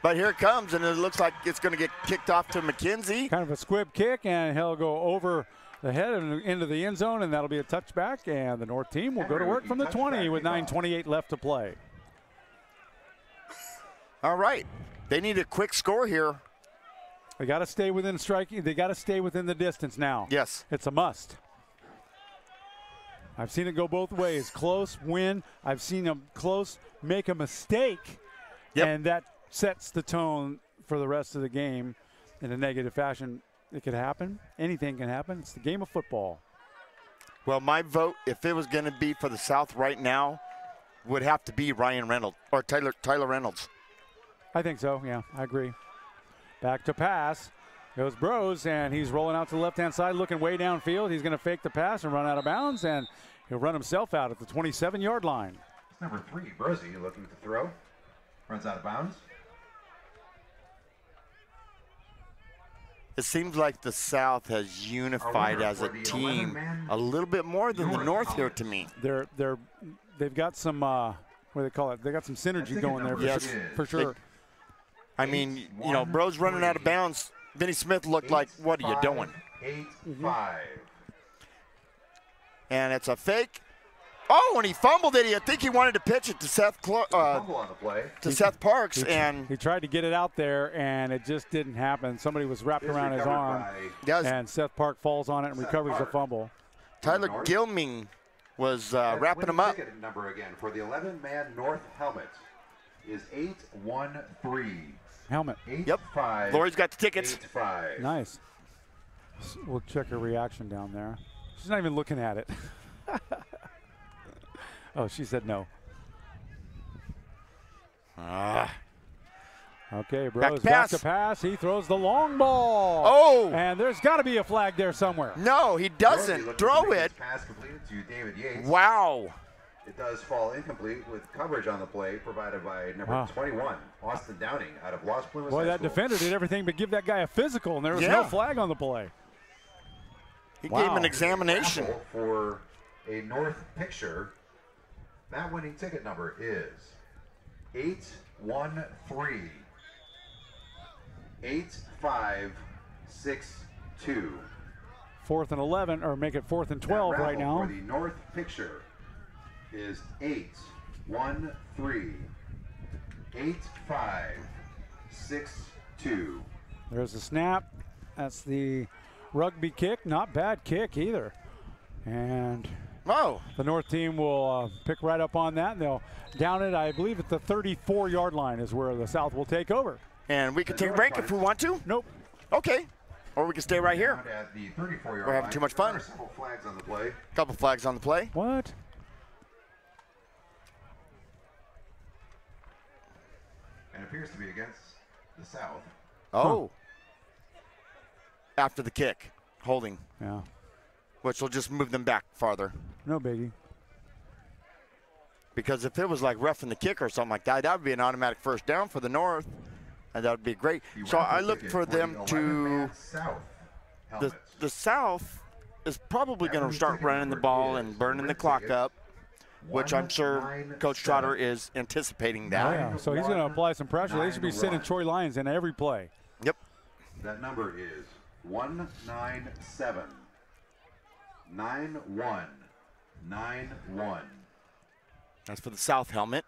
But here it comes, and it looks like it's going to get kicked off to McKenzie. Kind of a squib kick, and he'll go over the head and into the end zone, and that'll be a touchback, and the North team will go to work from the 20 with 9:28 left to play. All right, they need a quick score here. They got to stay within striking. They got to stay within the distance now. Yes. It's a must. I've seen it go both ways. Close, win. I've seen them close, make a mistake, and that sets the tone for the rest of the game in a negative fashion. It could happen. Anything can happen. It's the game of football. Well, my vote, if it was going to be for the South right now, would have to be Ryan Reynolds or Tyler Reynolds. I think so, yeah, I agree. Back to pass. Goes Bros, and he's rolling out to the left-hand side, looking way downfield. He's going to fake the pass and run out of bounds, and he'll run himself out at the 27-yard line. Number 3, Brosy, looking to throw. Runs out of bounds. It seems like the South has unified as a team a little bit more than the North here to me. They've got some what do they call it? They got some synergy going there for sure. I mean, you know, Bros running out of bounds. Vinny Smith looked like, what are you doing? 8-5. And it's a fake. Oh, and he fumbled it. I think he wanted to pitch it to Seth Parks, and he tried to get it out there, and it just didn't happen. Somebody was wrapped around his arm, and Seth Park falls on it and recovers the fumble. Tyler Gilming was wrapping him up. Ticket number again for the 11-man North helmet is 813. Helmet. 8-5. Lori's got the tickets. 8-5. Nice. We'll check her reaction down there. She's not even looking at it. Oh, she said no. Okay, Bros, back to pass. He throws the long ball. Oh! And there's got to be a flag there somewhere. No, he doesn't. Throw it. Pass completed to David Yates. Wow. It does fall incomplete with coverage on the play provided by number 21, Austin Downing, out of Los Plumas Boy, High that School. defender did everything but give that guy a physical, and there was no flag on the play. He gave him an examination. For a North picture, that winning ticket number is 813. 8562. 4th and 11, or make it 4th and 12 right now. For the North picture is 813. 8562. There's the snap. That's the rugby kick. Not bad kick either. And the North team will pick right up on that, and they'll down it, I believe, at the 34-yard line is where the South will take over. And we can take a break if we want to? Nope. Okay. Or we can stay right here. At the 34-yard We're having too much fun. There are several flags on the play. Couple flags on the play. What? And it appears to be against the South. Oh. After the kick. Holding. Yeah. Which will just move them back farther. No biggie. Because if it was like roughing the kick or something like that, that would be an automatic first down for the North. And that would be great. So I look for them to the South is probably going to start running the ball and burning the clock up, which I'm sure Coach Trotter is anticipating that. Oh, yeah. So he's going to apply some pressure. They should be sending Troy Lyons in every play. Yep. That number is 197 9191. That's for the South helmet.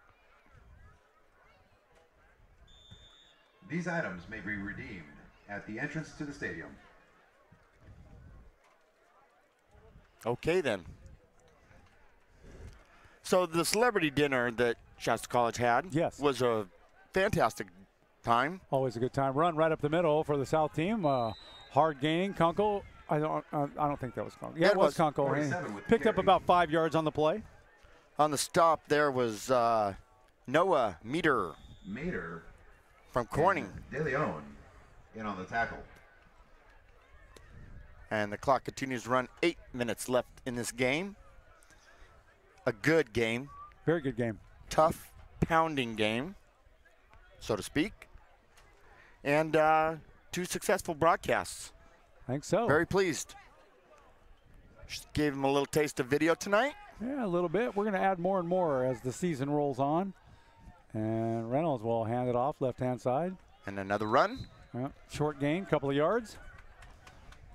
These items may be redeemed at the entrance to the stadium. Okay, then. So the celebrity dinner that Shasta College had was a fantastic time. Always a good time. Run right up the middle for the South team. Hard gaining. Kunkel. I don't think that was Kunkel. Yeah, it was Kunkel. Picked up about 5 yards on the play. On the stop there was Noah Meter. Meter. From Corning. De Leon in on the tackle. And the clock continues to run. 8 minutes left in this game. A good game. Very good game. Tough, pounding game, so to speak. And 2 successful broadcasts. I think so. Very pleased. Just gave him a little taste of video tonight. Yeah, a little bit. We're going to add more and more as the season rolls on. And Reynolds will hand it off left-hand side. And another run. Yeah, short gain, couple of yards.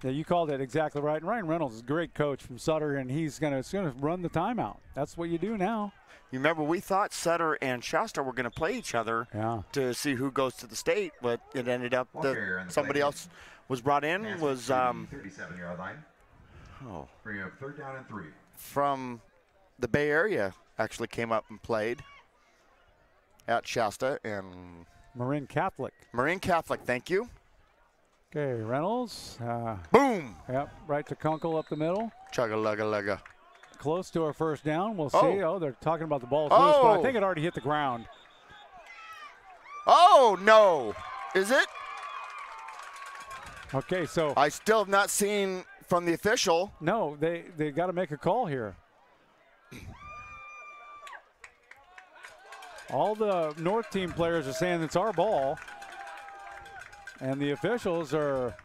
Yeah, you called it exactly right. And Ryan Reynolds is a great coach from Sutter, and he's going to run the timeout. That's what you do now. You remember we thought Sutter and Shasta were going to play each other to see who goes to the state, but it ended up that somebody else was brought in. Was 37-yard line. Oh. Bring up 3rd down and 3. From the Bay Area actually came up and played at Shasta and Marin Catholic. Marin Catholic, thank you. Okay, Reynolds. Boom. Yep, right to Kunkel up the middle. Chugga-lugga-lugga. Close to our first down. We'll see. Oh. Oh, they're talking about the ball's loose, but I think it already hit the ground. Oh, no. Is it? Okay, so. I still have not seen from the official. No, they got to make a call here. All the North team players are saying it's our ball. And the officials are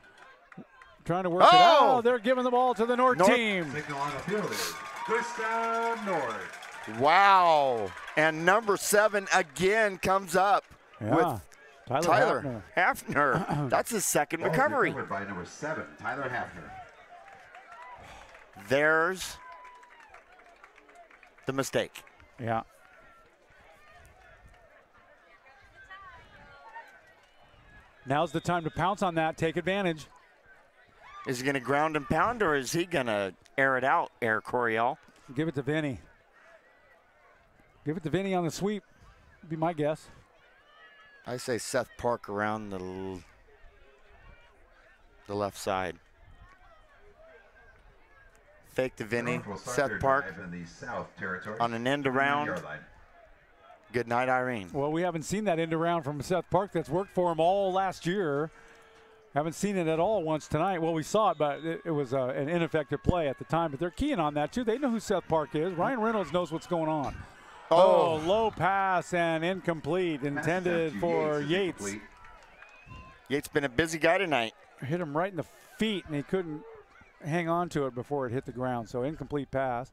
trying to work it out. They're giving the ball to the North team. Signal on the field is Krista North. Wow. And number 7 again comes up with Tyler Hafner. That's his second recovery. Recovered by number 7, Tyler Hafner. There's the mistake. Yeah. Now's the time to pounce on that, take advantage. Is he going to ground and pound, or is he going to air it out, Air Coryell? Give it to Vinny. Give it to Vinny on the sweep, would be my guess. I say Seth Park around the left side. Fake to Vinny, Seth Park in the South Territory. On an end around. Good night, Irene. Well, we haven't seen that end around from Seth Park that's worked for him all last year. Haven't seen it at all once tonight. Well, we saw it, but it was an ineffective play at the time. But they're keying on that, too. They know who Seth Park is. Ryan Reynolds knows what's going on. Oh, low pass and incomplete, intended for Yates. Yates been a busy guy tonight. Hit him right in the feet, and he couldn't hang on to it before it hit the ground. So incomplete pass.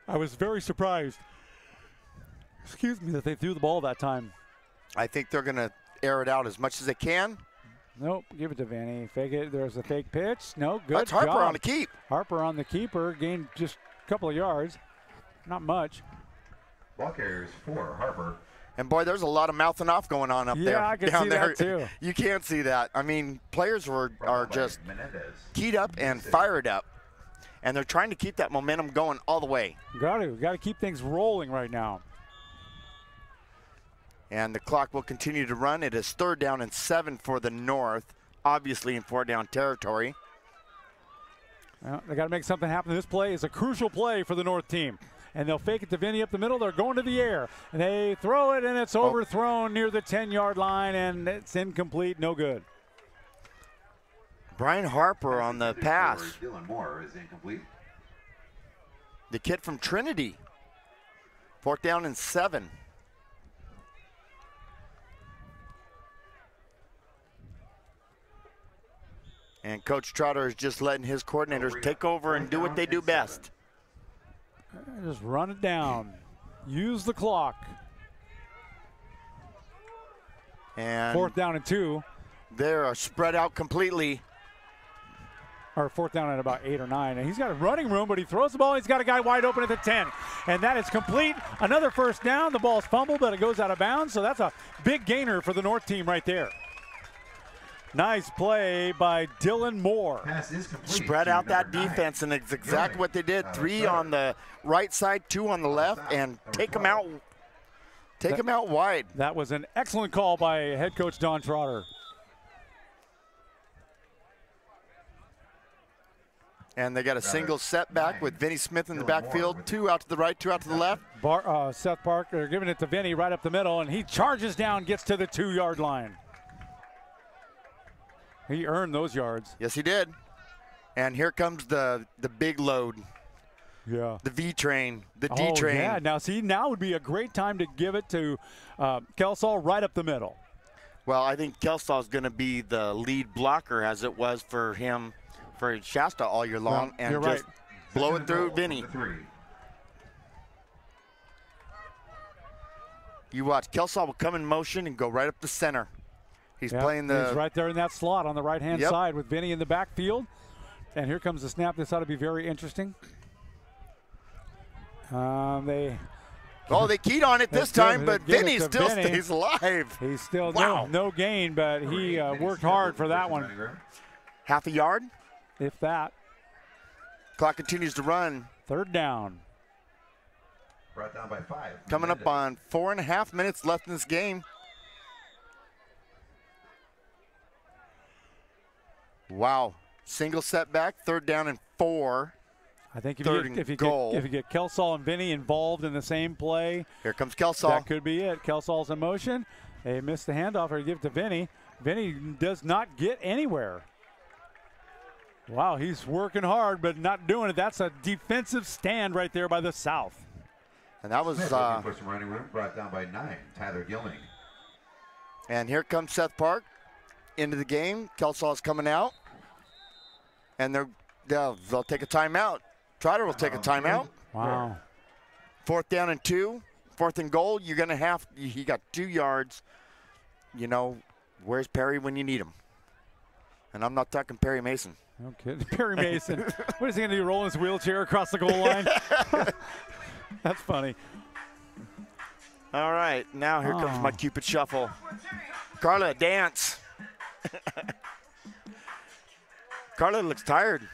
I was very surprised, excuse me, that they threw the ball that time. I think they're going to air it out as much as they can. Nope, give it to Vanny. Fake it. There's a fake pitch. No, good That's Harper job. on the keep. Harper on the keeper, gained just a couple of yards. Not much. Ball carriers for Harper. And boy, there's a lot of mouthing off going on up there. Yeah, I can down see there. that too. You can't see that. I mean, players are just keyed up and fired up. And they're trying to keep that momentum going all the way. Got to keep things rolling right now. And the clock will continue to run. It is 3rd down and 7 for the North, obviously in 4-down territory. Well, they got to make something happen. This play is a crucial play for the North team. And they'll fake it to Vinny up the middle. They're going to the air. And they throw it, and it's overthrown near the 10-yard line, and it's incomplete, no good. Brian Harper on the pass. Dylan Moore is incomplete. The kid from Trinity. 4th down and 7. And Coach Trotter is just letting his coordinators take over and do what they do best. Just run it down. Use the clock. And 4th down and 2. They're spread out completely. Or 4th down at about 8 or 9. And he's got a running room, but he throws the ball. He's got a guy wide open at the 10. And that is complete. Another 1st down. The ball's fumbled, but it goes out of bounds. So that's a big gainer for the North team right there. Nice play by Dylan Moore. Pass is complete. Spread out that defense, and it's exactly what they did. 3 on the right side, 2 on the left, and take them out. Take them out wide. That was an excellent call by head coach Don Trotter. And they got a single setback with Vinny Smith in the backfield. 2 out to the right, 2 out to the left. Seth Parker giving it to Vinny right up the middle, and he charges down, gets to the 2-yard line. He earned those yards. Yes, he did. And here comes the big load. Yeah. The V train, the D train. Yeah. Now would be a great time to give it to Kelsall right up the middle. Well, I think Kelsall is going to be the lead blocker, as it was for him for Shasta all year long, and just blow it through Vinny. You watch, Kelsall will come in motion and go right up the center. He's playing the... He's right there in that slot on the right-hand side with Vinny in the backfield. And here comes the snap. This ought to be very interesting. They Oh, they keyed on it this time, but Vinny still stays alive. He's still no gain, but he worked hard for that one. Half a yard? If that. Clock continues to run. 3rd down. Brought down by 5. Coming up on 4.5 minutes left in this game. Wow. Single setback, 3rd down and 4. I think if you get Kelsall and Vinny involved in the same play. Here comes Kelsall. That could be it. Kelsall's in motion. They miss the handoff or give it to Vinny. Vinny does not get anywhere. Wow, he's working hard but not doing it. That's a defensive stand right there by the South. And that was for some running room, brought down by 9, Tyler Gilling. And here comes Seth Park into the game. Kelsall's coming out. And they'll take a timeout. Trotter will take a timeout. Wow. 4th down and 2. 4th and goal. You're going to have, he got 2 yards. You know, where's Perry when you need him? And I'm not talking Perry Mason. Okay, Perry Mason. What is he going to do, roll his wheelchair across the goal line? That's funny. All right, now here comes my Cupid Shuffle. Carla, dance. Carla looks tired.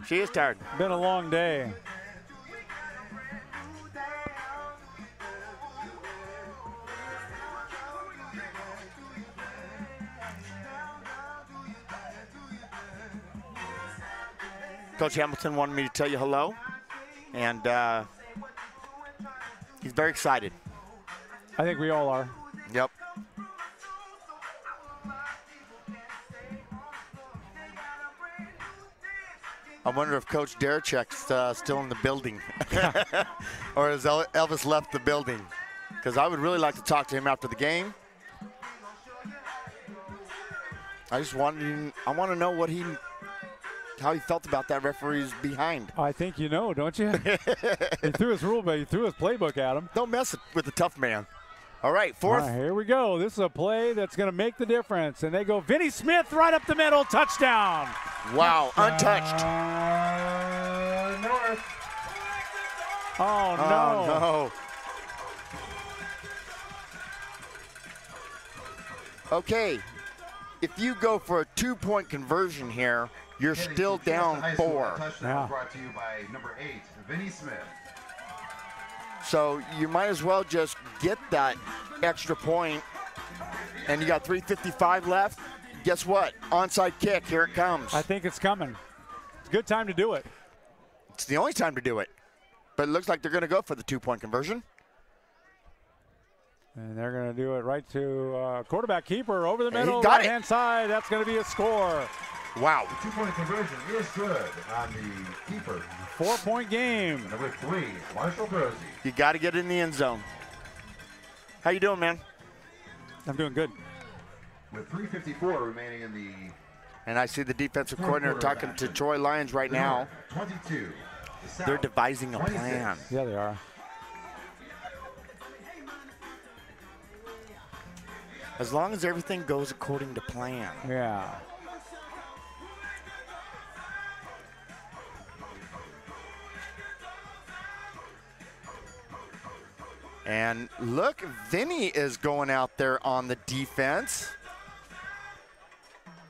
She is tired. Been a long day. Coach Hamilton wanted me to tell you hello, and he's very excited. I think we all are. Yep. I wonder if Coach Darachek's still in the building, or has Elvis left the building? Because I would really like to talk to him after the game. I want to know how he felt about that referee's behind. I think you know, don't you? He threw his rule, but he threw his playbook at him. Don't mess with the tough man. All right, 4th. Here we go. This is a play that's going to make the difference. And they go Vinny Smith right up the middle, touchdown. Wow, untouched. North. Oh, no. Oh, no. Okay, if you go for a 2-point conversion here, you're still down 4. Touchdown brought to you by number 8, Vinny Smith. So you might as well just get that extra point. And you got 3:55 left. Guess what? Onside kick. Here it comes. I think it's coming. It's a good time to do it. It's the only time to do it. But it looks like they're going to go for the 2-point conversion. And they're going to do it right to quarterback keeper over the middle, right-hand side. That's going to be a score. Wow. The 2-point conversion is good on the keeper. 4-point game. Number 3, Marshall Brosey. You got to get in the end zone. How you doing, man? I'm doing good. With 3:54 remaining in the... And I see the defensive coordinator talking to Troy Lyons right now. 22. They're devising a plan. Yeah, they are. As long as everything goes according to plan. Yeah. And look, Vinny is going out there on the defense.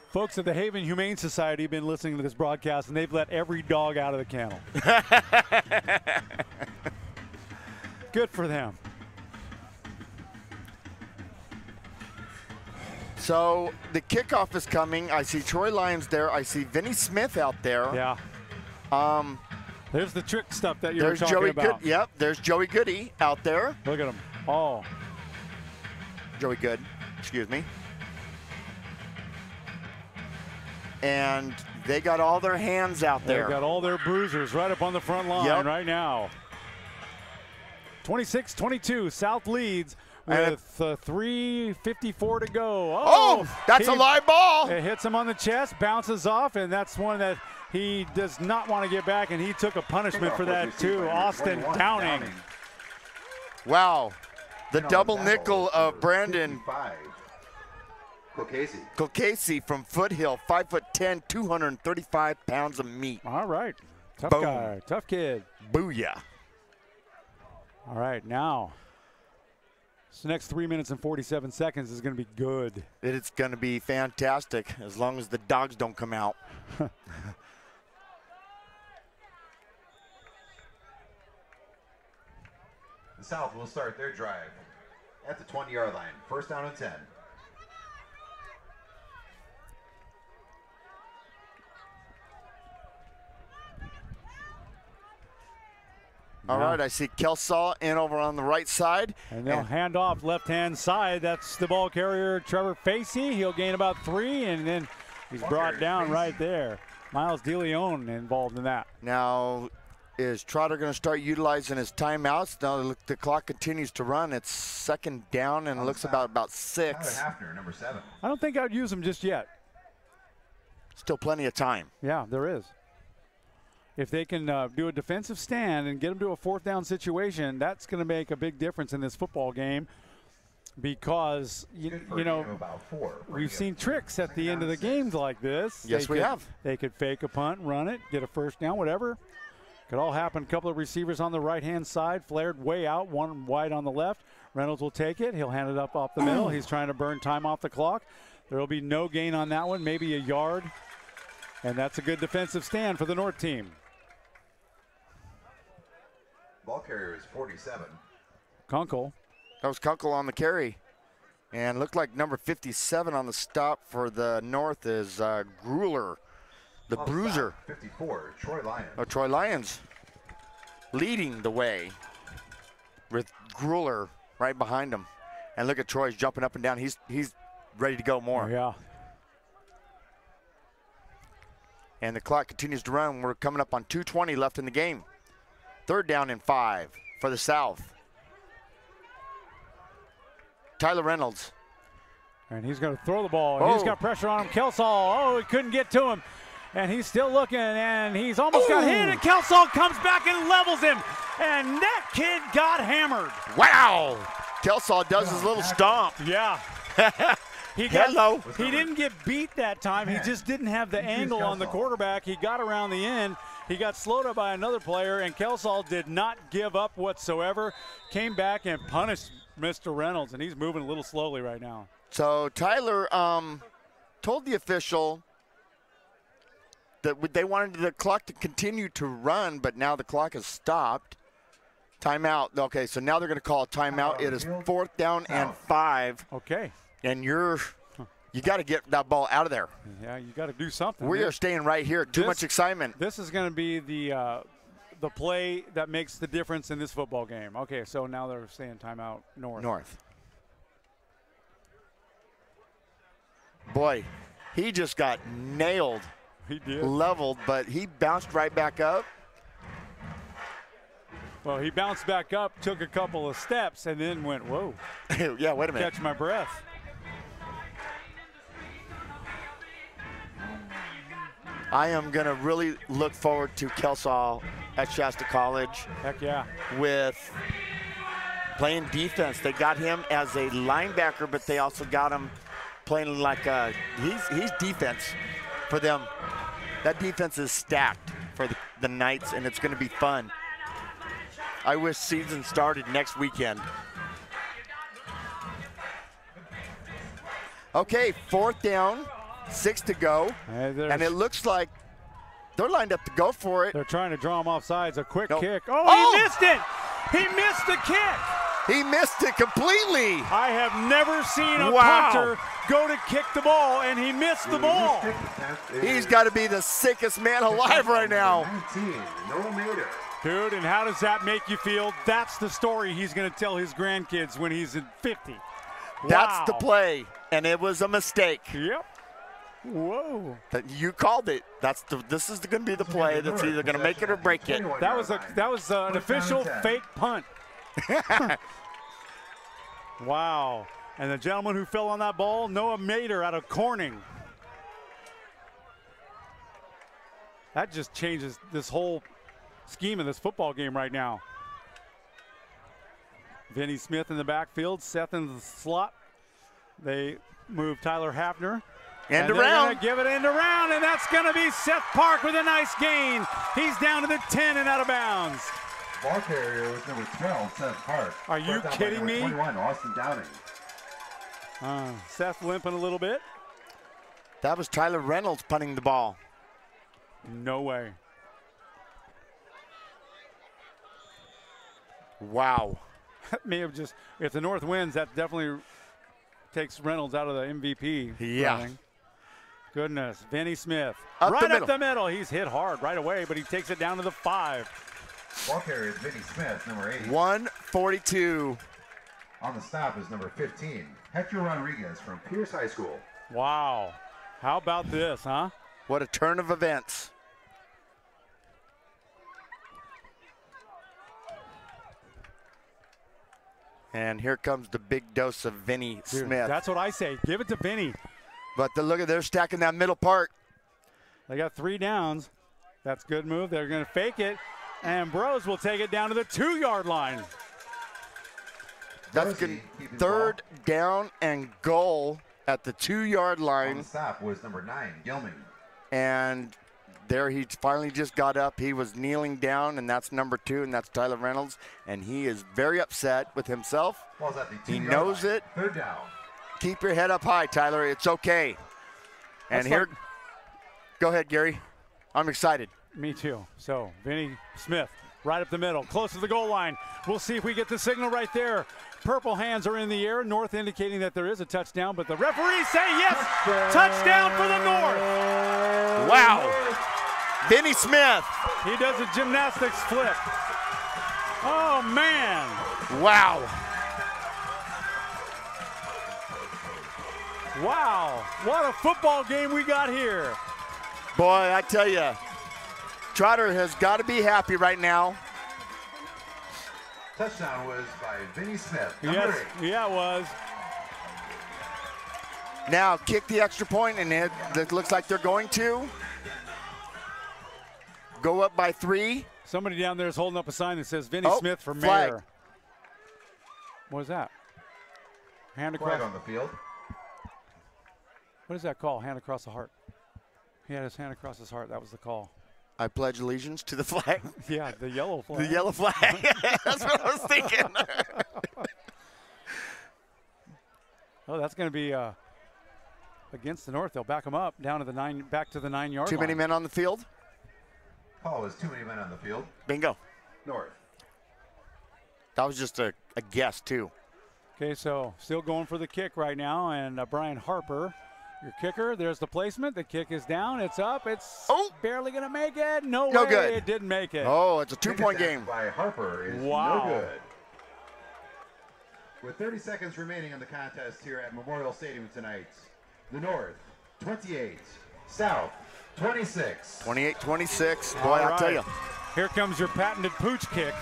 Folks at the Haven Humane Society have been listening to this broadcast, and they've let every dog out of the kennel. Good for them. So the kickoff is coming. I see Troy Lyons there. I see Vinny Smith out there. Yeah. There's the trick stuff that you were talking Joey about. Good. Yep, there's Joey Goody out there. Look at him. Oh. Joey Good, excuse me. And they got all their hands out there. They've got all their bruisers right up on the front line right now. 26-22, South leads with 3:54 to go. Oh, that's a live ball. It hits him on the chest, bounces off, and that's one that he does not want to get back, and he took a punishment for that too. Austin Downing. Wow. The double nickel of Brandon Colcasey from Foothill, 5'10", 235 pounds of meat. All right. Tough Boom. guy, tough kid. Booyah. All right, now. This next 3 minutes and 47 seconds is going to be good. It's going to be fantastic as long as the dogs don't come out. The South will start their drive at the 20-yard line. First down and 10. All right, I see Kelsall in over on the right side. And they'll hand off left-hand side. That's the ball carrier, Trevor Facey. He'll gain about 3, and then he's brought down right there. Miles DeLeon involved in that. Now, is Trotter going to start utilizing his timeouts? Now the clock continues to run. It's second down, and it looks about 6. Hafner, number 7. I don't think I'd use him just yet. Still plenty of time. Yeah, there is. If they can do a defensive stand and get them to a 4th down situation, that's going to make a big difference in this football game because, you know, we've seen tricks at the end of the games like this. Yes, we have. They could fake a punt, run it, get a first down, whatever. Could all happen. A couple of receivers on the right-hand side, flared way out, one wide on the left. Reynolds will take it. He'll hand it up off the middle. He's trying to burn time off the clock. There will be no gain on that one, maybe a yard. And that's a good defensive stand for the North team. Ball carrier is 47. Kunkel. That was Kunkel on the carry. And looked like number 57 on the stop for the North is Grueller, the bruiser. 54, Troy Lyons. Oh, Troy Lyons leading the way with Grueller right behind him. And look at Troy's jumping up and down. He's ready to go more. Oh, yeah. And the clock continues to run. We're coming up on 2:20 left in the game. 3rd down and 5 for the South. Tyler Reynolds. And he's going to throw the ball. And he's got pressure on him. Kelsall, oh, he couldn't get to him. And he's still looking, and he's almost got hit, and Kelsall comes back and levels him. And that kid got hammered. Wow. Kelsall does his little stomp. Yeah. He didn't get beat that time. He just didn't have the angle on the quarterback. He got around the end. He got slowed up by another player, and Kelsall did not give up whatsoever. Came back and punished Mr. Reynolds, and he's moving a little slowly right now. So Tyler told the official that they wanted the clock to continue to run, but now the clock has stopped. Timeout. Okay, so now they're going to call a timeout. It is 4th down and 5. Okay. And you got to get that ball out of there. Yeah, you got to do something. We are staying right here. Too much excitement. This is going to be the play that makes the difference in this football game. Okay, so now they're saying timeout North. Boy, he just got nailed. He did. Leveled, but he bounced right back up. Well, he bounced back up, took a couple of steps, and then went, whoa. Yeah, wait a minute. Catch my breath. I am going to really look forward to Kelsall at Shasta College. Heck yeah. With playing defense. They got him as a linebacker, but they also got him playing like he's defense for them. That defense is stacked for the Knights, and it's going to be fun. I wish season started next weekend. Okay, 4th down, 6 to go. And it looks like they're lined up to go for it. They're trying to draw him off sides. A quick kick. Oh, he missed it. He missed the kick. He missed it completely. I have never seen a punter go to kick the ball, and he missed the ball. He's got to be the sickest man alive right now. 19, no meter. Dude, and how does that make you feel? That's the story he's going to tell his grandkids when he's in 50. That's the play, and it was a mistake. Yep. Whoa. You called it. This is going to be the play that's either going to make it or break it. That was an official fake punt. Wow. And the gentleman who fell on that ball, Noah Mader out of Corning. That just changes this whole scheme of this football game right now. Vinny Smith in the backfield, Seth in the slot. They move Tyler Hafner. End around. around. They're gonna give it end around, and that's going to be Seth Park with a nice gain. He's down to the 10 and out of bounds. Ball carrier was number 12, Seth Hart. Are you kidding me? 21, Austin Downing. Seth limping a little bit. That was Tyler Reynolds punting the ball. No way. Wow. That may have just, if the North wins, that definitely takes Reynolds out of the MVP. Yeah. running. Goodness. Vinny Smith. Up right the up the middle. He's hit hard right away, but he takes it down to the 5. Ball carrier is Vinny Smith, number 8. 142. On the stop is number 15, Hector Rodriguez from Pierce High School. Wow. How about this, huh? What a turn of events. And here comes the big dose of Vinny Dude, Smith. that's what I say. Give it to Vinny. But look at, they're stacking that middle part. They got 3 downs. That's a good move. They're going to fake it. And Bros will take it down to the 2-yard line. That's good. 3rd down and goal at the 2-yard line. On the stop was number 9, Gilman. And there he finally just got up. He was kneeling down, and that's number 2, and that's Tyler Reynolds. And he is very upset with himself. Ball's at the He 2-yard knows line. it. 3rd down. Keep your head up high, Tyler. It's okay. And here, go ahead, Gary. I'm excited. Me too. So, Vinny Smith, right up the middle, close to the goal line. We'll see if we get the signal right there. Purple hands are in the air, North indicating that there is a touchdown, but the referees say yes! Touchdown for the North! Wow. Vinny Smith. He does a gymnastics flip. Oh, man. Wow. Wow. What a football game we got here. Boy, I tell you, Trotter has got to be happy right now. Touchdown was by Vinny Smith. Yes, yeah, it was. Now kick the extra point, and it looks like they're going to go up by 3. Somebody down there is holding up a sign that says Vinny Smith for flag. mayor. What is that? Hand Flag across on the field. What is that call? Hand across the heart. He had his hand across his heart. That was the call. I pledge allegiance to the flag. Yeah, the yellow flag. The yellow flag. That's what I was thinking. Oh, that's going to be against the North. They'll back them up down to the 9, back to the 9-yard line. Too many men on the field. Call was too many men on the field. Bingo. North. That was just a guess too. Okay, so still going for the kick right now, and Brian Harper, your kicker. There's the placement. The kick is down. It's up. It's barely going to make it. No way. Good. It didn't make it. Oh, it's a 2-point game. By Harper is wow. no good. With 30 seconds remaining in the contest here at Memorial Stadium tonight, the North 28, South 26. 28-26. Boy, All I'll tell right. you. Here comes your patented pooch kick.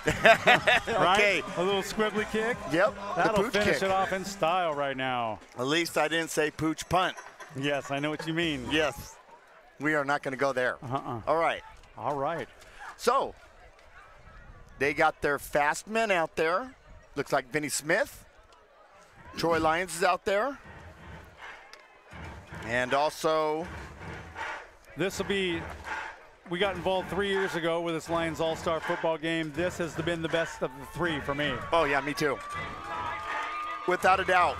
Okay. Right? A little squibbly kick. Yep. That'll the pooch finish kick. it off in style right now. At least I didn't say pooch punt. Yes, I know what you mean. Yes. We are not going to go there. All right. All right. So, they got their fast men out there. Looks like Vinny Smith. Troy Lyons is out there. And also, this will be, we got involved 3 years ago with this Lions All-Star football game. This has been the best of the 3 for me. Oh, yeah, me too. Without a doubt.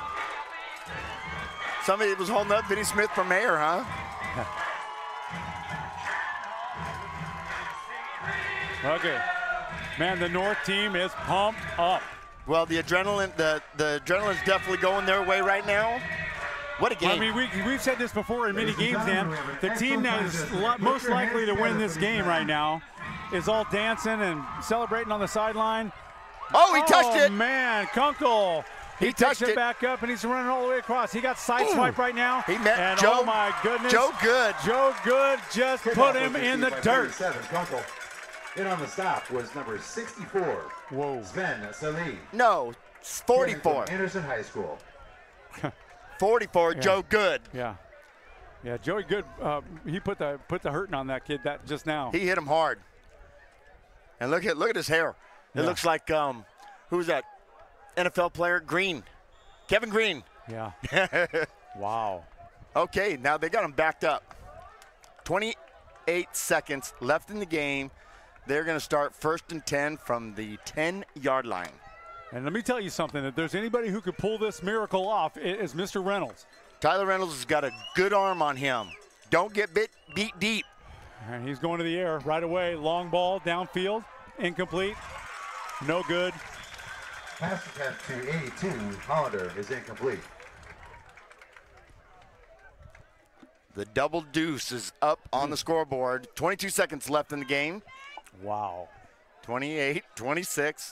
Somebody was holding up Vinny Smith for mayor, huh? Okay. Man, the North team is pumped up. Well, the adrenaline, the adrenaline's definitely going their way right now. What a game. I mean, we've said this before in many games, Dan. The team that is most likely to win this game right now is all dancing and celebrating on the sideline. Oh, he touched it. Oh, man, Kunkel. He touched it it back up, and he's running all the way across. He got sideswiped right now. He met and Joe. Oh, my goodness. Joe Good. Joe Good just put him in the dirt. Kunkel. In on the stop was number 64. Whoa. Sven Salih. No, 44. Anderson High School. 44, yeah. Joe Good. Yeah. Yeah, Joey Good, he put the hurting on that kid that just now. He hit him hard. And look at his hair. It looks like who's that? NFL player Green. Kevin Green. Yeah. Wow. Okay, now they got him backed up. 28 seconds left in the game. They're going to start 1st and 10 from the 10-yard line. And let me tell you something, if there's anybody who could pull this miracle off, it is Mr. Reynolds. Tyler Reynolds has got a good arm on him. Don't get beat deep. And he's going to the air right away. Long ball downfield, incomplete, no good. Pass attempt to 82, Hollander is incomplete. The double deuce is up on the scoreboard. 22 seconds left in the game. Wow. 28-26,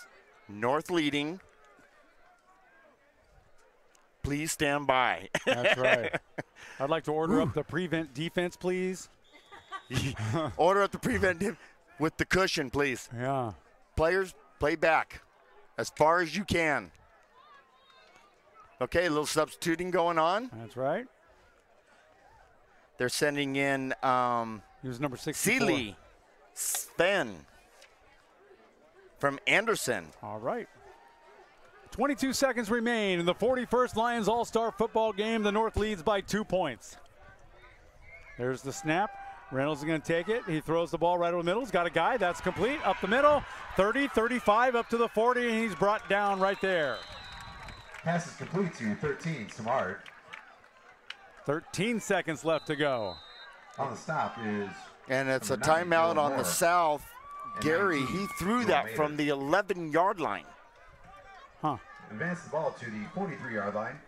North leading. Please stand by. That's right. I'd like to order up the prevent defense, please. Order up the prevent with the cushion, please. Yeah. Players, play back as far as you can. Okay, a little substituting going on. That's right. They're sending in he was number 64. Seeley Sven from Anderson. All right. 22 seconds remain in the 41st Lions All-Star football game. The North leads by 2 points. There's the snap. Reynolds is going to take it. He throws the ball right over the middle. He's got a guy. That's complete. Up the middle. 30, 35, up to the 40, and he's brought down right there. Pass is complete to 13, Samard. 13 seconds left to go. On the stop is... And it's a timeout on the south. Gary, he threw that from the 11-yard line. Huh. Advance the ball to the 43-yard line.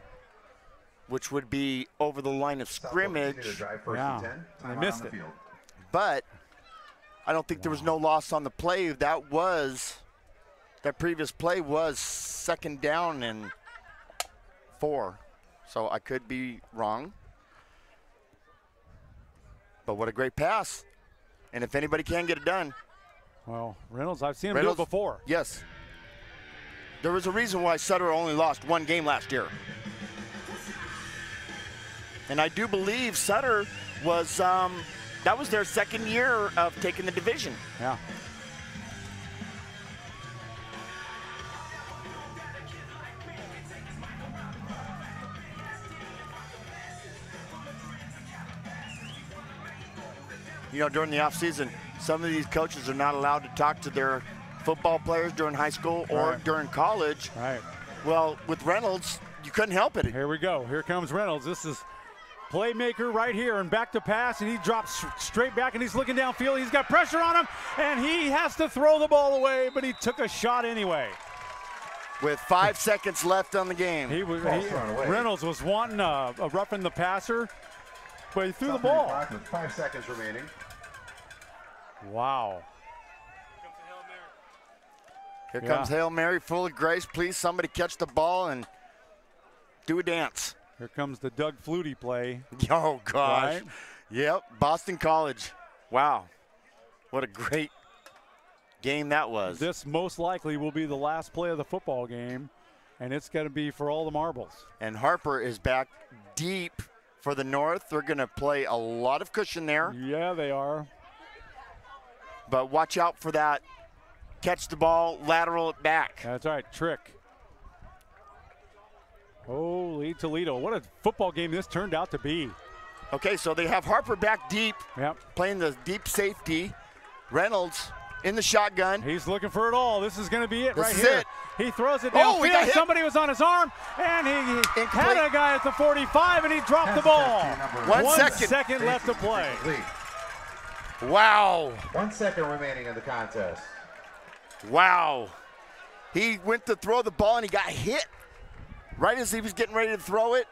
Which would be over the line of scrimmage. Yeah, I missed it. But I don't think there was no loss on the play. That previous play was 2nd down and 4. So I could be wrong. But what a great pass. And if anybody can get it done. Well, Reynolds, I've seen him do it before. Yes. There was a reason why Sutter only lost 1 game last year. And I do believe Sutter was, that was their 2nd year of taking the division. Yeah. You know, during the offseason, some of these coaches are not allowed to talk to their football players during high school or during college. Right. Well, with Reynolds, you couldn't help it. Here we go. Here comes Reynolds. This is playmaker right here, and back to pass, and he drops straight back, and he's looking downfield. He's got pressure on him, and he has to throw the ball away, but he took a shot anyway. With 5 seconds left on the game. Reynolds was wanting a roughing the passer, but he threw the ball. With 5 seconds remaining. Wow. Here comes Hail Mary, full of grace. Please, somebody catch the ball and do a dance. Here comes the Doug Flutie play. Oh, gosh. Right? Yep, Boston College. Wow. What a great game that was. This most likely will be the last play of the football game, and it's going to be for all the marbles. And Harper is back deep for the North. They're going to play a lot of cushion there. Yeah, they are. But watch out for that. Catch the ball, lateral it back. That's right, trick. Holy Toledo, what a football game this turned out to be. Okay, so they have Harper back deep, yep, playing the deep safety. Reynolds in the shotgun. He's looking for it all. This is going to be it this right is here. It. He throws it downfield. Somebody was on his arm, and he had a guy at the 45, and he dropped the ball. 1 second left to play. Wow. 1 second remaining in the contest. Wow. He went to throw the ball, and he got hit right as he was getting ready to throw it.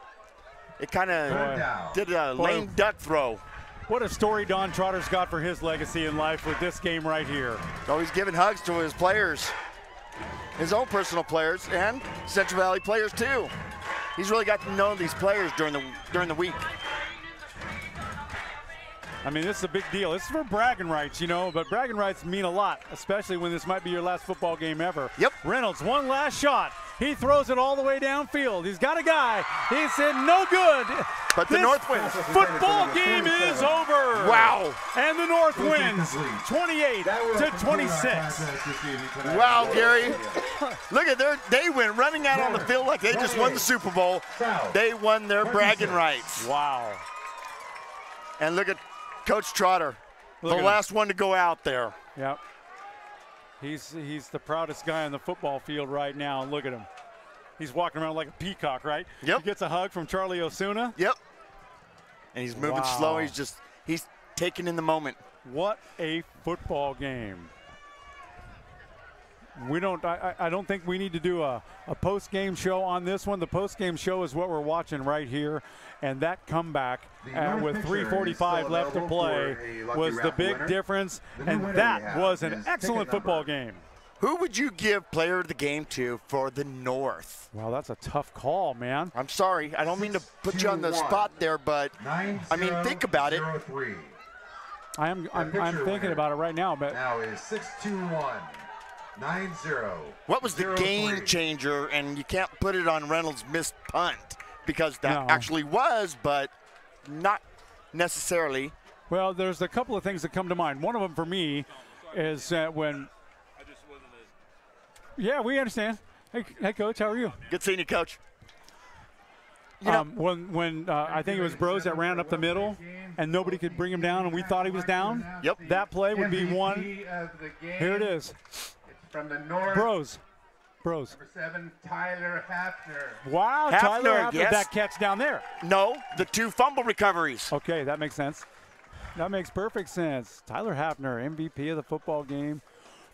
It kind of did a lame duck throw. What a story Don Trotter's got for his legacy in life with this game right here. So he's giving hugs to his players, his own personal players, and Central Valley players too. He's really got to know these players during the week. I mean, this is a big deal. This is for bragging rights, you know, but bragging rights mean a lot, especially when this might be your last football game ever. Yep. Reynolds, one last shot. He throws it all the way downfield. He's got a guy. He said no good. But the North wins. Football game is over. Wow. And the North wins 28-26. Wow, Gary. Look at they went running out on the field like they just won the Super Bowl. They won their bragging rights. Wow. And look at Coach Trotter, the last one to go out there. Yep. He's the proudest guy on the football field right now. And look at him. He's walking around like a peacock, right? Yep. He gets a hug from Charlie Osuna. Yep. And he's moving slow. He's taking in the moment. What a football game. I don't think we need to do a post-game show on this one. The post-game show is what we're watching right here. And that comeback with 3:45 left to play was the big difference. And that was an excellent football game. Who would you give player of the game to for the North? Well, that's a tough call, man. I'm sorry. I don't mean to put you on the spot there, but I mean, think about it. I'm thinking about it right now, but now is 6-2-1. 9-0. What was the game changer? And you can't put it on Reynolds' missed punt because that actually was, but not necessarily. Well, there's a couple of things that come to mind. One of them for me is when. Yeah, we understand. Hey, Coach, how are you? Good seeing you, Coach. When I think it was Bros that ran up the middle and nobody could bring him down and we thought he was down. Yep. That play would be one. Here it is. From the North. Bros. Number 7, Tyler Hafner. Wow, Tyler Hafner, yes. That catch down there. No, the 2 fumble recoveries. Okay, that makes sense. That makes perfect sense. Tyler Hafner, MVP of the football game.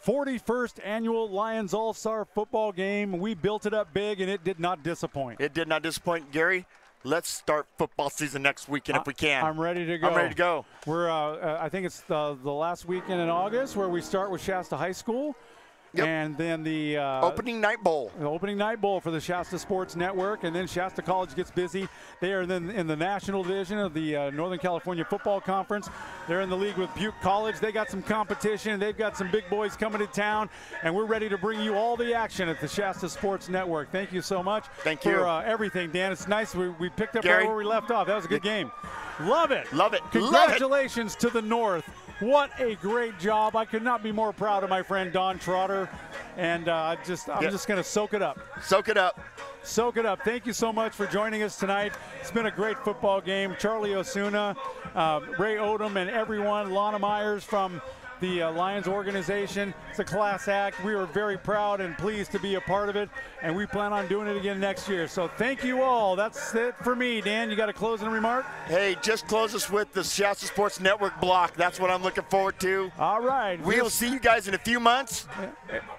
41st annual Lions All-Star football game. We built it up big, and it did not disappoint. It did not disappoint, Gary. Let's start football season next weekend if we can. I'm ready to go. I'm ready to go. We're, I think it's the last weekend in August where we start with Shasta High School. Yep. And then the opening night bowl. The opening night bowl for the Shasta Sports Network. And then Shasta College gets busy. They are then in the national division of the Northern California Football Conference. They're in the league with Butte College. They got some competition. They've got some big boys coming to town. And we're ready to bring you all the action at the Shasta Sports Network. Thank you so much for everything, Dan. It's nice. We picked up right where we left off. That was a good game. Love it. Love it. Congratulations to the North. What a great job. I could not be more proud of my friend Don Trotter. And I'm just going to soak it up. Soak it up. Soak it up. Thank you so much for joining us tonight. It's been a great football game. Charlie Osuna, Ray Odom, and everyone. Lana Myers from the Lions organization. It's a class act. We are very proud and pleased to be a part of it, and we plan on doing it again next year. So thank you all. That's it for me. Dan, you got a closing remark? Hey, just close us with the Shasta Sports Network block. That's what I'm looking forward to. All right. We'll see you guys in a few months.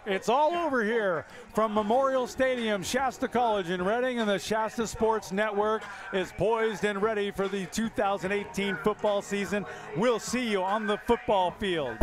It's all over here from Memorial Stadium, Shasta College in Reading, and the Shasta Sports Network is poised and ready for the 2018 football season. We'll see you on the football field.